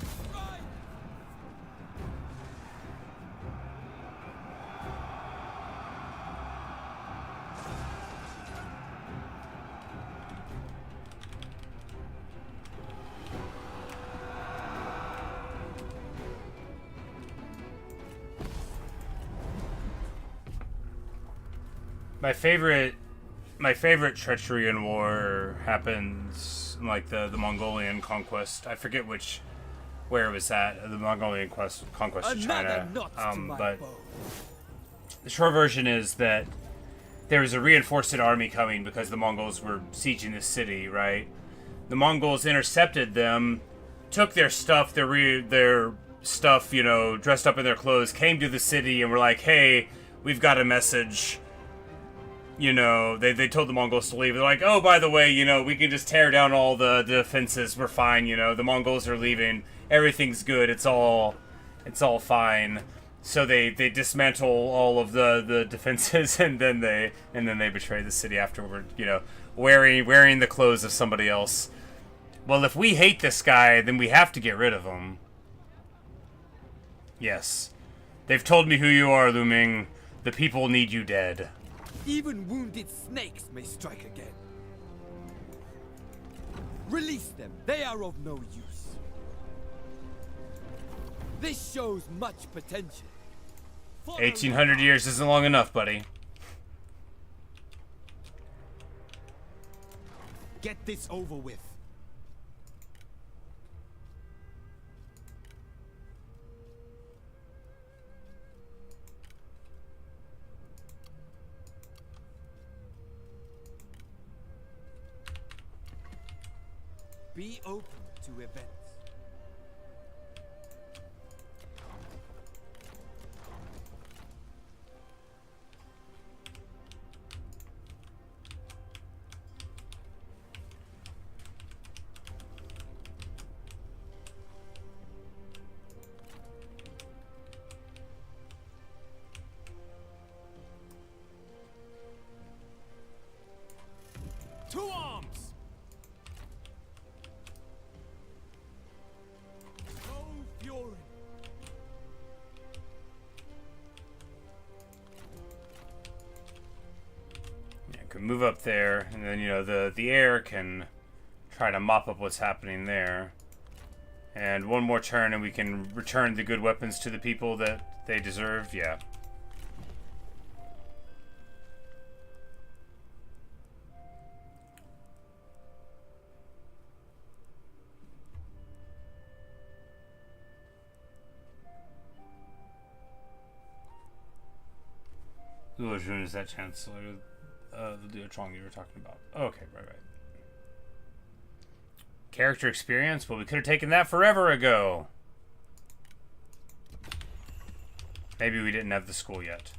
My favorite treachery in war happens in, like, the Mongolian conquest. I forget where it was at, the Mongolian conquest of China. But the short version is that there was a reinforced army coming because the Mongols were sieging the city, right? The Mongols intercepted them, took their stuff, their stuff, you know, dressed up in their clothes, came to the city and were like, hey, we've got a message. You know, they told the Mongols to leave. They're like, oh, by the way, you know, we can just tear down all the defenses. We're fine, you know. The Mongols are leaving. Everything's good. It's all fine. So they dismantle all of the defenses and then they betray the city afterward, you know, wearing the clothes of somebody else. Well, if we hate this guy, then we have to get rid of him. Yes. They've told me who you are, Lu Ming. The people need you dead. Even wounded snakes may strike again. Release them. They are of no use. This shows much potential. 1800 years isn't long enough, buddy. Get this over with. Be open to events. To arms! No fury! Yeah, could move up there, and then, you know, the air can try to mop up what's happening there. And one more turn and we can return the good weapons to the people that they deserve. Yeah. Which one is that Chancellor? The Duochong you were talking about. Okay, right. Character experience? Well, we could have taken that forever ago. Maybe we didn't have the school yet.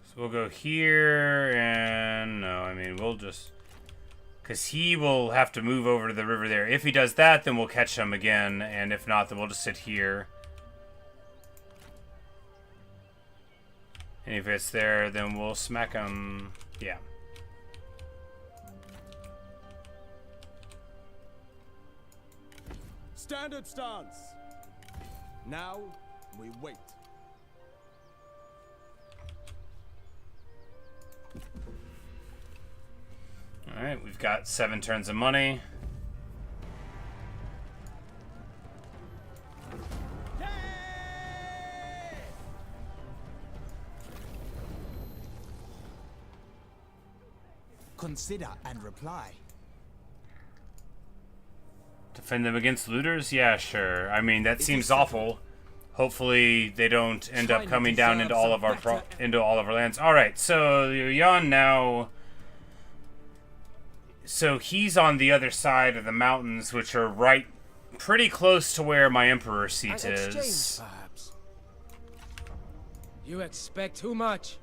So we'll go here, and no, I mean, we'll just... Because he will have to move over to the river there. If he does that, then we'll catch him again, and if not, then we'll just sit here. And if it's there, then we'll smack him. Yeah. Standard stance. Now we wait. Alright, we've got 7 turns of money. Consider and reply. Defend them against looters? Yeah, sure. I mean, that seems awful. Hopefully they don't end up coming down into all of our lands. Alright, so Liu Yan now... So he's on the other side of the mountains, which are right pretty close to where my Emperor seat is. Perhaps. You expect too much.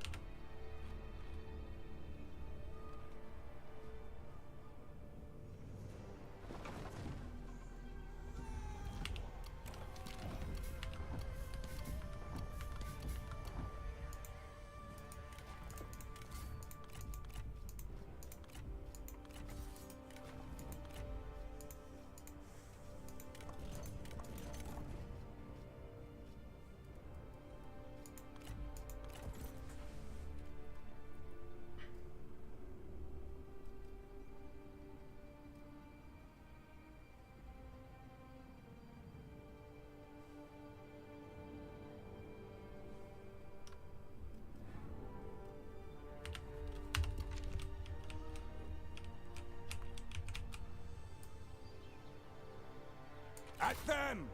At them!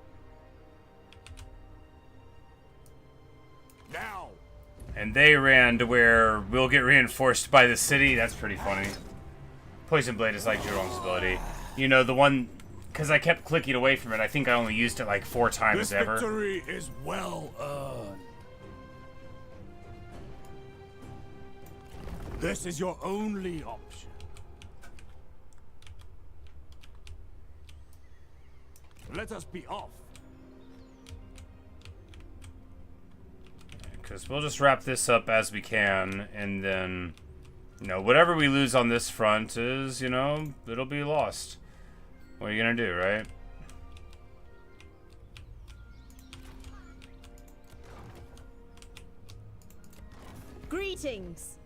Now! And they ran to where we'll get reinforced by the city. That's pretty funny. Poison Blade is like Zhurong's ability. You know, the one... Because I kept clicking away from it. I think I only used it like 4 times This ever. victory is well earned. This is your only option. Let us be off. Because we'll just wrap this up as we can, and then, you know, whatever we lose on this front is, you know, it'll be lost. What are you gonna do, right? Greetings.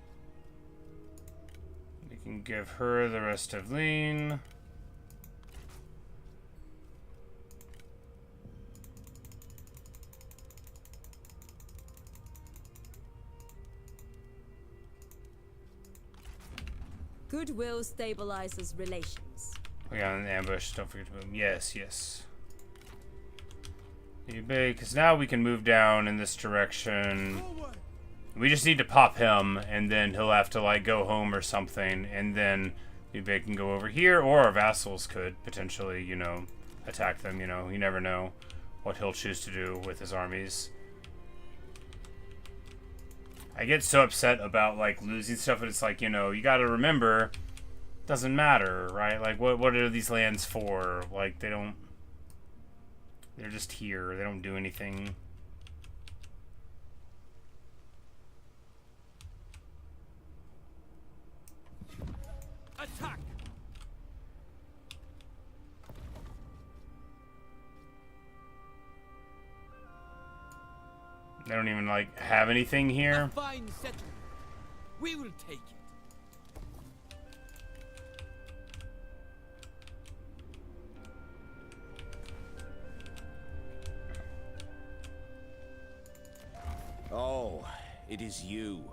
We can give her the rest of Lean. Goodwill stabilizes relations. We got an ambush. Don't forget to move. Yes, yes. Liu Bei, because now we can move down in this direction. We just need to pop him, and then he'll have to, like, go home or something, and then Liu Bei can go over here, or our vassals could potentially, you know, attack them, you know. You never know what he'll choose to do with his armies. I get so upset about, like, losing stuff, but it's like, you know, you gotta remember, doesn't matter, right? Like, what are these lands for? Like, they don't... They're just here. They don't do anything. Attack! They don't even, like, have anything here. A fine settlement. We will take it. Oh, it is you.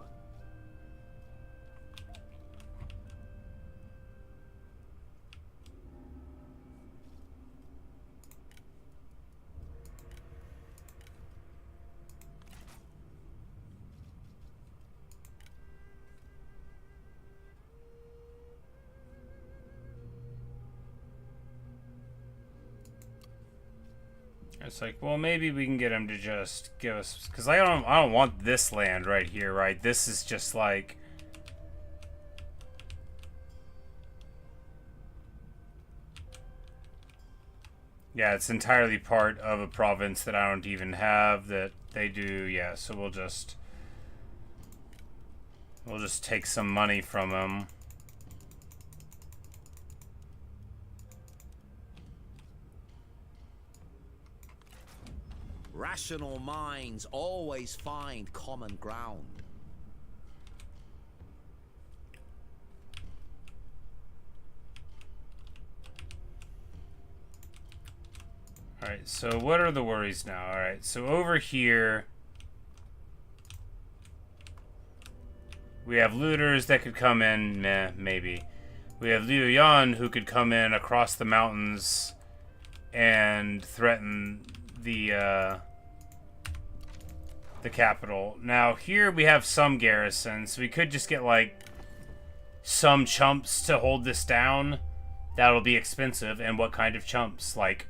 It's like, well, maybe we can get him to just give us, because I don't want this land right here, right? This is just like, yeah, it's entirely part of a province that I don't even have that they do. Yeah, so we'll just take some money from them. Rational minds always find common ground. Alright, so what are the worries now? Alright, so over here we have looters that could come in, meh, maybe. We have Liu Yan who could come in across the mountains and threaten the capital. Now here we have some garrisons, so we could just get like some chumps to hold this down. That'll be expensive. And what kind of chumps? Like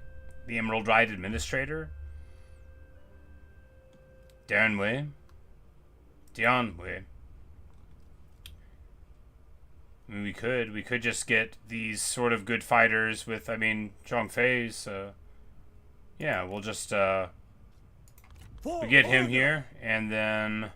the Emerald Ride Administrator? Dian Wei? I mean, we could just get these sort of good fighters with, I mean, Zhang Fei's, yeah, we'll just, we get him here, and then...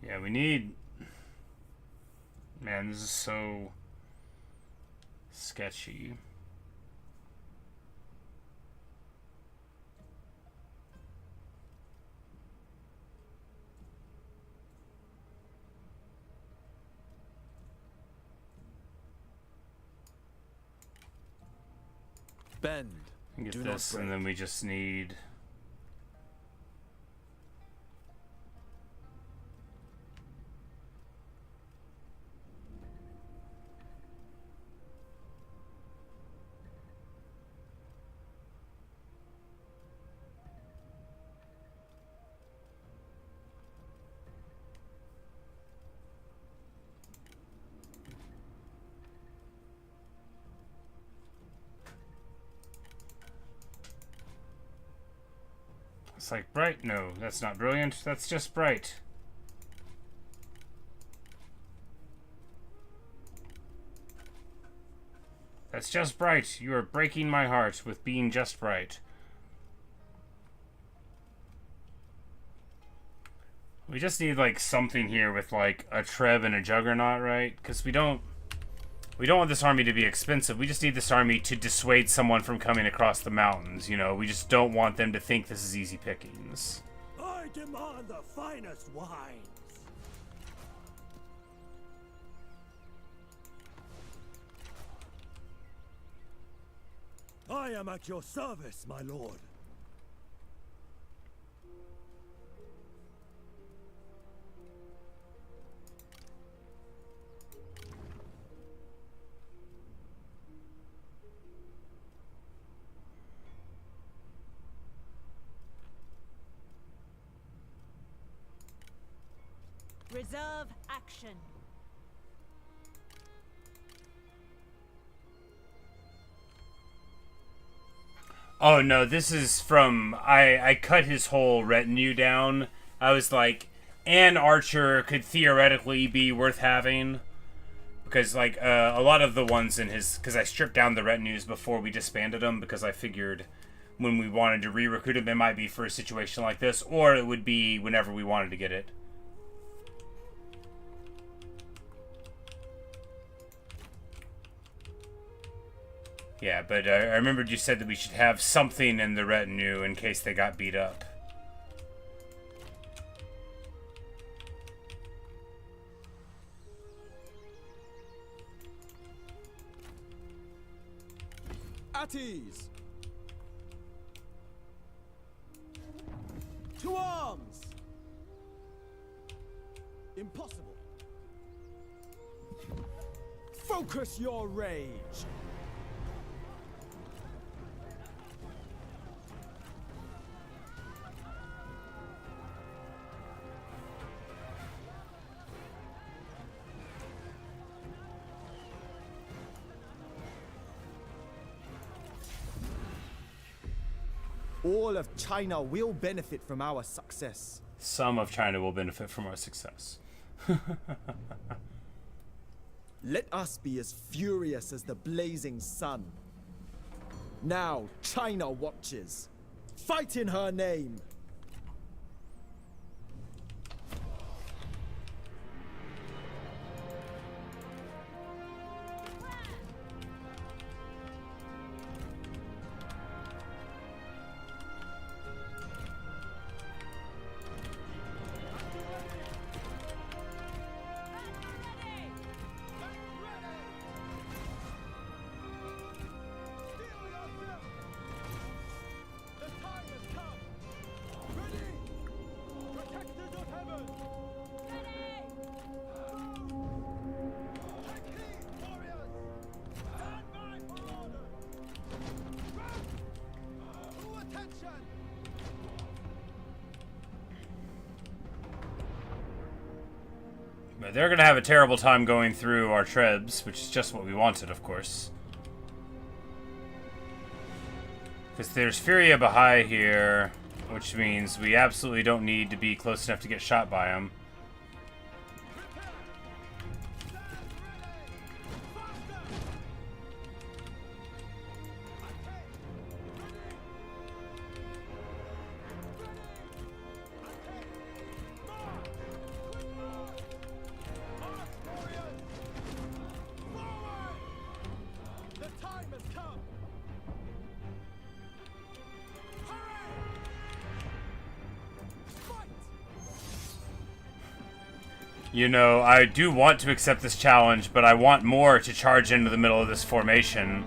Yeah, we need... Man, this is so sketchy. Bend. Get Do this, not and break. then we just need... It's like bright? No, that's not brilliant. That's just bright. That's just bright. You are breaking my heart with being just bright. We just need like something here with like a Treb and a Juggernaut, right? Because we don't We don't want this army to be expensive. We just need this army to dissuade someone from coming across the mountains, you know? We just don't want them to think this is easy pickings. I demand the finest wines. I am at your service, my lord. Reserve action. Oh no, this is from... I cut his whole retinue down. I was like, an archer could theoretically be worth having. Because, like, a lot of the ones in his... Because I stripped down the retinues before we disbanded them, because I figured when we wanted to re-recruit them, it might be for a situation like this, or it would be whenever we wanted to get it. Yeah, but I remembered you said that we should have something in the retinue in case they got beat up. At ease! To arms! Impossible! Focus your rage! All of China will benefit from our success. Some of China will benefit from our success. Let us be as furious as the blazing sun. Now China watches. Fight in her name. But they're going to have a terrible time going through our trebs, which is just what we wanted, of course. Because there's Furia Bahai here, which means we absolutely don't need to be close enough to get shot by him. You know, I do want to accept this challenge, but I want more to charge into the middle of this formation.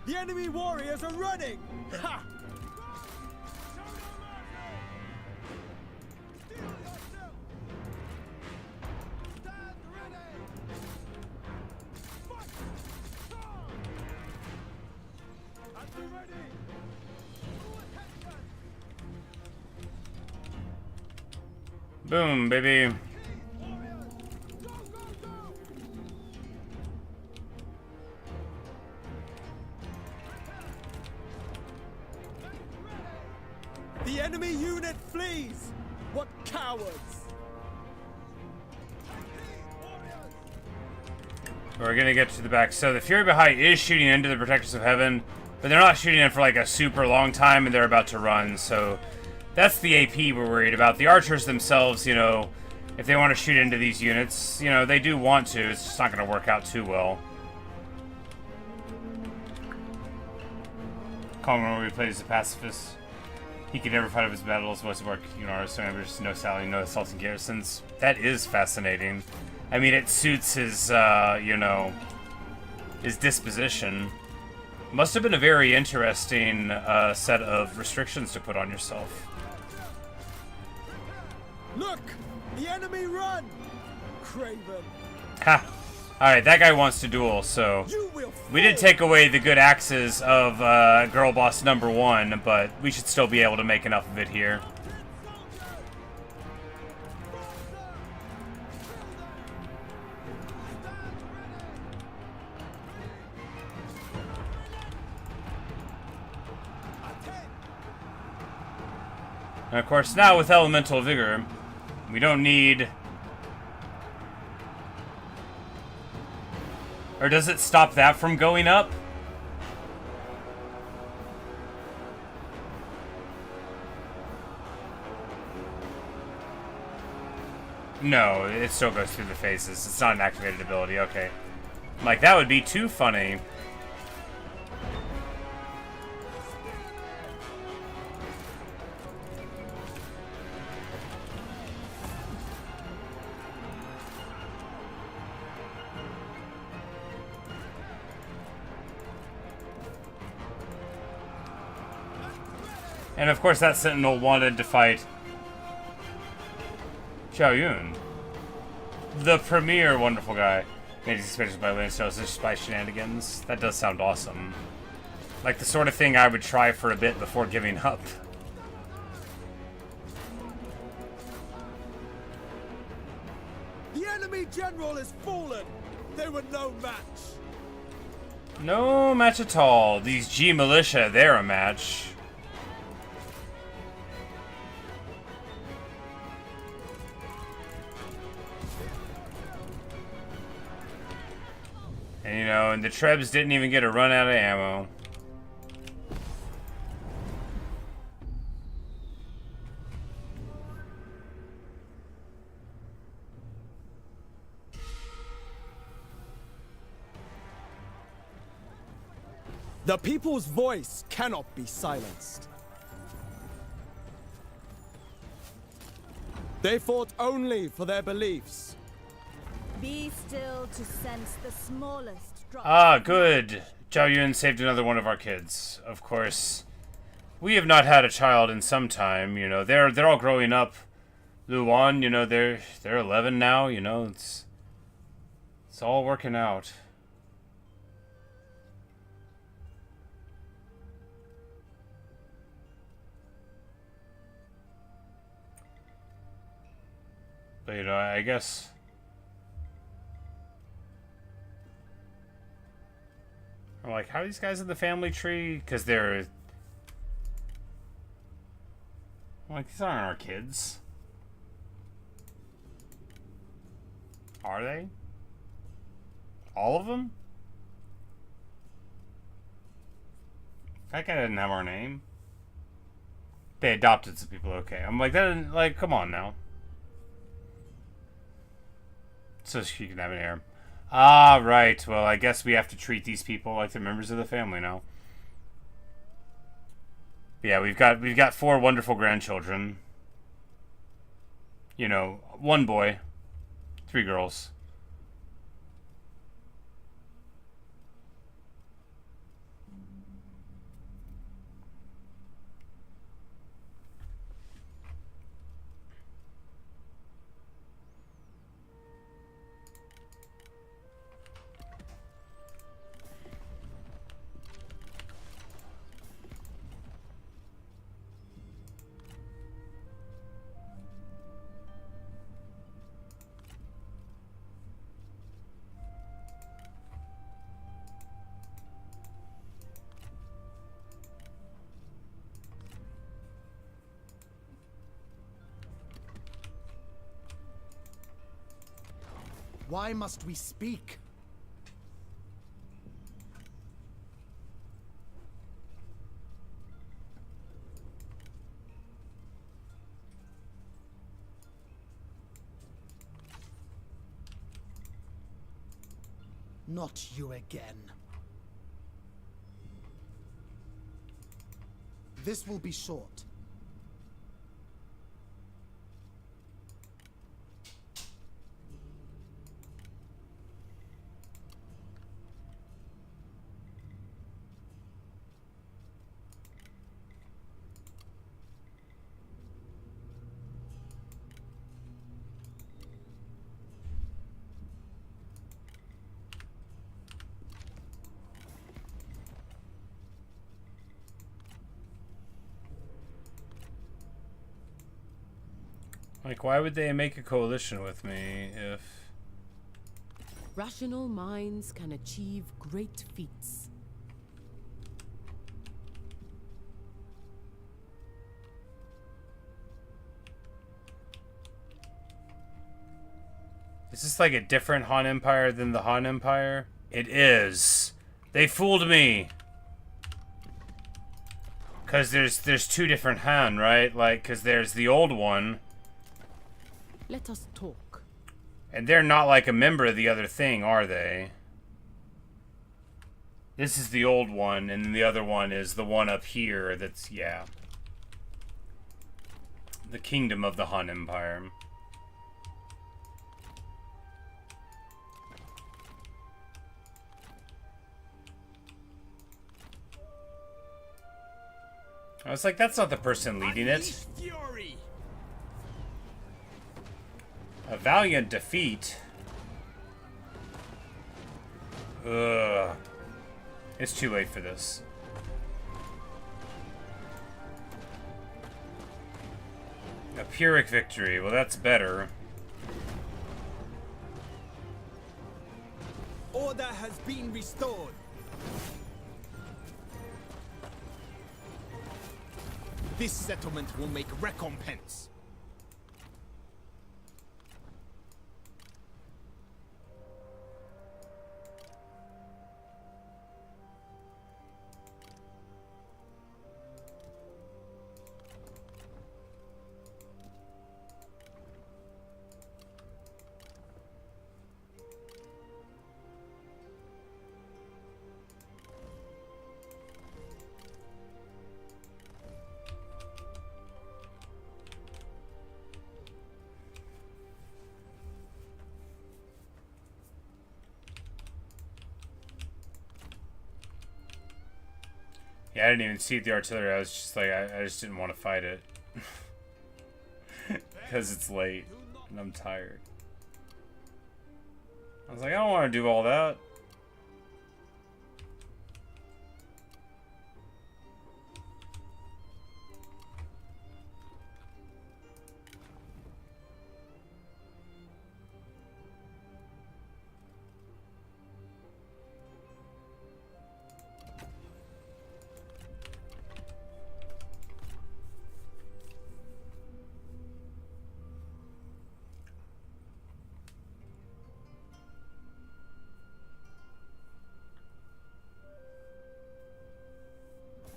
The enemy warriors are running! Ha! Boom, baby. The enemy unit flees! What cowards! We're gonna get to the back. So the Fury Bahai is shooting into the Protectors of Heaven, but they're not shooting in for like a super long time, and they're about to run, so that's the AP we're worried about. The archers themselves, you know, If they want to shoot into these units, you know, they do want to. It's just not going to work out too well. Kong Rong replays as a pacifist. He can never fight up his battles. Most work, you know, so there's no salary, no assaulting garrisons. That is fascinating. I mean, it suits his, you know, his disposition. Must have been a very interesting set of restrictions to put on yourself. Look! The enemy run! Craven. Ha! Alright, that guy wants to duel, so... We did take away the good axes of Girl Boss number 1, but we should still be able to make enough of it here. And of course, now with Elemental Vigor, we don't need... Or does it stop that from going up? No, it still goes through the phases. It's not an activated ability, okay. Like, that would be too funny. And of course that Sentinel wanted to fight Xiao Yun, the premier wonderful guy. Made suspicious by Lancelot's spy shenanigans. That does sound awesome. Like the sort of thing I would try for a bit before giving up. The enemy general is fallen! They were no match! No match at all. These G militia, they're a match. And, you know, and the Trebs didn't even get a run out of ammo. The people's voice cannot be silenced. They fought only for their beliefs. Be still to sense the smallest drop. Ah, good. Zhao Yun saved another one of our kids. Of course, we have not had a child in some time. You know, they're all growing up. Lu Wan, you know, they're 11 now. You know, it's all working out. But you know, I guess. I'm like, how are these guys in the family tree? Because they're... I'm like, these aren't our kids. Are they? All of them? That guy didn't have our name. They adopted some people, okay. I'm like, that didn't, like, come on now. So she can have an heir. Ah, right. Well, I guess we have to treat these people like they're members of the family now. But yeah, we've got 4 wonderful grandchildren. You know, 1 boy, 3 girls. Why must we speak? not you again. This will be short. Like, why would they make a coalition with me if... Rational minds can achieve great feats. Is this like a different Han Empire than the Han Empire? It is. They fooled me. Cause there's two different Han, right? Like, cause there's the old one. Let us talk. And they're not like a member of the other thing, are they? This is the old one, and the other one is the one up here that's, yeah. The kingdom of the Han Empire. I was like, that's not the person leading it. Fury. A valiant defeat. Ugh. It's too late for this. A Pyrrhic victory. Well, that's better. Order has been restored. This settlement will make recompense. Yeah, I didn't even see the artillery. I was just like, I just didn't want to fight it. Because it's late, and I'm tired. I was like, I don't want to do all that.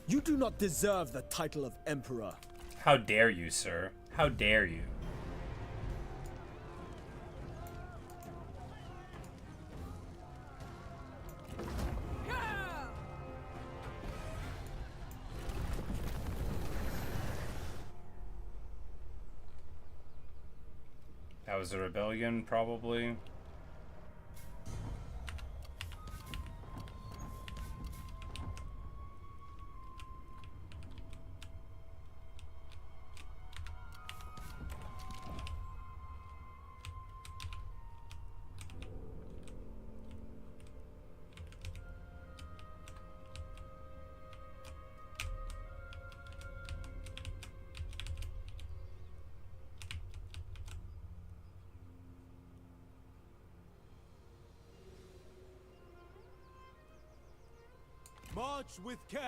You do not deserve the title of Emperor. How dare you, sir? How dare you? That was a rebellion, probably. March with care.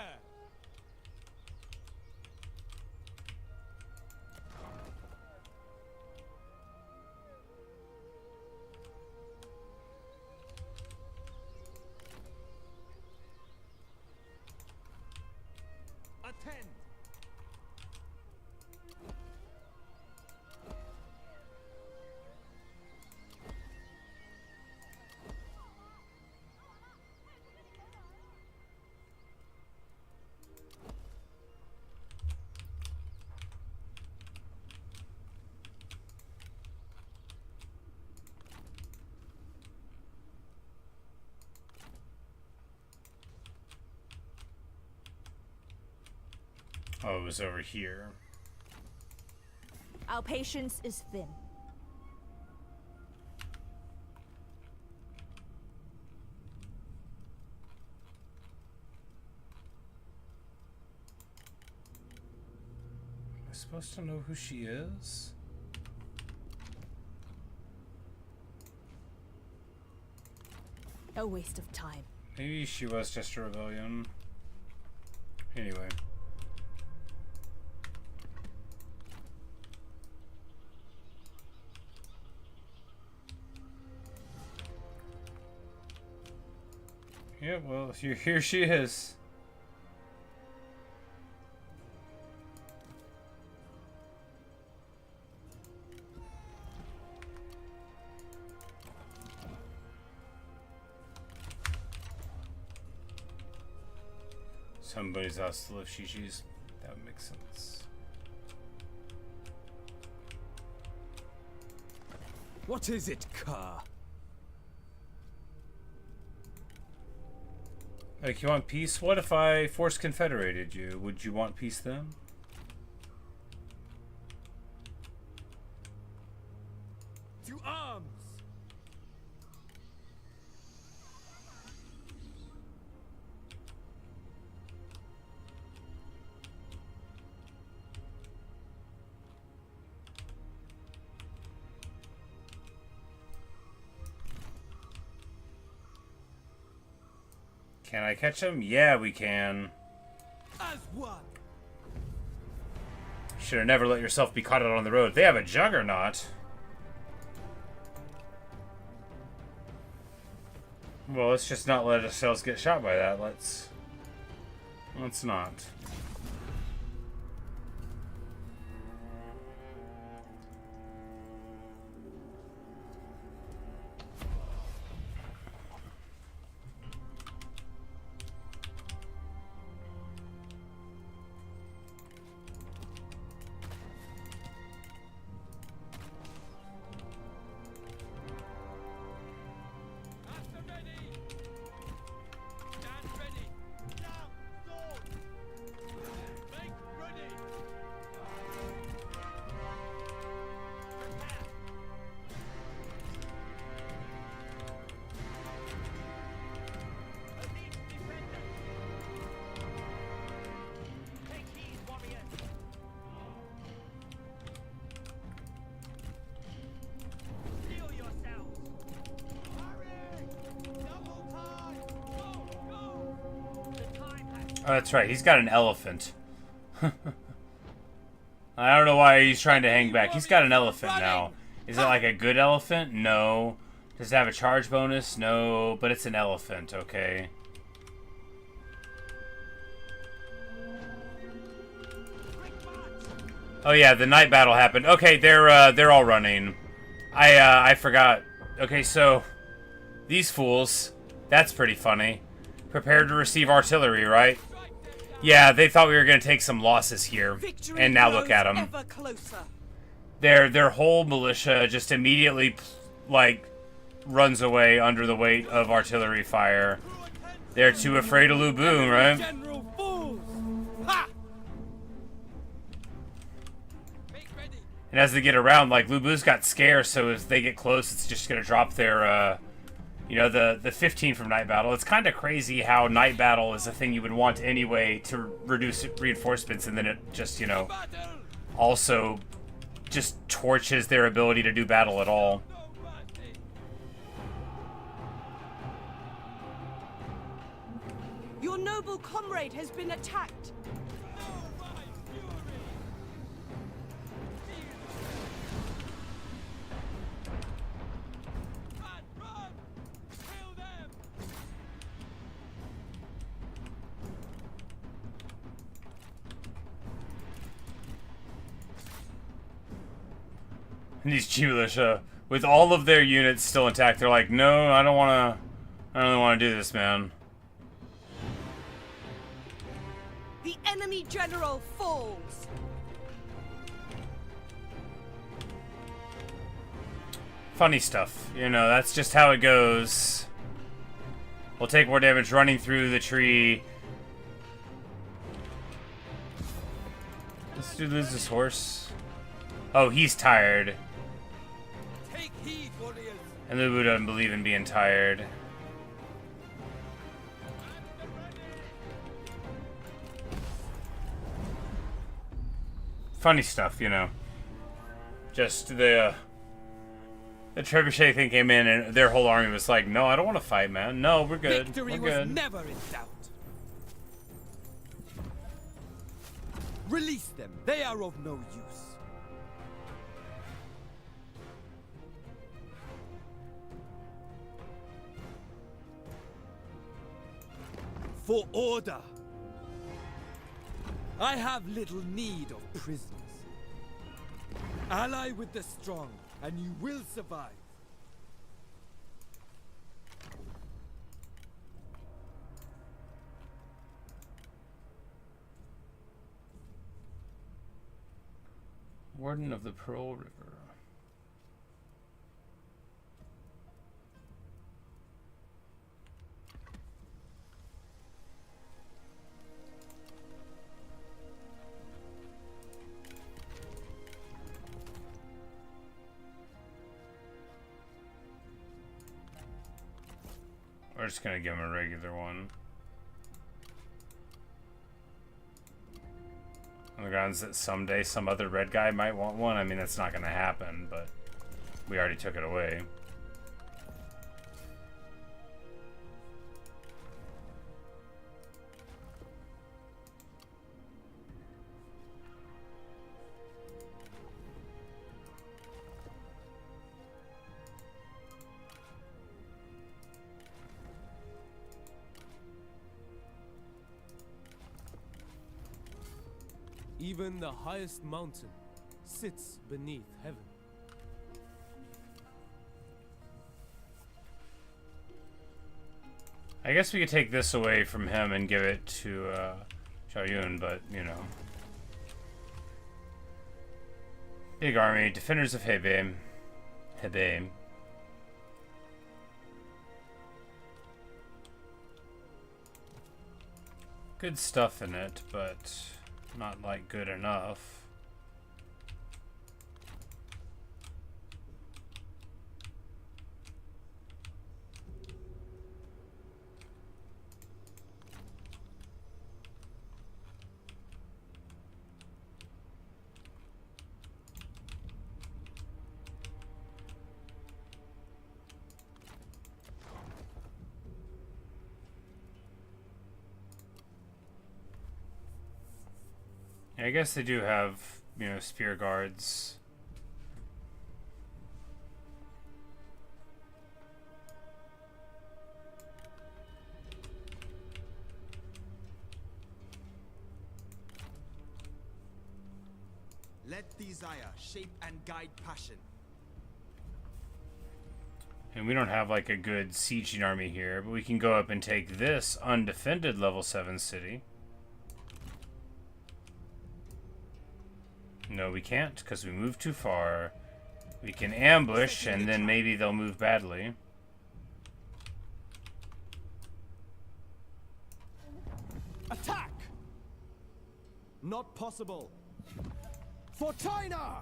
Attend. hose over here. Our patience is thin. Am I supposed to know who she is? A waste of time. Maybe she was just a rebellion. Anyway. Yeah, well, here she is. Somebody's house to live Shiji's. That would make sense. What is it, Kerr? Like, you want peace? What if I force confederated you? Would you want peace then? To arms! Can I catch him? Yeah, we can. As one! Should have never let yourself be caught out on the road. They have a juggernaut. Well, let's just not let ourselves get shot by that. Let's not. Oh, that's right. He's got an elephant. I don't know why he's trying to hang back. He's got an elephant now. Is it like a good elephant? No. Does it have a charge bonus? No. But it's an elephant, okay. Oh yeah, the night battle happened. Okay, they're all running. I forgot. Okay, so these fools. That's pretty funny. Prepared to receive artillery, right? Yeah, they thought we were going to take some losses here. And now look at them. Their whole militia just immediately, like, runs away under the weight of artillery fire. They're too afraid of Liu Bei, right? And as they get around, like, Liu Bei's got scarce, so as they get close, it's just going to drop their, you know, the 15 from Night Battle. It's kind of crazy how Night Battle is a thing you would want anyway to reduce reinforcements, and then it just, you know, also just torches their ability to do battle at all. Your noble comrade has been attacked. And these Chi militia, with all of their units still intact, they're like, no, I don't really want to do this, man. The enemy general falls. Funny stuff. You know, that's just how it goes. We'll take more damage running through the tree. This dude lose his horse. Oh, he's tired. Take heed, warriors. And Lubu doesn't believe in being tired. Funny stuff, you know. Just the trebuchet thing came in, and their whole army was like, "No, I don't want to fight, man. No, we're good. Victory We're good." was never in doubt. Release them. They are of no use. For order. I have little need of prisoners. Ally with the strong, and you will survive. Warden of the Pearl River. We're just gonna give him a regular one. On the grounds that someday some other red guy might want one. I mean, that's not gonna happen, but we already took it away. Even the highest mountain sits beneath heaven. I guess we could take this away from him and give it to Zhao Yun, but you know. Big army, defenders of Hebei. Hebei. Good stuff in it, but not like good enough. I guess they do have, you know, spear guards. Let desire shape and guide passion. And we don't have like a good sieging army here, but we can go up and take this undefended level 7 city. No, we can't, because we moved too far. We can ambush, and then maybe they'll move badly. Attack! Not possible. For China!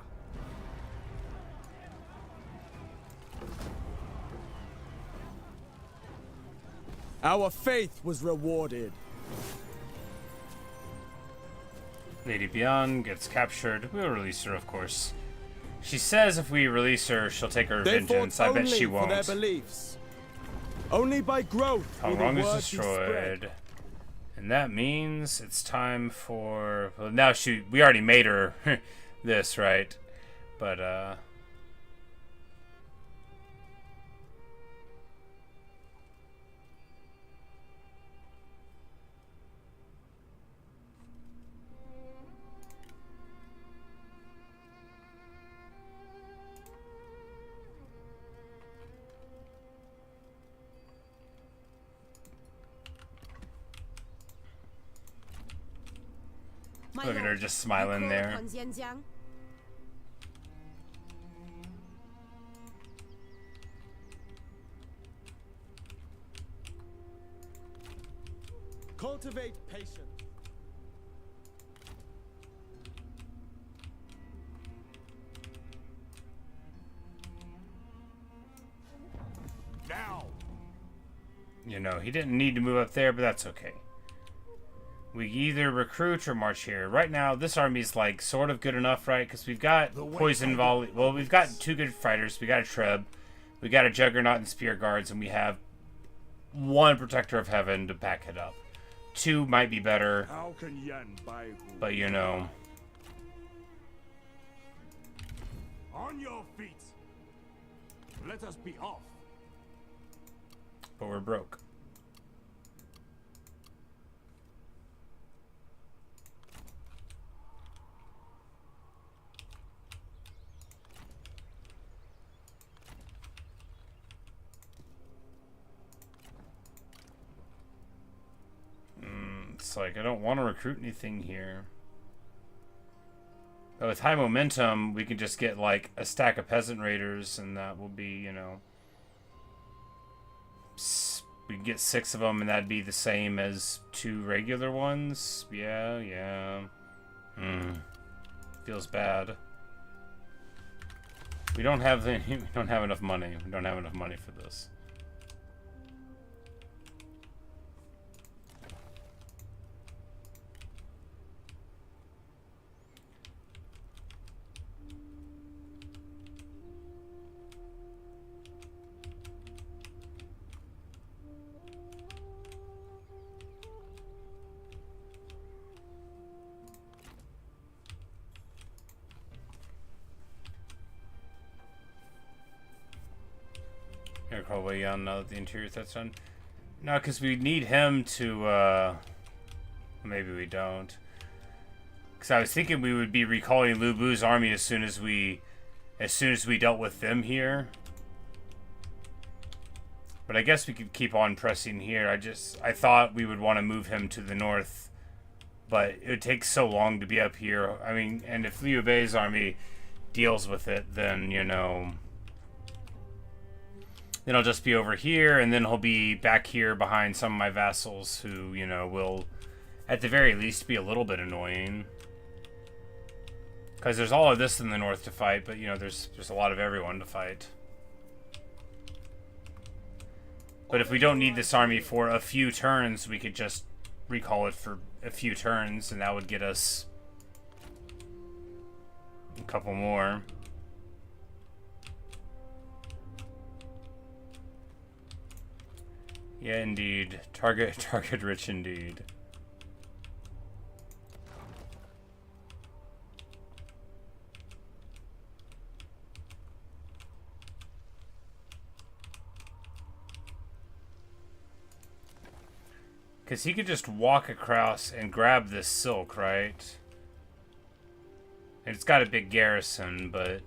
Our faith was rewarded. Lady Bian gets captured. We'll release her, of course. She says if we release her, she'll take her vengeance. I bet she won't. For their beliefs. Only by growth Kong will the Rong is word be destroyed. spread. And that means it's time for... Well, now we already made her this, right? But, look at her just smiling there. Cultivate patience. You know, he didn't need to move up there, but that's okay. We either recruit or march here. Right now, this army's like sort of good enough, right? Because we've got poison volley. Well, we've got 2 good fighters. We got a Treb. We got a Juggernaut and Spear Guards, and we have 1 Protector of Heaven to back it up. 2 might be better. How can Yan buy who? But you know. On your feet. Let us be off. But we're broke. It's like, I don't want to recruit anything here. But with high momentum, we can just get, like, a stack of Peasant Raiders, and that will be, you know... We can get 6 of them, and that'd be the same as 2 regular ones. Yeah. Feels bad. We don't have any, we don't have enough money. We don't have enough money for this. Here, call Wei Yan now that the interior threat's done. No, because we need him to, maybe we don't. Because I was thinking we would be recalling Liu Bu's army as soon as we dealt with them here. But I guess we could keep on pressing here. I thought we would want to move him to the north. But it would take so long to be up here. I mean, and if Liu Bei's army deals with it, then, you know... Then I'll just be over here, and then he'll be back here behind some of my vassals who, you know, will, at the very least, be a little bit annoying. Because there's all of this in the north to fight, but, you know, there's a lot of everyone to fight. But if we don't need this army for a few turns, we could just recall it for a few turns, and that would get us a couple more. Yeah, indeed. Target rich indeed. Because he could just walk across and grab this silk, right? And it's got a big garrison, but...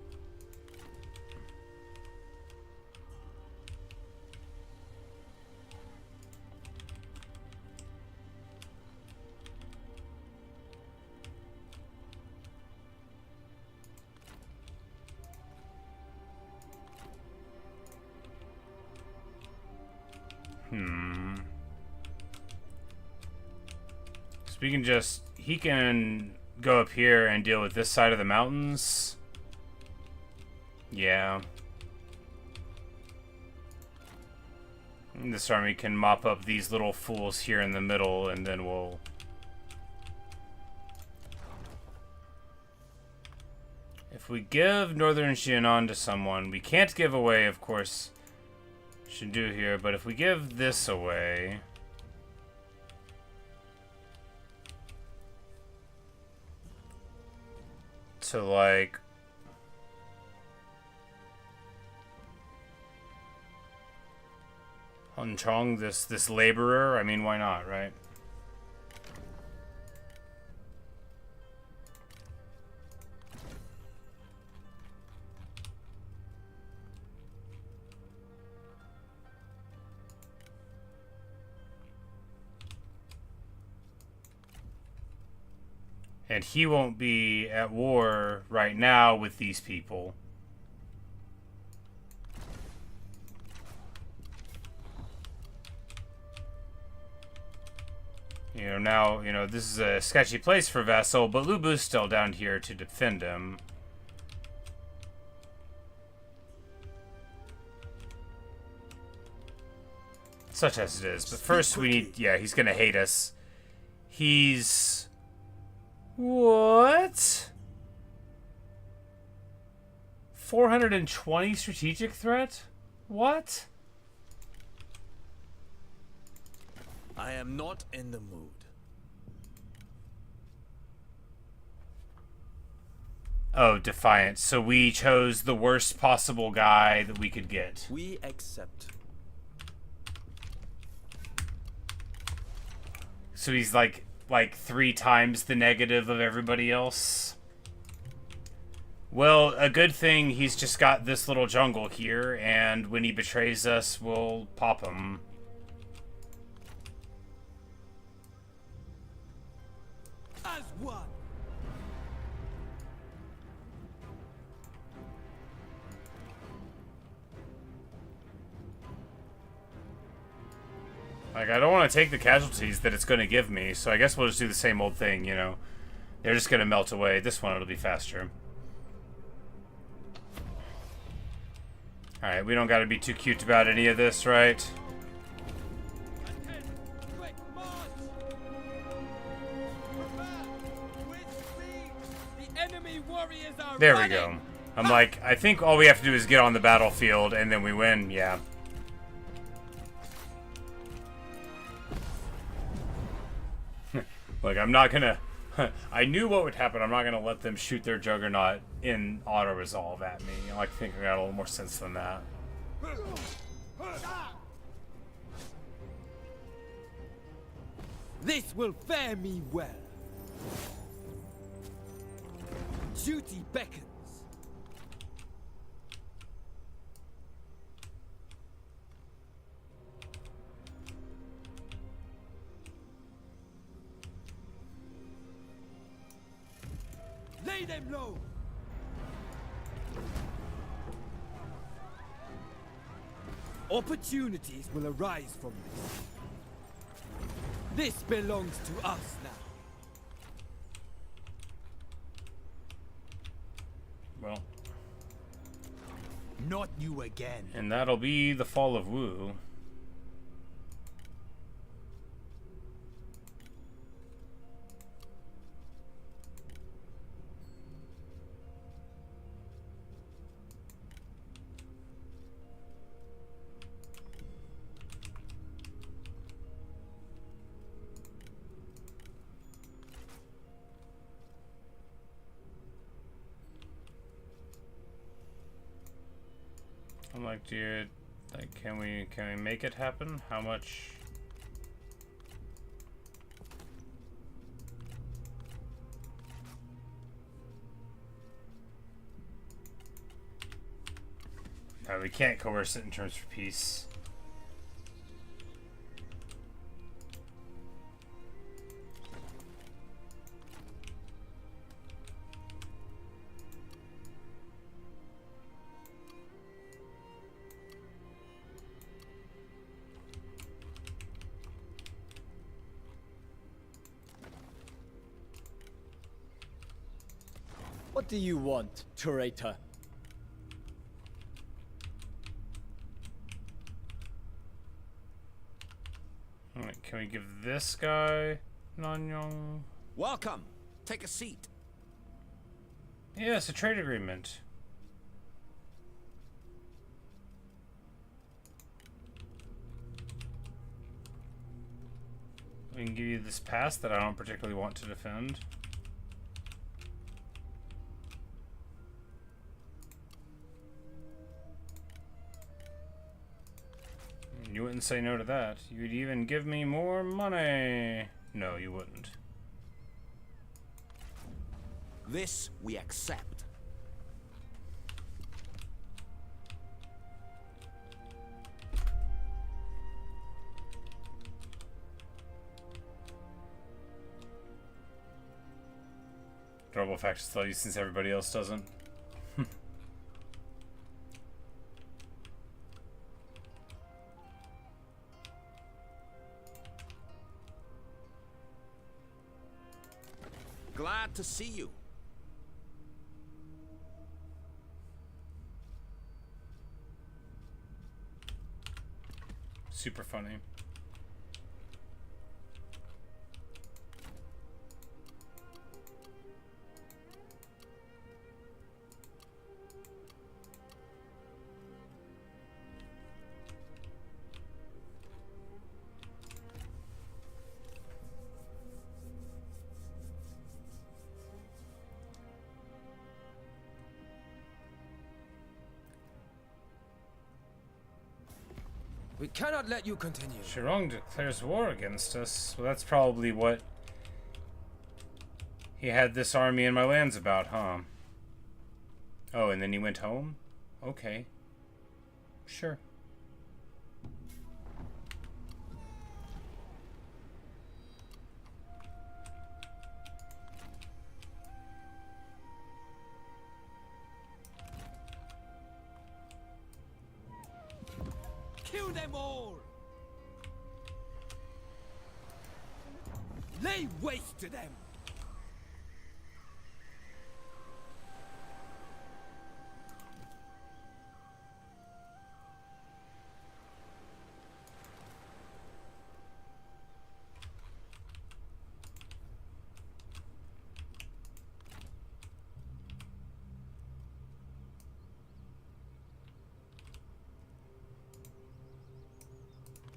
So we can just... He can go up here and deal with this side of the mountains. Yeah. And this army can mop up these little fools here in the middle, and then we'll... If we give Northern Xianan to someone, we can't give away, of course, Shindu here, but if we give this away... to, like... Hun Chong, this laborer, I mean, why not, right? And he won't be at war right now with these people. You know, now, you know, this is a sketchy place for Vessel, but Liu Bu's still down here to defend him. Such as it is. But first we need... Yeah, he's gonna hate us. He's... What? 420 strategic threat? What? I am not in the mood. Oh, Defiant. So we chose the worst possible guy that we could get. We accept. So he's like 3 times the negative of everybody else. Well, a good thing he's just got this little jungle here, and when he betrays us, we'll pop him. As one. Like, I don't want to take the casualties that it's going to give me, so I guess we'll just do the same old thing, you know. They're just going to melt away. This one, it'll be faster. Alright, we don't got to be too cute about any of this, right? There we go. I'm like, I think all we have to do is get on the battlefield, and then we win, yeah. Look, I'm not gonna... I knew what would happen. I'm not gonna let them shoot their Juggernaut in auto-resolve at me. I think I got a little more sense than that. This will fare me well. Duty beckons. Lay them low. Opportunities will arise from this. This belongs to us now. Well. Not you again. And that'll be the fall of Wu. I'm like, dude, like, can we make it happen? How much? No, we can't coerce it in terms of peace. What do you want, traitor? Alright, can we give this guy Nanyong? Welcome. Take a seat. Yeah, it's a trade agreement. We can give you this pass that I don't particularly want to defend. You wouldn't say no to that. You'd even give me more money. No, you wouldn't. This we accept. Durable factions tell you since everybody else doesn't. Glad to see you. super funny. We cannot let you continue. Shirong declares war against us. Well, that's probably what he had this army in my lands about, huh? Oh, and then he went home? Okay. Sure. Kill them all! Lay waste to them!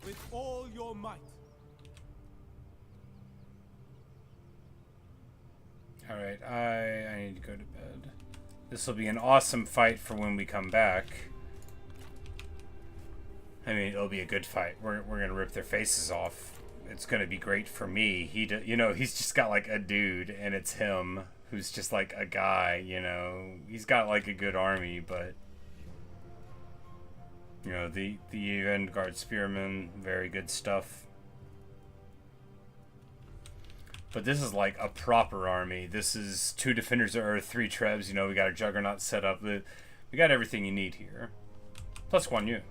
With all your might. Alright, I need to go to bed. This will be an awesome fight for when we come back. I mean, it'll be a good fight. We're gonna rip their faces off. It's gonna be great for me. You know, he's just got like a dude, and it's him who's just like a guy. You know, he's got like a good army, but you know, the Vanguard Spearmen, very good stuff. But this is like a proper army. This is 2 Defenders of Earth, 3 Trebs. You know, we got a Juggernaut set up. We got everything you need here. Plus Guan Yu.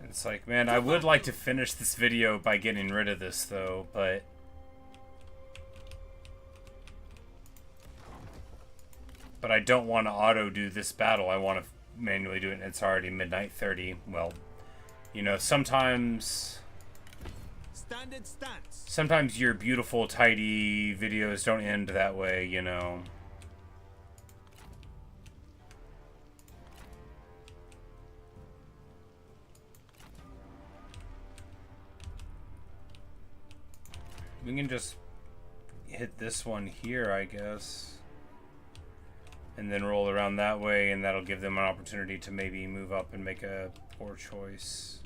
It's like, man, I would like to finish this video by getting rid of this, though, but I don't want to auto-do this battle. I want to manually do it, and it's already midnight 30. Well, you know, sometimes your beautiful, tidy videos don't end that way, you know. We can just hit this one here, I guess. And then roll around that way, and that'll give them an opportunity to maybe move up and make a poor choice.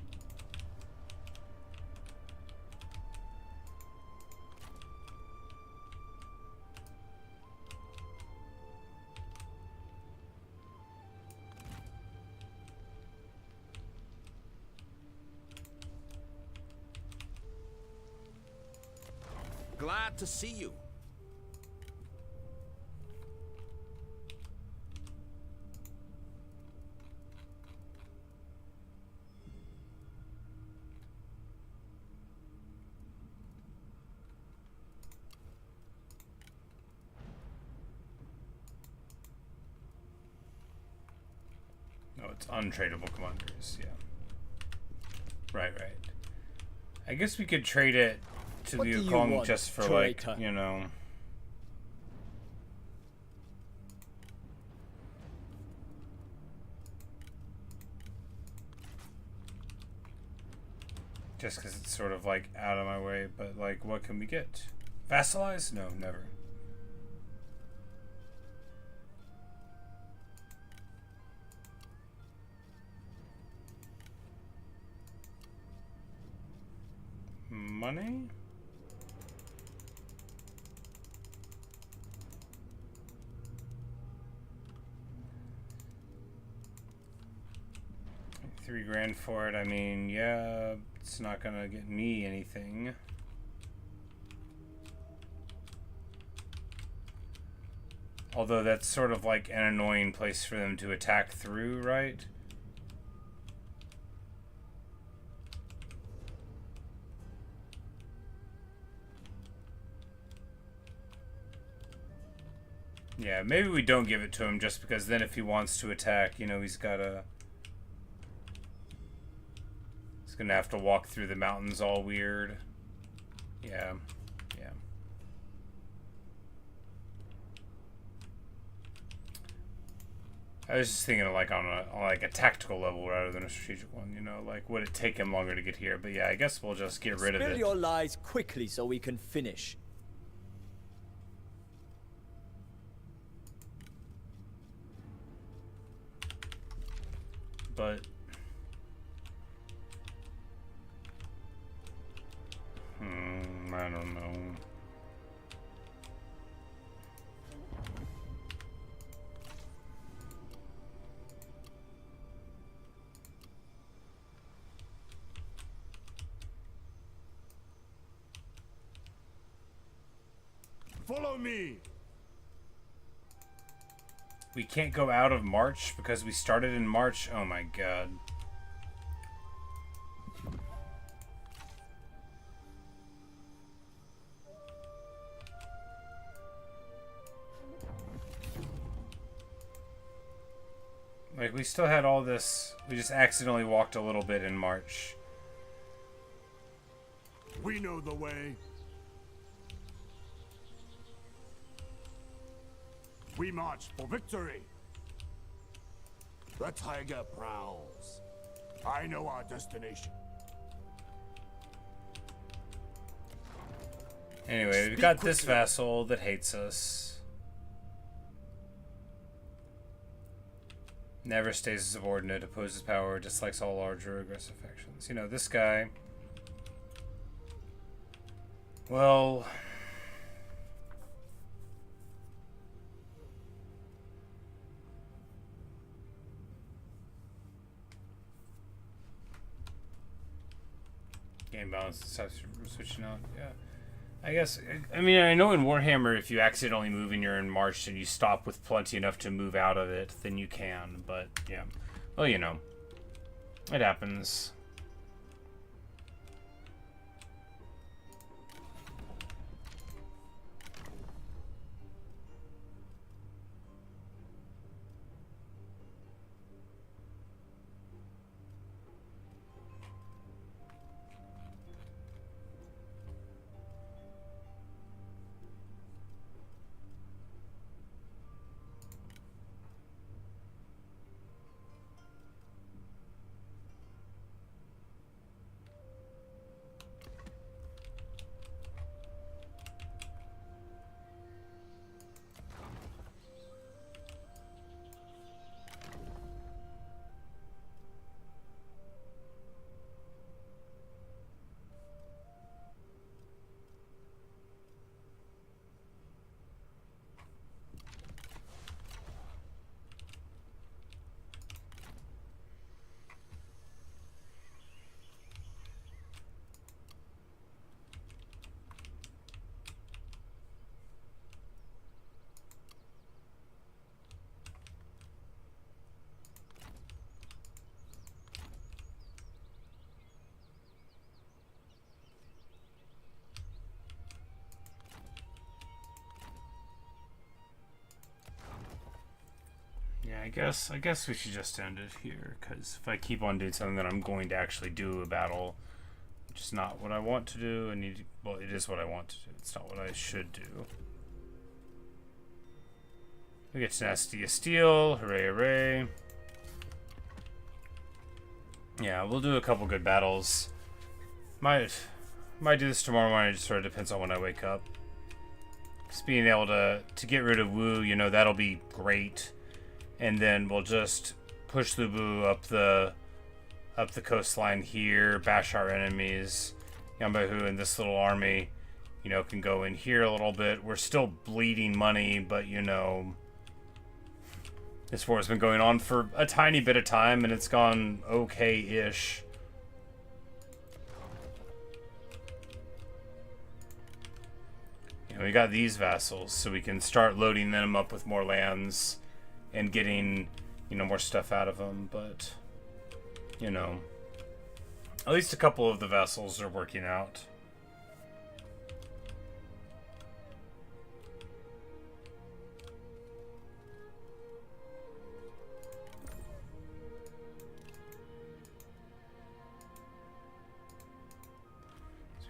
Glad to see you. No, it's untradeable commanders, yeah. Right. I guess we could trade it to Liu Kong just for, like, you know. Just because it's sort of, like, out of my way, but, like, what can we get? Vassalize? No, never. Money? $3,000 for it. I mean, yeah, it's not gonna get me anything. Although that's sort of like an annoying place for them to attack through, right? Yeah, maybe we don't give it to him just because then if he wants to attack, you know, he's gonna have to walk through the mountains all weird. Yeah. Yeah. I was just thinking of like on a tactical level rather than a strategic one, you know, like would it take him longer to get here? But yeah, I guess we'll just get rid of Spill it. your lies quickly so we can finish. But I don't know. Follow me. We can't go out of March because we started in March. Oh my god. Like, we still had all this. We just accidentally walked a little bit in March. We know the way. We march for victory. The tiger prowls. I know our destination. Anyway, we've got this vassal that hates us. Never stays a subordinate, opposes power, dislikes all larger aggressive factions. You know, this guy. Well, game balance starts switching out. Yeah. I guess, I mean, I know in Warhammer, if you accidentally move and you're in March and you stop with plenty enough to move out of it, then you can, but yeah. Well, you know, it happens. I guess we should just end it here, because if I keep on doing something that I'm going to actually do a battle, which is not what I want to do, well, it is what I want to do. It's not what I should do. We get Tenacity of Steel, hooray, hooray. Yeah, we'll do a couple good battles. Might do this tomorrow morning, it just sort of depends on when I wake up. Just being able to get rid of Wu, you know, that'll be great. And then we'll just push Liu Bei up the coastline here, bash our enemies. Yambahu and this little army, you know, can go in here a little bit. We're still bleeding money, but you know, this war has been going on for a tiny bit of time, and it's gone okay-ish. You know, we got these vassals, so we can start loading them up with more lands and getting, you know, more stuff out of them, but, you know, at least a couple of the vessels are working out.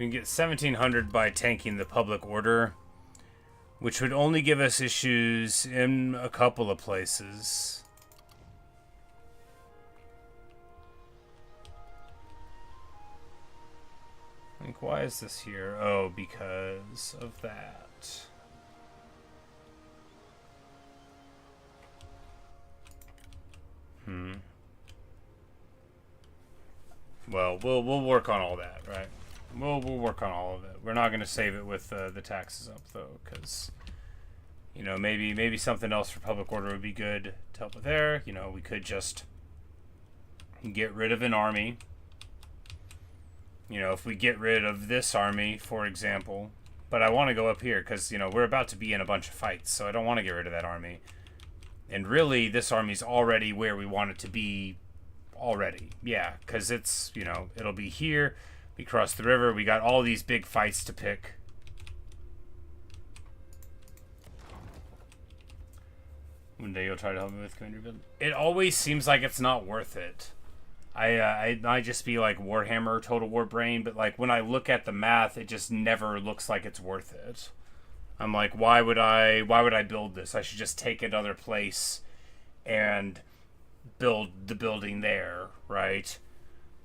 we can get 1700 by tanking the public order, which would only give us issues in a couple of places. Like, why is this here? Oh, because of that. Well, we'll work on all that, right? We'll work on all of it. We're not going to save it with the taxes up, though, because, you know, maybe something else for public order would be good to help with there. You know, we could just get rid of an army. You know, if we get rid of this army, for example, but I want to go up here because, you know, we're about to be in a bunch of fights, so I don't want to get rid of that army. And really, this army's already where we want it to be already. Yeah, because it's, you know, it'll be here. We cross the river. We got all these big fights to pick. One day you'll try to help me with commander build. It always seems like it's not worth it. I might just be like Warhammer Total War brain, but like when I look at the math, it just never looks like it's worth it. I'm like, why would I build this? I should just take another place and build the building there, right?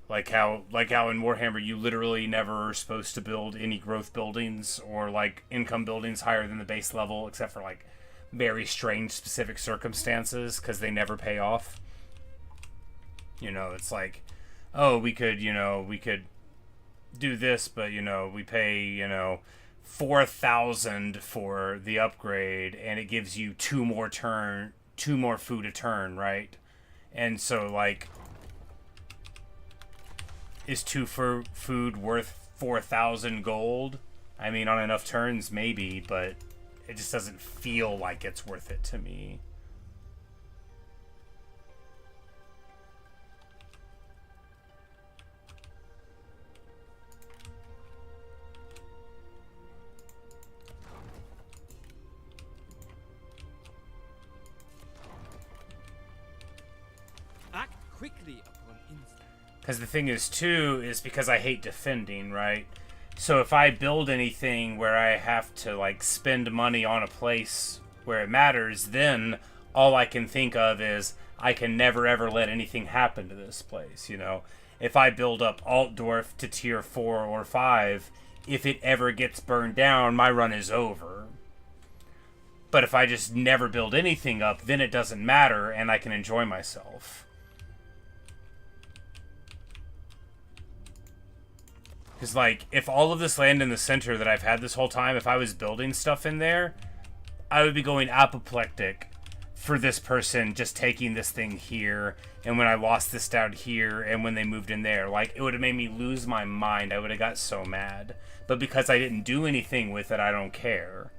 Like how in Warhammer you literally never are supposed to build any growth buildings or like income buildings higher than the base level, except for like very strange specific circumstances because they never pay off. You know, it's like, oh, we could do this, but, you know, we pay, you know, 4,000 for the upgrade, and it gives you two more food a turn, right? And so, like, is food worth 4,000 gold? I mean, on enough turns, maybe, but it just doesn't feel like it's worth it to me. Quickly upon instant. Because the thing is, too, is because I hate defending, right? So if I build anything where I have to, like, spend money on a place where it matters, then all I can think of is I can never, ever let anything happen to this place, you know? If I build up Altdorf to tier 4 or 5, if it ever gets burned down, my run is over. But if I just never build anything up, then it doesn't matter, and I can enjoy myself. Because, like, if all of this land in the center that I've had this whole time, if I was building stuff in there, I would be going apoplectic for this person just taking this thing here, and when I lost this down here, and when they moved in there. Like, it would have made me lose my mind. I would have got so mad. But because I didn't do anything with it, I don't care.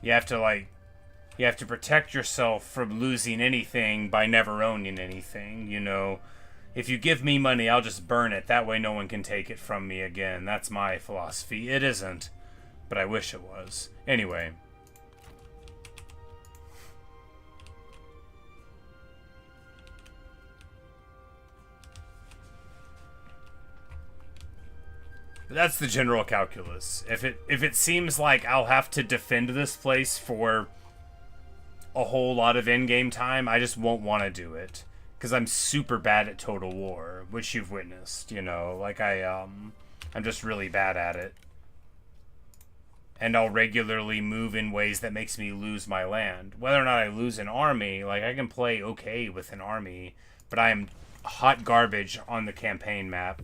You have to protect yourself from losing anything by never owning anything, you know? If you give me money, I'll just burn it. That way no one can take it from me again. That's my philosophy. It isn't, but I wish it was. Anyway. But that's the general calculus. If it seems like I'll have to defend this place for a whole lot of in-game time, I just won't want to do it. Because I'm super bad at Total War, which you've witnessed, you know, like I'm just really bad at it. And I'll regularly move in ways that makes me lose my land. Whether or not I lose an army, like I can play okay with an army, but I am hot garbage on the campaign map.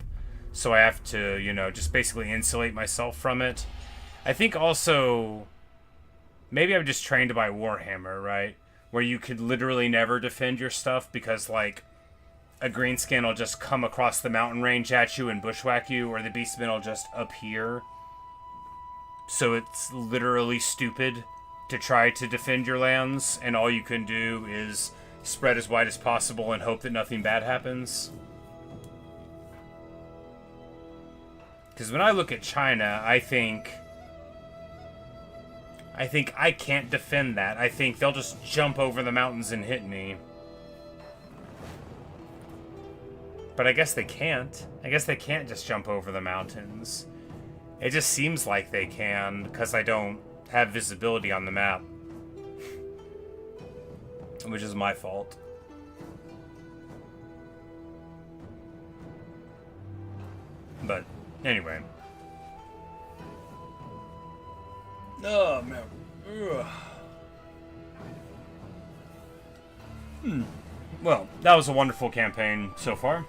So I have to, you know, just basically insulate myself from it. I think also, maybe I'm just trained by Warhammer, right? Where you could literally never defend your stuff because, like, a greenskin will just come across the mountain range at you and bushwhack you, or the beastmen will just appear. So it's literally stupid to try to defend your lands, and all you can do is spread as wide as possible and hope that nothing bad happens. Because when I look at China, I think I can't defend that. I think they'll just jump over the mountains and hit me. But but I guess they can't. I guess they can't just jump over the mountains. It just seems like they can, because I don't have visibility on the map. Which is my fault. But, anyway. Oh, man. Ugh. Well, that was a wonderful campaign so far.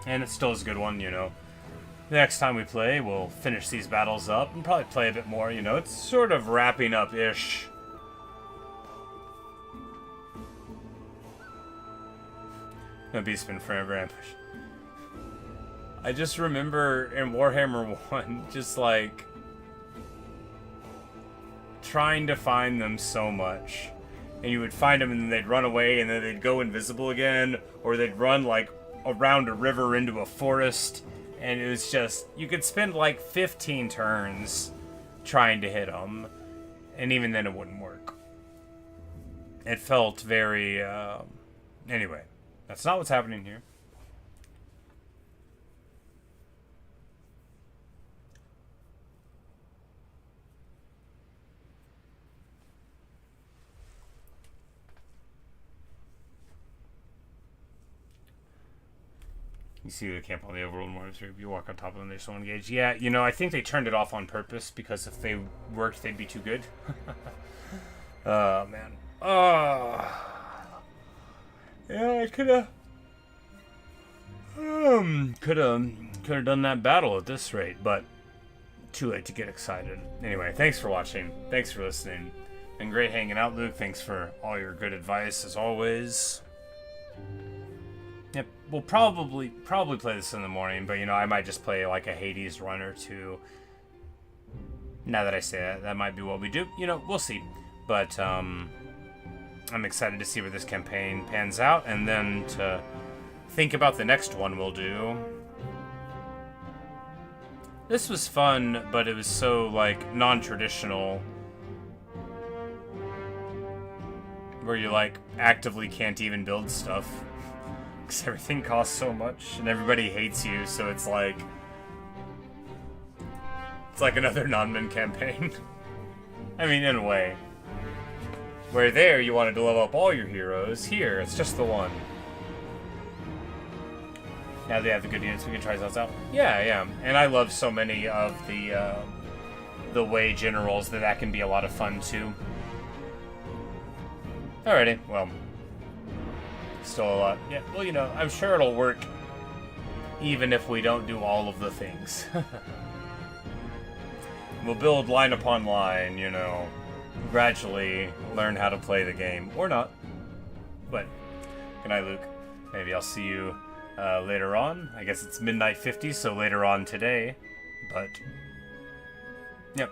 And it still is a good one, you know. The next time we play, we'll finish these battles up and probably play a bit more, you know. It's sort of wrapping up-ish. No Beastman forever ambush. I just remember in Warhammer 1, just like trying to find them so much. And you would find them and then they'd run away and then they'd go invisible again, or they'd run like around a river into a forest, and it was just, you could spend like 15 turns trying to hit them, and even then it wouldn't work. It felt very, anyway, that's not what's happening here. You see the camp on the overworld mortars. You walk on top of them, they're so engaged. Yeah, you know, I think they turned it off on purpose because if they worked, they'd be too good. Oh, man. Oh. Yeah, I could have done that battle at this rate, but too late to get excited. Anyway, thanks for watching. Thanks for listening. Been great hanging out, Luke. Thanks for all your good advice, as always. Yep, we'll probably play this in the morning, but you know, I might just play like a Hades run or two. Now that I say that, that might be what we do. You know, we'll see. But I'm excited to see where this campaign pans out, and then to think about the next one we'll do. This was fun, but it was so like non-traditional, where you like actively can't even build stuff. Because everything costs so much, and everybody hates you, so it's like another non-min campaign. I mean, in a way. Where there, you wanted to level up all your heroes. Here, it's just the one. Now they have the good units, we can try those out. Yeah, yeah. And I love so many of the Wei generals that can be a lot of fun, too. Alrighty, well... Still a lot. Yeah, well, you know, I'm sure it'll work even if we don't do all of the things. We'll build line upon line, you know, gradually learn how to play the game. Or not. But, good night, Luke. Maybe I'll see you later on. I guess it's midnight 50, so later on today. But, yep.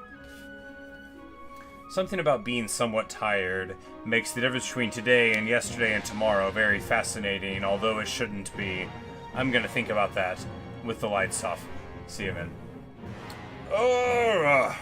Something about being somewhat tired makes the difference between today and yesterday and tomorrow very fascinating, although it shouldn't be. I'm gonna think about that with the lights off. See you, man. Oh.